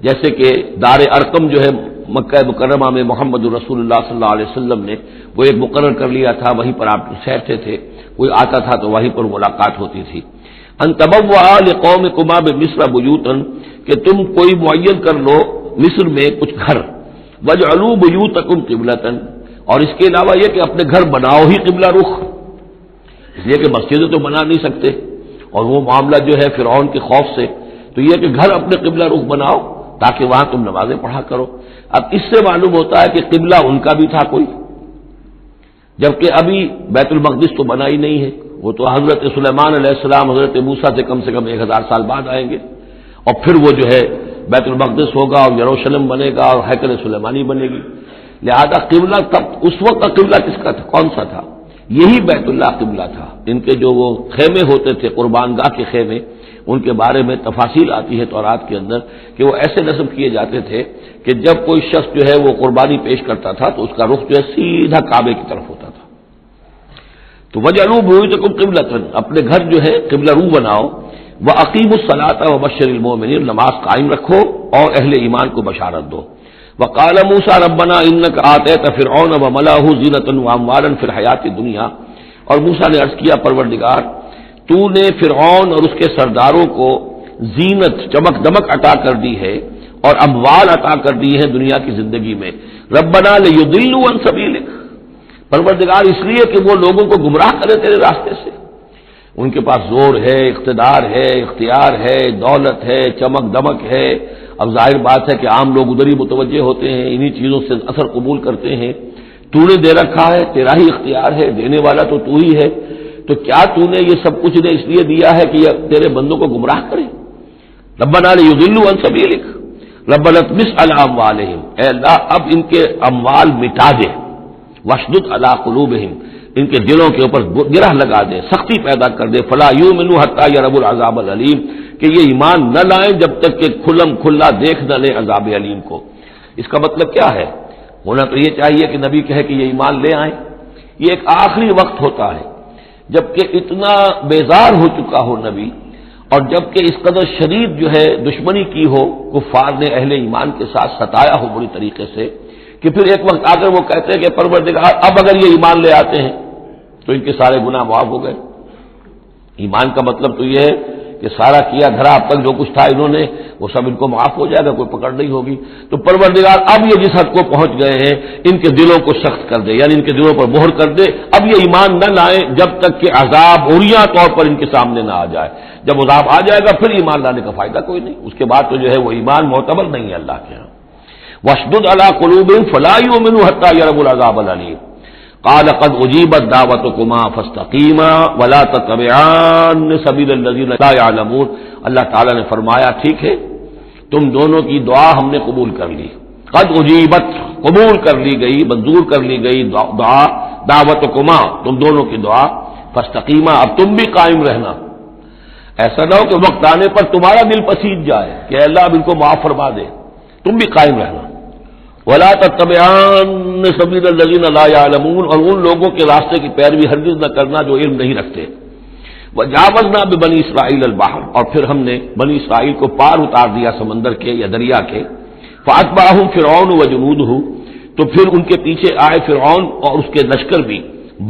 جیسے کہ دار ارقم جو ہے مکہ مکرمہ میں محمد رسول اللہ صلی اللہ علیہ وسلم نے وہ ایک مقرر کر لیا تھا، وہیں پر آپ ٹھہرتے تھے، کوئی آتا تھا تو وہیں پر ملاقات ہوتی تھی. ان تبوّآ لقومکما بمصر بیوتا، کہ تم کوئی معین کر لو مصر میں کچھ گھر. وجعلوا بیوتکم قبلۃ، اور اس کے علاوہ یہ کہ اپنے گھر بناؤ ہی قبلہ رخ، اس لیے کہ مسجدیں تو بنا نہیں سکتے، اور وہ معاملہ جو ہے فرعون کے خوف سے، تو یہ کہ گھر اپنے قبلہ رخ بناؤ تاکہ وہاں تم نمازیں پڑھا کرو. اب اس سے معلوم ہوتا ہے کہ قبلہ ان کا بھی تھا کوئی، جبکہ ابھی بیت المقدس تو بنا ہی نہیں ہے، وہ تو حضرت سلیمان علیہ السلام حضرت موسیٰ سے کم 1000 سال بعد آئیں گے، اور پھر وہ جو ہے بیت المقدس ہوگا اور یروشلم بنے گا اور ہیکل سلیمانی بنے گی. لہذا قبلہ تب اس وقت کا قبلہ کس کا تھا، کون سا تھا؟ یہی بیت اللہ قبلہ تھا. ان کے جو وہ خیمے ہوتے تھے قربان گاہ کے خیمے، ان کے بارے میں تفاصیل آتی ہے تورات کے اندر کہ وہ ایسے نصب کیے جاتے تھے کہ جب کوئی شخص جو ہے وہ قربانی پیش کرتا تھا تو اس کا رخ جو ہے سیدھا کعبے کی طرف ہوتا تھا. تو وجعلوا بیوتکم قبلۃ، اپنے گھر جو ہے قبلہ رو بناؤ. وَأَقِیمُوا الصَّلَاةَ وَبَشِّرِ الْمُؤْمِنِینَ، نماز قائم رکھو اور اہل ایمان کو بشارت دو. وَقَالَ مُوسَىٰ رَبَّنَا إِنَّكَ آتَيْتَ فِرْعَوْنَ وَمَلَأَهُ زِینَةً وَأَمْوَالًا فِي الْحَیَاةِ الدُّنْیَا، اور موسیٰ نے عرض کیا پروردگار تو نے فرعون اور اس کے سرداروں کو زینت، چمک دمک عطا کر دی ہے اور اموال عطا کر دی ہے دنیا کی زندگی میں. ربنا لیضلوا عن سبیلک، پروردگار اس لیے کہ وہ لوگوں کو گمراہ کرے تیرے راستے سے. ان کے پاس زور ہے، اقتدار ہے، اختیار ہے، دولت ہے، چمک دمک ہے. اب ظاہر بات ہے کہ عام لوگ ادھر ہی متوجہ ہوتے ہیں، انہی چیزوں سے اثر قبول کرتے ہیں. تو نے دے رکھا ہے، تیرا ہی اختیار ہے، دینے والا تو تو ہی ہے، تو کیا تو نے یہ سب کچھ نے اس لیے دیا ہے کہ یہ تیرے بندوں کو گمراہ کرے؟ ربنا لیضلوا عن سبیلک ربنا اطمس علی اموالہم، اے اللہ اب ان کے اموال مٹا دے. واشدد علی قلوبہم، ان کے دلوں کے اوپر گرہ لگا دے، سختی پیدا کر دے. فلا یؤمنوا حتی یروا العذاب العلیم، کہ یہ ایمان نہ لائیں جب تک کہ کھلم کھلا دیکھ نہ لیں عذاب علیم کو. اس کا مطلب کیا ہے؟ ہونا تو یہ چاہیے کہ نبی کہے کہ یہ ایمان لے آئیں. یہ ایک آخری وقت ہوتا ہے جبکہ اتنا بیزار ہو چکا ہو نبی، اور جبکہ اس قدر شدید جو ہے دشمنی کی ہو کفار نے اہل ایمان کے ساتھ، ستایا ہو بری طریقے سے، کہ پھر ایک وقت آ کر وہ کہتے ہیں کہ پروردگار اب اگر یہ ایمان لے آتے ہیں تو ان کے سارے گناہ معاف ہو گئے. ایمان کا مطلب تو یہ ہے کہ سارا کیا دھرا اب تک جو کچھ تھا انہوں نے وہ سب ان کو معاف ہو جائے گا، کوئی پکڑ نہیں ہوگی. تو پروردگار اب یہ جس حد کو پہنچ گئے ہیں ان کے دلوں کو سخت کر دے، یعنی ان کے دلوں پر مہر کر دے. اب یہ ایمان نہ لائیں جب تک کہ عذاب اوریاں طور پر ان کے سامنے نہ آ جائے. جب عذاب آ جائے گا پھر ایمان لانے کا فائدہ کوئی نہیں، اس کے بعد تو جو ہے وہ ایمان معتبر نہیں ہے اللہ کے ہاں. واشدد علی قلوبہم فلا یؤمنوا حتی یروا العذاب العلیم. قال قد اجیبت دعوتکما فاستقیما ولا تتبعان سبیل الذین لا یعلمون. اللہ تعالیٰ نے فرمایا ٹھیک ہے تم دونوں کی دعا ہم نے قبول کر لی. قد اجیبت قبول کر لی گئی، منظور کر لی گئی دعا، دعوتکما تم دونوں کی دعا، فاستقیما اب تم بھی قائم رہنا. ایسا نہ ہو کہ وقت آنے پر تمہارا دل پسیج جائے کہ اللہ اب ان کو معاف فرما دے، تم بھی قائم رہنا. ولا تتبعان سبیل الذین لا یعلمون، اور ان لوگوں کے راستے کی پیروی ہرگز نہ کرنا جو علم نہیں رکھتے. وجاوزنا ببنی اسرائیل البحر، اور پھر ہم نے بنی اسرائیل کو پار اتار دیا سمندر کے یا دریا کے. فاتبعہم فرعون وجنودہ، تو پھر ان کے پیچھے آئے فرعون اور اس کے لشکر بھی،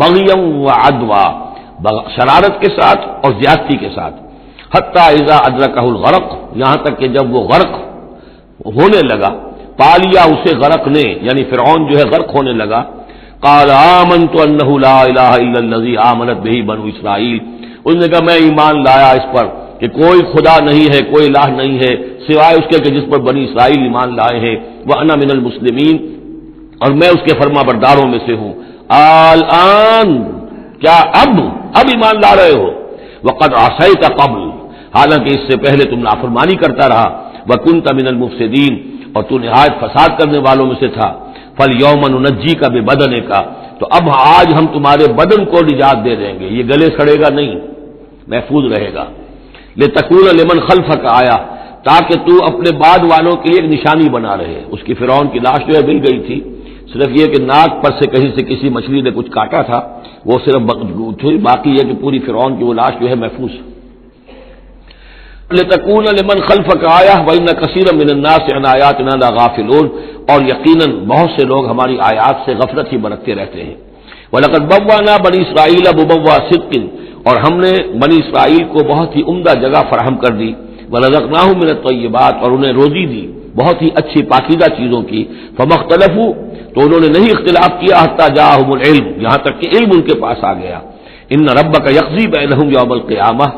بغیا وعدوا، شرارت کے ساتھ اور زیادتی کے ساتھ. حتی اذا ادرکہ الغرق، یہاں تک کہ جب وہ غرق ہونے لگا، پالیا اسے غرق نے، یعنی فرعون جو ہے غرق ہونے لگا. قال آمنت انہ لا الہ الا الذی آمنت بہ بنو اسرائیل، اس نے کہا میں ایمان لایا اس پر کہ کوئی خدا نہیں ہے، کوئی الہ نہیں ہے سوائے اس کے کہ جس پر بنی اسرائیل ایمان لائے ہیں. وانا من المسلمین، اور میں اس کے فرما برداروں میں سے ہوں. الآن، کیا اب ایمان لا رہے ہو؟ وقد عصیت قبل، حالانکہ اس سے پہلے تم نافرمانی کرتا رہا. وکنت من المفسدین، اور تو نہایت فساد کرنے والوں میں سے تھا. فالیوم ننجیک ببدنک، تو اب آج ہم تمہارے بدن کو نجات دے دیں گے، یہ گلے سڑے گا نہیں، محفوظ رہے گا. لتکون لمن خلفک آیا، تاکہ تو اپنے بعد والوں کے لیے ایک نشانی بنا رہے. اس کی فرعون کی لاش جو ہے مل گئی تھی، صرف یہ کہ ناک پر سے کہیں سے کسی مچھلی نے کچھ کاٹا تھا، وہ صرف باقی ہے کہ پوری فرعون کی وہ لاش جو ہے محفوظ. لتکون لمن خلفک آیا وان کثیرا من الناس عن آیاتنا لغافلون، اور یقیناً بہت سے لوگ ہماری آیات سے غفلت ہی برتتے رہتے ہیں. وَلَقَدْ بَوَّأْنَا بَنِي إِسْرَائِيلَ مُبَوَّأَ صِدْقٍ، اور ہم نے بنی اسرائیل کو بہت ہی عمدہ جگہ فراہم کر دی. وَرَزَقْنَاهُم مِّنَ الطَّيِّبَاتِ، اور انہیں روزی دی بہت ہی اچھی پاکیزہ چیزوں کی. فَمَا اخْتَلَفُوا، تو انہوں نے نہیں اختلاف کیا، حتیٰ جاءہم العلم، یہاں تک کہ علم ان کے پاس آ گیا. ان ربک یقضی بینہم یوم القیامہ،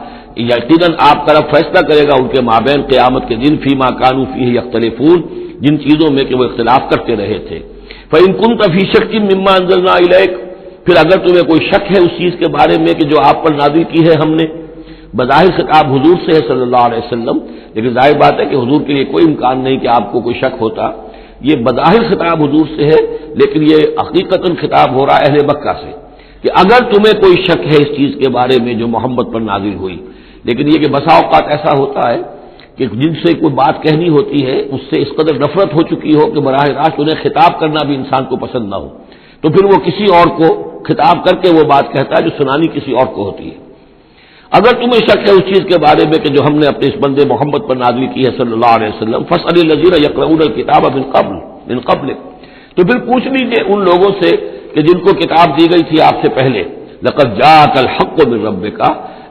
یقیناً آپ کا رب فیصلہ کرے گا ان کے مابین قیامت کے دن، فیما کانوا فیہ یختلفون، جن چیزوں میں کہ وہ اختلاف کرتے رہے تھے. فإن كنت فی شک مما انزلنا الیک، پھر اگر تمہیں کوئی شک ہے اس چیز کے بارے میں کہ جو آپ پر نازل کی ہے ہم نے. بظاہر خطاب حضور سے ہے صلی اللہ علیہ وسلم، لیکن ظاہر بات ہے کہ حضور کے لیے کوئی امکان نہیں کہ آپ کو کوئی شک ہوتا. یہ بظاہر خطاب حضور سے ہے، لیکن یہ حقیقتاً خطاب ہو رہا ہے اہل مکہ سے کہ اگر تمہیں کوئی شک ہے اس چیز کے بارے میں جو محمد پر نازل ہوئی. لیکن یہ کہ بسا اوقات ایسا ہوتا ہے کہ جن سے کوئی بات کہنی ہوتی ہے اس سے اس قدر نفرت ہو چکی ہو کہ براہ راست انہیں خطاب کرنا بھی انسان کو پسند نہ ہو، تو پھر وہ کسی اور کو خطاب کر کے وہ بات کہتا ہے جو سنانی کسی اور کو ہوتی ہے. اگر تمہیں شک ہے اس چیز کے بارے میں کہ جو ہم نے اپنے اس بندے محمد پر نازل کی ہے صلی اللہ علیہ وسلم، فاسأل الذین یقرؤون الکتاب من قبل، تو پھر پوچھ لیجیے ان لوگوں سے کہ جن کو کتاب دی گئی تھی آپ سے پہلے. لقد جاءک الحق من ربک،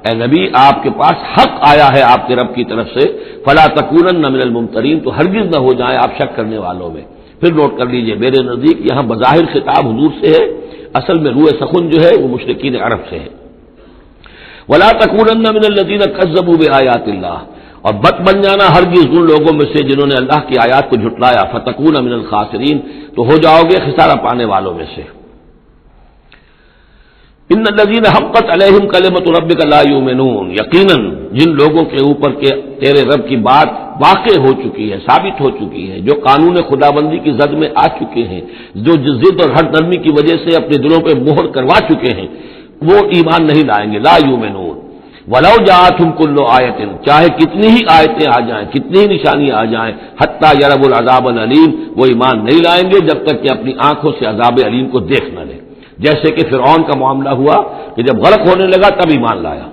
اے نبی آپ کے پاس حق آیا ہے آپ کے رب کی طرف سے. فلا تکونن من الممترین، تو ہرگز نہ ہو جائیں آپ شک کرنے والوں میں. پھر نوٹ کر لیجئے میرے نزدیک یہاں بظاہر خطاب حضور سے ہے، اصل میں روح سخن جو ہے وہ مشرکین عرب سے ہے. ولا تکونن من الذین کذبوا بآیات اللہ، اور بت بن جانا ہرگز ان لوگوں میں سے جنہوں نے اللہ کی آیات کو جھٹلایا. فتکون من الخاسرین، تو ہو جاؤ گے خسارہ پانے والوں میں سے. ان الذین حقت علیہم کلمۃ ربک لا یؤمنون، یقیناً جن لوگوں کے اوپر کے تیرے رب کی بات واقع ہو چکی ہے، ثابت ہو چکی ہے، جو قانون خدابندی کی زد میں آ چکے ہیں، جو ضد اور ہٹ نرمی کی وجہ سے اپنے دلوں پہ مہر کروا چکے ہیں، وہ ایمان نہیں لائیں گے. لا یؤمنون ولو جاءتهم كل آیۃ، چاہے کتنی ہی آیتیں آ جائیں، کتنی ہی نشانیاں آ جائیں، حتی یروا العذاب العلیم، وہ ایمان نہیں لائیں گے جب تک کہ اپنی آنکھوں سے عذاب علیم کو دیکھ نہ لیں. جیسے کہ فرعون کا معاملہ ہوا کہ جب غرق ہونے لگا تب ایمان لایا.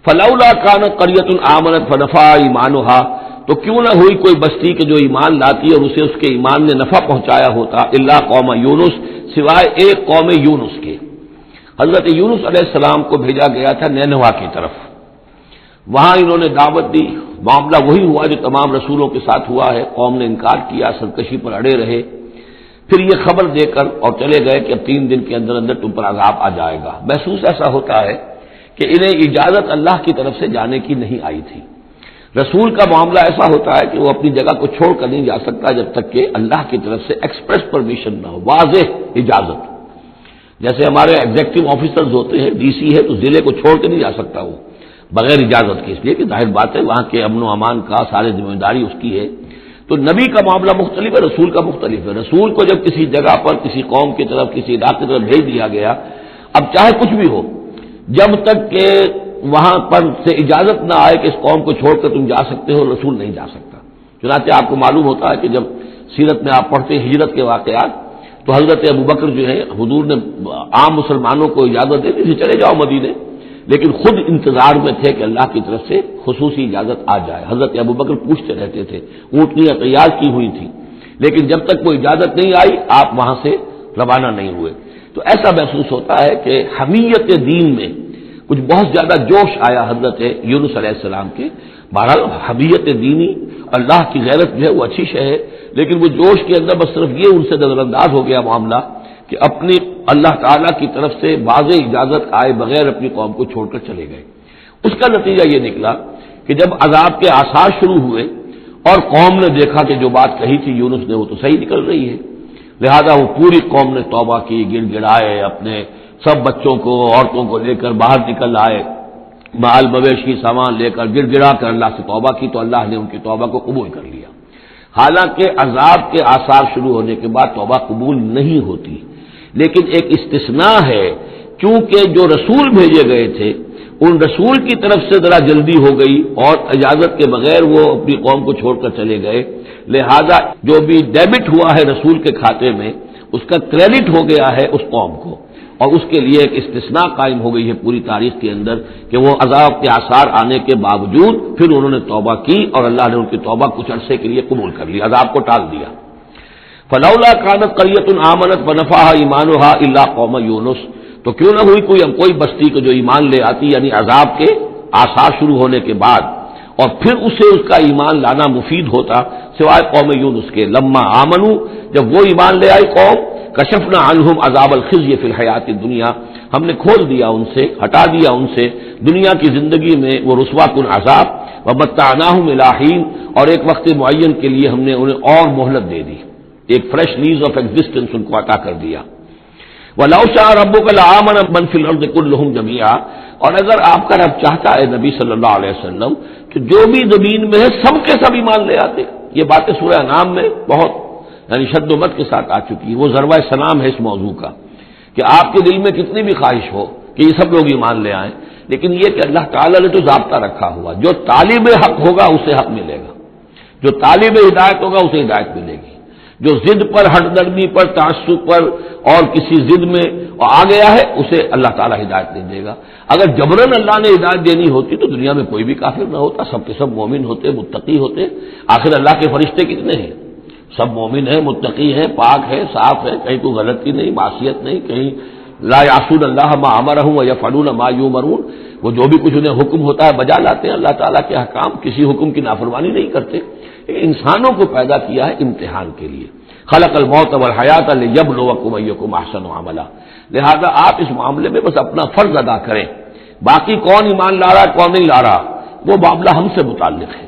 فلولا كانت قرية آمنت فنفعها ایمانها، تو کیوں نہ ہوئی کوئی بستی کہ جو ایمان لاتی اور اسے اس کے ایمان نے نفع پہنچایا ہوتا، الا قوم یونس، سوائے ایک قوم یونس کے. حضرت یونس علیہ السلام کو بھیجا گیا تھا نینوا کی طرف، وہاں انہوں نے دعوت دی. معاملہ وہی ہوا جو تمام رسولوں کے ساتھ ہوا ہے، قوم نے انکار کیا، سرکشی پر اڑے رہے. پھر یہ خبر دے کر اور چلے گئے کہ اب 3 دن کے اندر اندر تم پر عذاب آ جائے گا. محسوس ایسا ہوتا ہے کہ انہیں اجازت اللہ کی طرف سے جانے کی نہیں آئی تھی. رسول کا معاملہ ایسا ہوتا ہے کہ وہ اپنی جگہ کو چھوڑ کر نہیں جا سکتا جب تک کہ اللہ کی طرف سے ایکسپریس پرمیشن نہ ہو، واضح اجازت. جیسے ہمارے ایگزیکٹو آفیسرز ہوتے ہیں، ڈی سی ہے تو ضلع کو چھوڑ کے نہیں جا سکتا وہ بغیر اجازت کے، اس لیے کہ ظاہر بات ہے وہاں کے امن و امان کا سارے ذمہ داری اس کی ہے. تو نبی کا معاملہ مختلف ہے، رسول کا مختلف ہے. رسول کو جب کسی جگہ پر، کسی قوم کی طرف، کسی علاقے کی طرف بھیج دیا گیا، اب چاہے کچھ بھی ہو، جب تک کہ وہاں پر سے اجازت نہ آئے کہ اس قوم کو چھوڑ کر تم جا سکتے ہو، رسول نہیں جا سکتا. چنانچہ آپ کو معلوم ہوتا ہے کہ جب سیرت میں آپ پڑھتے ہیں ہجرت کے واقعات، تو حضرت ابوبکر جو ہے، حضور نے عام مسلمانوں کو اجازت دے دی تھی چلے جاؤ مدینے، لیکن خود انتظار میں تھے کہ اللہ کی طرف سے خصوصی اجازت آ جائے. حضرت ابوبکر پوچھتے رہتے تھے، اونٹنیاں تیار کی ہوئی تھی، لیکن جب تک وہ اجازت نہیں آئی آپ وہاں سے روانہ نہیں ہوئے. تو ایسا محسوس ہوتا ہے کہ حمیت دین میں کچھ بہت زیادہ جوش آیا حضرت یونس علیہ السلام کے. بہرحال حمیت دینی، اللہ کی غیرت جو ہے وہ اچھی شے ہے، لیکن وہ جوش کے اندر بس صرف یہ ان سے نظر انداز ہو گیا معاملہ کہ اپنی اللہ تعالیٰ کی طرف سے واضح اجازت آئے بغیر اپنی قوم کو چھوڑ کر چلے گئے. اس کا نتیجہ یہ نکلا کہ جب عذاب کے آثار شروع ہوئے اور قوم نے دیکھا کہ جو بات کہی تھی یونس نے وہ تو صحیح نکل رہی ہے، لہذا وہ پوری قوم نے توبہ کی، گڑ گڑائے، اپنے سب بچوں کو، عورتوں کو لے کر باہر نکل آئے، مال مویشی سامان لے کر گڑ گڑا کر اللہ سے توبہ کی، تو اللہ نے ان کی توبہ کو قبول کر لیا. حالانکہ عذاب کے آثار شروع ہونے کے بعد توبہ قبول نہیں ہوتی، لیکن ایک استثناء ہے، کیونکہ جو رسول بھیجے گئے تھے ان رسول کی طرف سے ذرا جلدی ہو گئی اور اجازت کے بغیر وہ اپنی قوم کو چھوڑ کر چلے گئے، لہذا جو بھی ڈیبٹ ہوا ہے رسول کے کھاتے میں اس کا کریڈٹ ہو گیا ہے اس قوم کو، اور اس کے لیے ایک استثناء قائم ہو گئی ہے پوری تاریخ کے اندر کہ وہ عذاب کے آثار آنے کے باوجود پھر انہوں نے توبہ کی اور اللہ نے ان کی توبہ کچھ عرصے کے لیے قبول کر لی، عذاب کو ٹال دیا. فلولا كانت قرية آمنت فنفعها ایمانها الا قوم یونس، تو کیوں نہ ہوئی کوئی بستی کو جو ایمان لے آتی، یعنی عذاب کے آثار شروع ہونے کے بعد، اور پھر اسے اس کا ایمان لانا مفید ہوتا، سوائے قوم یونس کے. لما آمنوا، جب وہ ایمان لے آئی قوم، کشفنا عنہم عذاب الخزي فی الحیات الدنیا، ہم نے کھول دیا ان سے، ہٹا دیا ان سے دنیا کی زندگی میں وہ رسوا کن عذاب، ومتعناہم الی حین، اور ایک وقت معین کے لیے ہم نے انہیں اور مہلت دے دی، ایک فریش لیز آف ایگزسٹنس ان کو عطا کر دیا. وَلَوْ شَاءَ رَبُّكَ لَآمَنَ مَنْ فِي الْأَرْضِ كُلُّهُمْ جَمِيعًا، اور اگر آپ کا رب چاہتا ہے نبی صلی اللہ علیہ وسلم کہ جو بھی زمین میں ہے سب کے سب ایمان لے آتے. یہ باتیں سورہ انعام میں بہت یعنی شد و مت کے ساتھ آ چکی ہے، وہ ضربہ سلام ہے اس موضوع کا کہ آپ کے دل میں کتنی بھی خواہش ہو کہ یہ سب لوگ ایمان لے آئیں، لیکن یہ کہ اللہ تعالیٰ نے تو ضابطہ رکھا ہوا، جو طالب حق ہوگا اسے حق ملے گا، جو طالب ہدایت ہوگا اسے ہدایت ملے گی، جو ضد پر، ہٹ درمی پر، تعصب پر اور کسی ضد میں آ گیا ہے اسے اللہ تعالیٰ ہدایت نہیں دے گا. اگر جبرن اللہ نے ہدایت دینی ہوتی تو دنیا میں کوئی بھی کافر نہ ہوتا، سب کے سب مومن ہوتے، متقی ہوتے. آخر اللہ کے فرشتے کتنے ہیں؟ سب مومن ہیں، متقی ہیں، پاک ہیں، صاف ہیں، کہیں کوئی غلطی نہیں، معصیت نہیں، کہیں لا یعصون اللہ ما امرہم ویفعلون ما یؤمرون، وہ جو بھی کچھ انہیں حکم ہوتا ہے بجا لاتے ہیں. اللہ تعالیٰ کے احکام، کسی حکم کی نافرمانی نہیں کرتے. انسانوں کو پیدا کیا ہے امتحان کے لیے. خلق الموت والحیات لیبلوکم ایکم احسن عملا، لہذا آپ اس معاملے میں بس اپنا فرض ادا کریں، باقی کون ایمان لا رہا ہے کون نہیں لا رہا وہ معاملہ ہم سے متعلق ہے.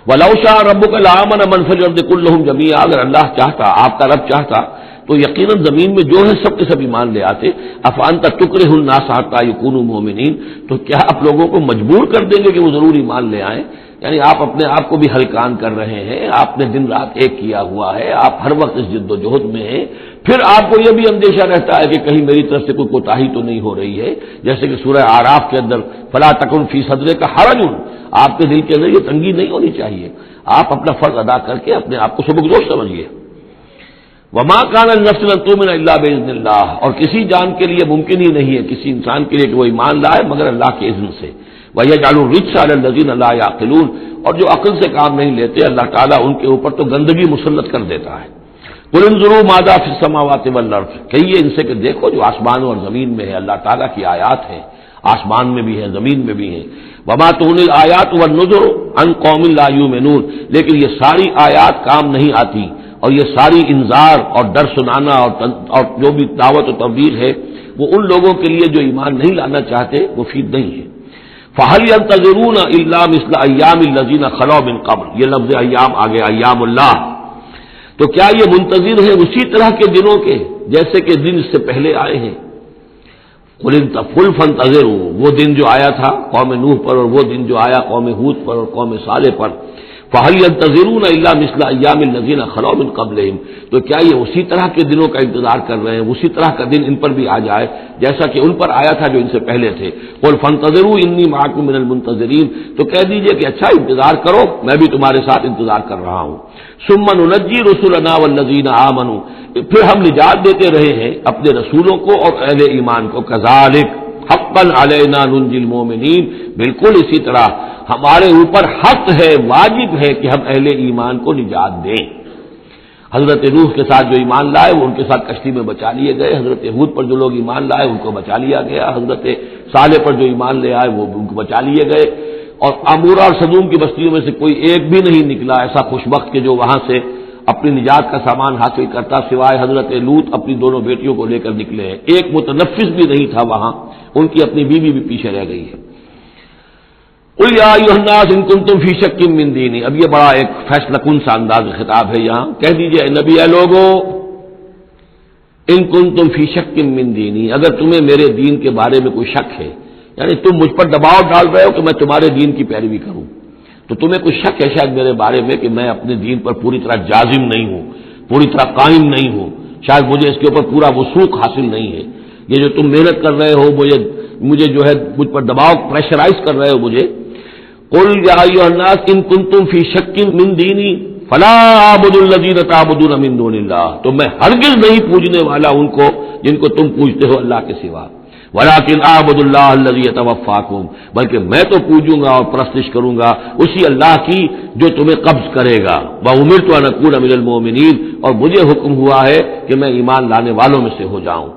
وَلَوْ شَاءَ رَبُّكَ لَآمَنَ مَنْ فِي الْأَرْضِ كُلُّهُمْ جَمِيعًا، اگر اللہ چاہتا، آپ کا رب چاہتا تو یقیناً زمین میں جو ہے سب کے سب ایمان لے آتے. أَفَأَنْتَ تُكْرِهُ النَّاسَ حَتَّىٰ يَكُونُوا مُؤْمِنِينَ، تو کیا آپ لوگوں کو مجبور کر دیں گے کہ وہ ضرور ایمان لے آئیں؟ یعنی آپ اپنے آپ کو بھی ہلکان کر رہے ہیں، آپ نے دن رات ایک کیا ہوا ہے، آپ ہر وقت اس جد و جہد میں ہیں، پھر آپ کو یہ بھی اندیشہ رہتا ہے کہ کہیں میری طرف سے کوئی کوتاہی تو نہیں ہو رہی ہے، جیسے کہ سورہ اعراف کے اندر فلا تکن فی صدرک حرج، آپ کے دل کے اندر یہ تنگی نہیں ہونی چاہیے، آپ اپنا فرض ادا کر کے اپنے آپ کو سبکدوش سمجھیے۔ وما کان النفس ان تؤمن الا باذن اللہ، اور کسی جان کے لیے ممکن ہی نہیں ہے، کسی انسان کے لیے کہ وہ ایمان لائے مگر اللہ کے اذن سے۔ وَيَجْعَلُ الرِّجْسَ عَلَى الَّذِينَ لَا يَعْقِلُونَ، اور جو عقل سے کام نہیں لیتے اللہ تعالیٰ ان کے اوپر تو گندگی مسلط کر دیتا ہے۔ قُلِ انظُرُوا مَاذَا فِي السَّمَاوَاتِ وَالْأَرْضِ، کہیے ان سے کہ دیکھو جو آسمانوں اور زمین میں ہے، اللہ تعالیٰ کی آیات ہیں، آسمان میں بھی ہیں زمین میں بھی ہیں۔ وَمَا تُغْنِي الْآيَاتُ وَالنُّذُرُ عَنْ قَوْمٍ لَا يُؤْمِنُونَ، لیکن یہ ساری آیات کام نہیں آتی، اور یہ ساری انذار اور ڈر سنانا اور جو بھی دعوت و تبلیغ ہے وہ ان لوگوں کے لیے جو ایمان نہیں لانا چاہتے مفید نہیں ہے۔ فَهَلْ يَنتَظِرُونَ إِلَّا مِثْلَ أَيَّامِ الَّذِينَ خَلَوْا مِن قَبْلُ، یہ لفظ ایام آگے ایام اللہ، تو کیا یہ منتظر ہیں اسی طرح کے دنوں کے جیسے کہ دن اس سے پہلے آئے ہیں؟ قُلْ فَانتَظِرُوا، وہ دن جو آیا تھا قوم نوح پر، اور وہ دن جو آیا قوم ہود پر اور قوم صالح پر، فَهَلْ يَنتَظِرُونَ إِلَّا مِثْلَ أَيَّامِ الَّذِينَ خَلَوْا مِن قَبْلِهِمْ، تو کیا یہ اسی طرح کے دنوں کا انتظار کر رہے ہیں، اسی طرح کا دن ان پر بھی آ جائے جیسا کہ ان پر آیا تھا جو ان سے پہلے تھے؟ قُلْ فَانتَظِرُوا إِنِّي مَعَكُم مِّنَ الْمُنتَظِرِينَ، تو کہہ دیجئے کہ اچھا انتظار کرو، میں بھی تمہارے ساتھ انتظار کر رہا ہوں۔ ثُمَّ نُنَجِّي رُسُلَنَا وَالَّذِينَ آمَنُوا، پھر ہم نجات دیتے رہے ہیں اپنے رسولوں کو اور اہل ایمان کو۔ كَذَلِكَ حقا علینا ننجی المؤمنین، بالکل اسی طرح ہمارے اوپر حق ہے، واجب ہے کہ ہم اہل ایمان کو نجات دیں۔ حضرت نوح کے ساتھ جو ایمان لائے وہ ان کے ساتھ کشتی میں بچا لیے گئے، حضرت ہود پر جو لوگ ایمان لائے ان کو بچا لیا گیا، حضرت صالح پر جو ایمان لے آئے وہ ان کو بچا لیے گئے، اور عمورہ اور صدوم کی بستیوں میں سے کوئی ایک بھی نہیں نکلا ایسا خوش بخت کہ جو وہاں سے اپنی نجات کا سامان حاصل کرتا، سوائے حضرت لوط اپنی دونوں بیٹیوں کو لے کر نکلے ہیں، ایک متنفس بھی نہیں تھا وہاں، ان کی اپنی بیوی بھی پیچھے رہ گئی ہے۔ قُلْ يَا أَيُّهَا النَّاسُ إِن كُنتُمْ فِي شَكٍّ مِّن دِينِي، اب یہ بڑا ایک فیصلہ کن سا انداز خطاب ہے یہاں، کہہ دیجئے اے نبی، اے لوگو، ان کنتم فی شک من دینی، اگر تمہیں میرے دین کے بارے میں کوئی شک ہے، یعنی تم مجھ پر دباؤ ڈال رہے ہو کہ میں تمہارے دین کی پیروی کروں، تو تمہیں کوئی شک ہے شاید میرے بارے میں کہ میں اپنے دین پر پوری طرح جازم نہیں ہوں، پوری طرح قائم نہیں ہوں، شاید مجھے اس کے اوپر پورا وثوق حاصل نہیں ہے، یہ جو تم محنت کر رہے ہو، مجھے جو ہے مجھ پر دباؤ پریشرائز کر رہے ہو مجھے۔ قُلْ يَا أَيُّهَا النَّاسُ إِن كُنتُمْ فِي شَكٍّ مِّن دِينِي فَلَا أَعْبُدُ الَّذِينَ تَعْبُدُونَ مِن دُونِ اللَّهِ، تو میں ہرگز نہیں پوجنے والا ان کو جن کو تم پوجتے ہو اللہ کے سوا، وَلَٰكِنْ أَعْبُدُ اللَّهَ الَّذِي يَتَوَفَّاكُمْ، بلکہ میں تو پوجوں گا اور پرستش کروں گا اسی اللہ کی جو تمہیں قبض کرے گا۔ وَأُمِرْتُ أَنْ أَكُونَ مِنَ الْمُؤْمِنِينَ، اور مجھے حکم ہوا ہے کہ میں ایمان لانے والوں میں سے ہو جاؤں۔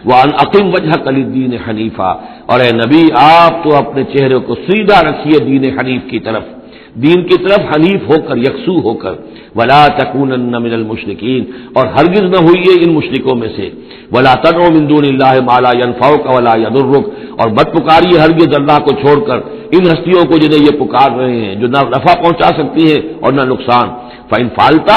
وَأَنْ أَقِمْ وَجْهَكَ لِلدِّينِ حَنِيفًا، اور اے نبی آپ تو اپنے چہرے کو سیدھا رکھیے دین حنیف کی طرف، دین کی طرف حنیف ہو کر، یکسو ہو کر۔ وَلَا تَكُونَنَّ مِنَ الْمُشْرِكِينَ، اور ہرگز نہ ہوئیے ان مشرکوں میں سے۔ وَلَا تَدْعُ مِن دُونِ اللَّهِ مَا لَا يَنفَعُكَ وَلَا يَضُرُّكَ، اور مت پکاریے ہرگز اللہ کو چھوڑ کر ان ہستیوں کو جنہیں یہ پکار رہے ہیں جو نہ نفع پہنچا سکتی ہیں اور نہ نقصان۔ فَإِن فَعَلْتَ،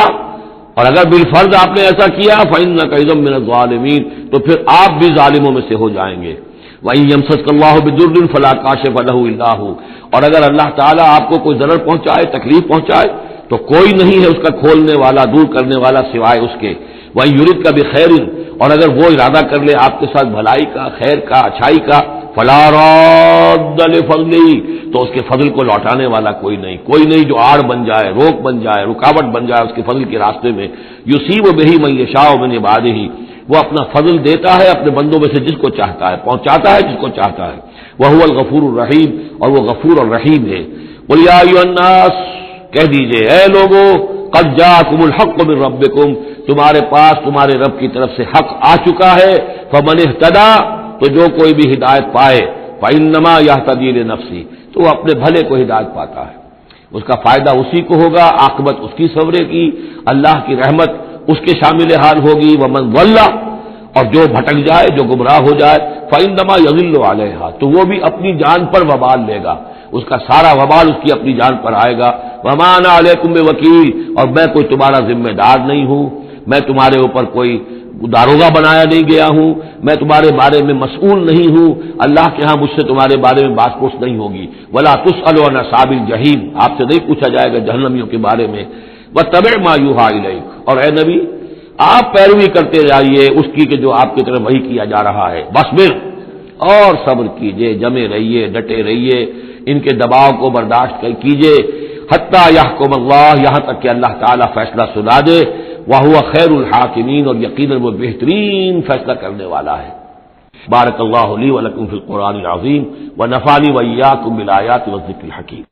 اور اگر بالفرض آپ نے ایسا کیا، فَإِنَّكَ إِذًا مِّنَ الظَّالِمِينَ، تو پھر آپ بھی ظالموں میں سے ہو جائیں گے۔ وَإِن يَمْسَسْكَ اللَّهُ بِضُرٍّ فَلَا كَاشِفَ لَهُ إِلَّا هُوَ، اور اگر اللہ تعالیٰ آپ کو کوئی ضرر پہنچائے، تکلیف پہنچائے، تو کوئی نہیں ہے اس کا کھولنے والا، دور کرنے والا سوائے اس کے۔ وَإِن يُرِدْكَ بِخَيْرٍ، اور اگر وہ ارادہ کر لے آپ کے ساتھ بھلائی کا، خیر کا، اچھائی کا، فَلَا رَادَّ لِفَضْلِهِ، تو اس کے فضل کو لوٹانے والا کوئی نہیں جو آڑ بن جائے، روک بن جائے، رکاوٹ بن جائے اس کے فضل کے راستے میں۔ يُصِيبُ بِهِ مَن يَشَاءُ مِنْ عِبَادِهِ، وہ اپنا فضل دیتا ہے اپنے بندوں میں سے جس کو چاہتا ہے، پہنچاتا ہے جس کو چاہتا ہے۔ وَهُوَ الْغَفُورُ الرَّحِيمُ، اور وہ غفور اور رحیم ہے۔ قُلْ يَا أَيُّهَا النَّاسُ، کہہ دیجئے اے لوگو، قَدْ جَاءَكُمُ الْحَقُّ مِن رَبِّكُمْ، تمہارے پاس تمہارے رب کی طرف سے حق آ چکا ہے۔ فَمَنِ اهْتَدَىٰ، تو جو کوئی بھی ہدایت پائے، فَإِنَّمَا يَهْتَدِي لِنَفْسِهِ، تو وہ اپنے بھلے کو ہدایت پاتا ہے، اس کا فائدہ اسی کو ہوگا، عاقبت اس کی سورے کی، اللہ کی رحمت اس کے شامل حال ہوگی۔ وَمَنْ ضَلَّ، اور جو بھٹک جائے، جو گمراہ ہو جائے، فَإِنَّمَا يَضِلُّ عَلَيْهَا، تو وہ بھی اپنی جان پر وبال لے گا، اس کا سارا وبال اس کی اپنی جان پر آئے گا۔ وَمَا أَنَا عَلَيْكُمْ بِوَكِيلٍ، اور میں کوئی تمہارا ذمہ دار نہیں ہوں، میں تمہارے اوپر کوئی داروغہ بنایا نہیں گیا ہوں، میں تمہارے بارے میں مسئول نہیں ہوں، اللہ کے ہاں مجھ سے تمہارے بارے میں بات پوچھ نہیں ہوگی۔ ولا تسأل عن اصحاب الجحیم، آپ سے نہیں پوچھا جائے گا جہنمیوں کے بارے میں۔ واتبع ما یوحی الیک، اور اے نبی آپ پیروی کرتے جائیے اس کی کہ جو آپ کی طرف وحی کیا جا رہا ہے۔ واصبر، اور صبر کیجئے، جمے رہیے، ڈٹے رہیے، ان کے دباؤ کو برداشت کیجئے، حتی یحکم اللہ، یہاں تک کہ اللہ تعالیٰ فیصلہ سنا دے، وہو خیر الحاکمین، اور یقیناً وہ بہترین فیصلہ کرنے والا ہے۔ بارک اللہ لی ولکم فی القرآن العظیم ونفعنی وإیاکم بالآیات والذکر الحکیم۔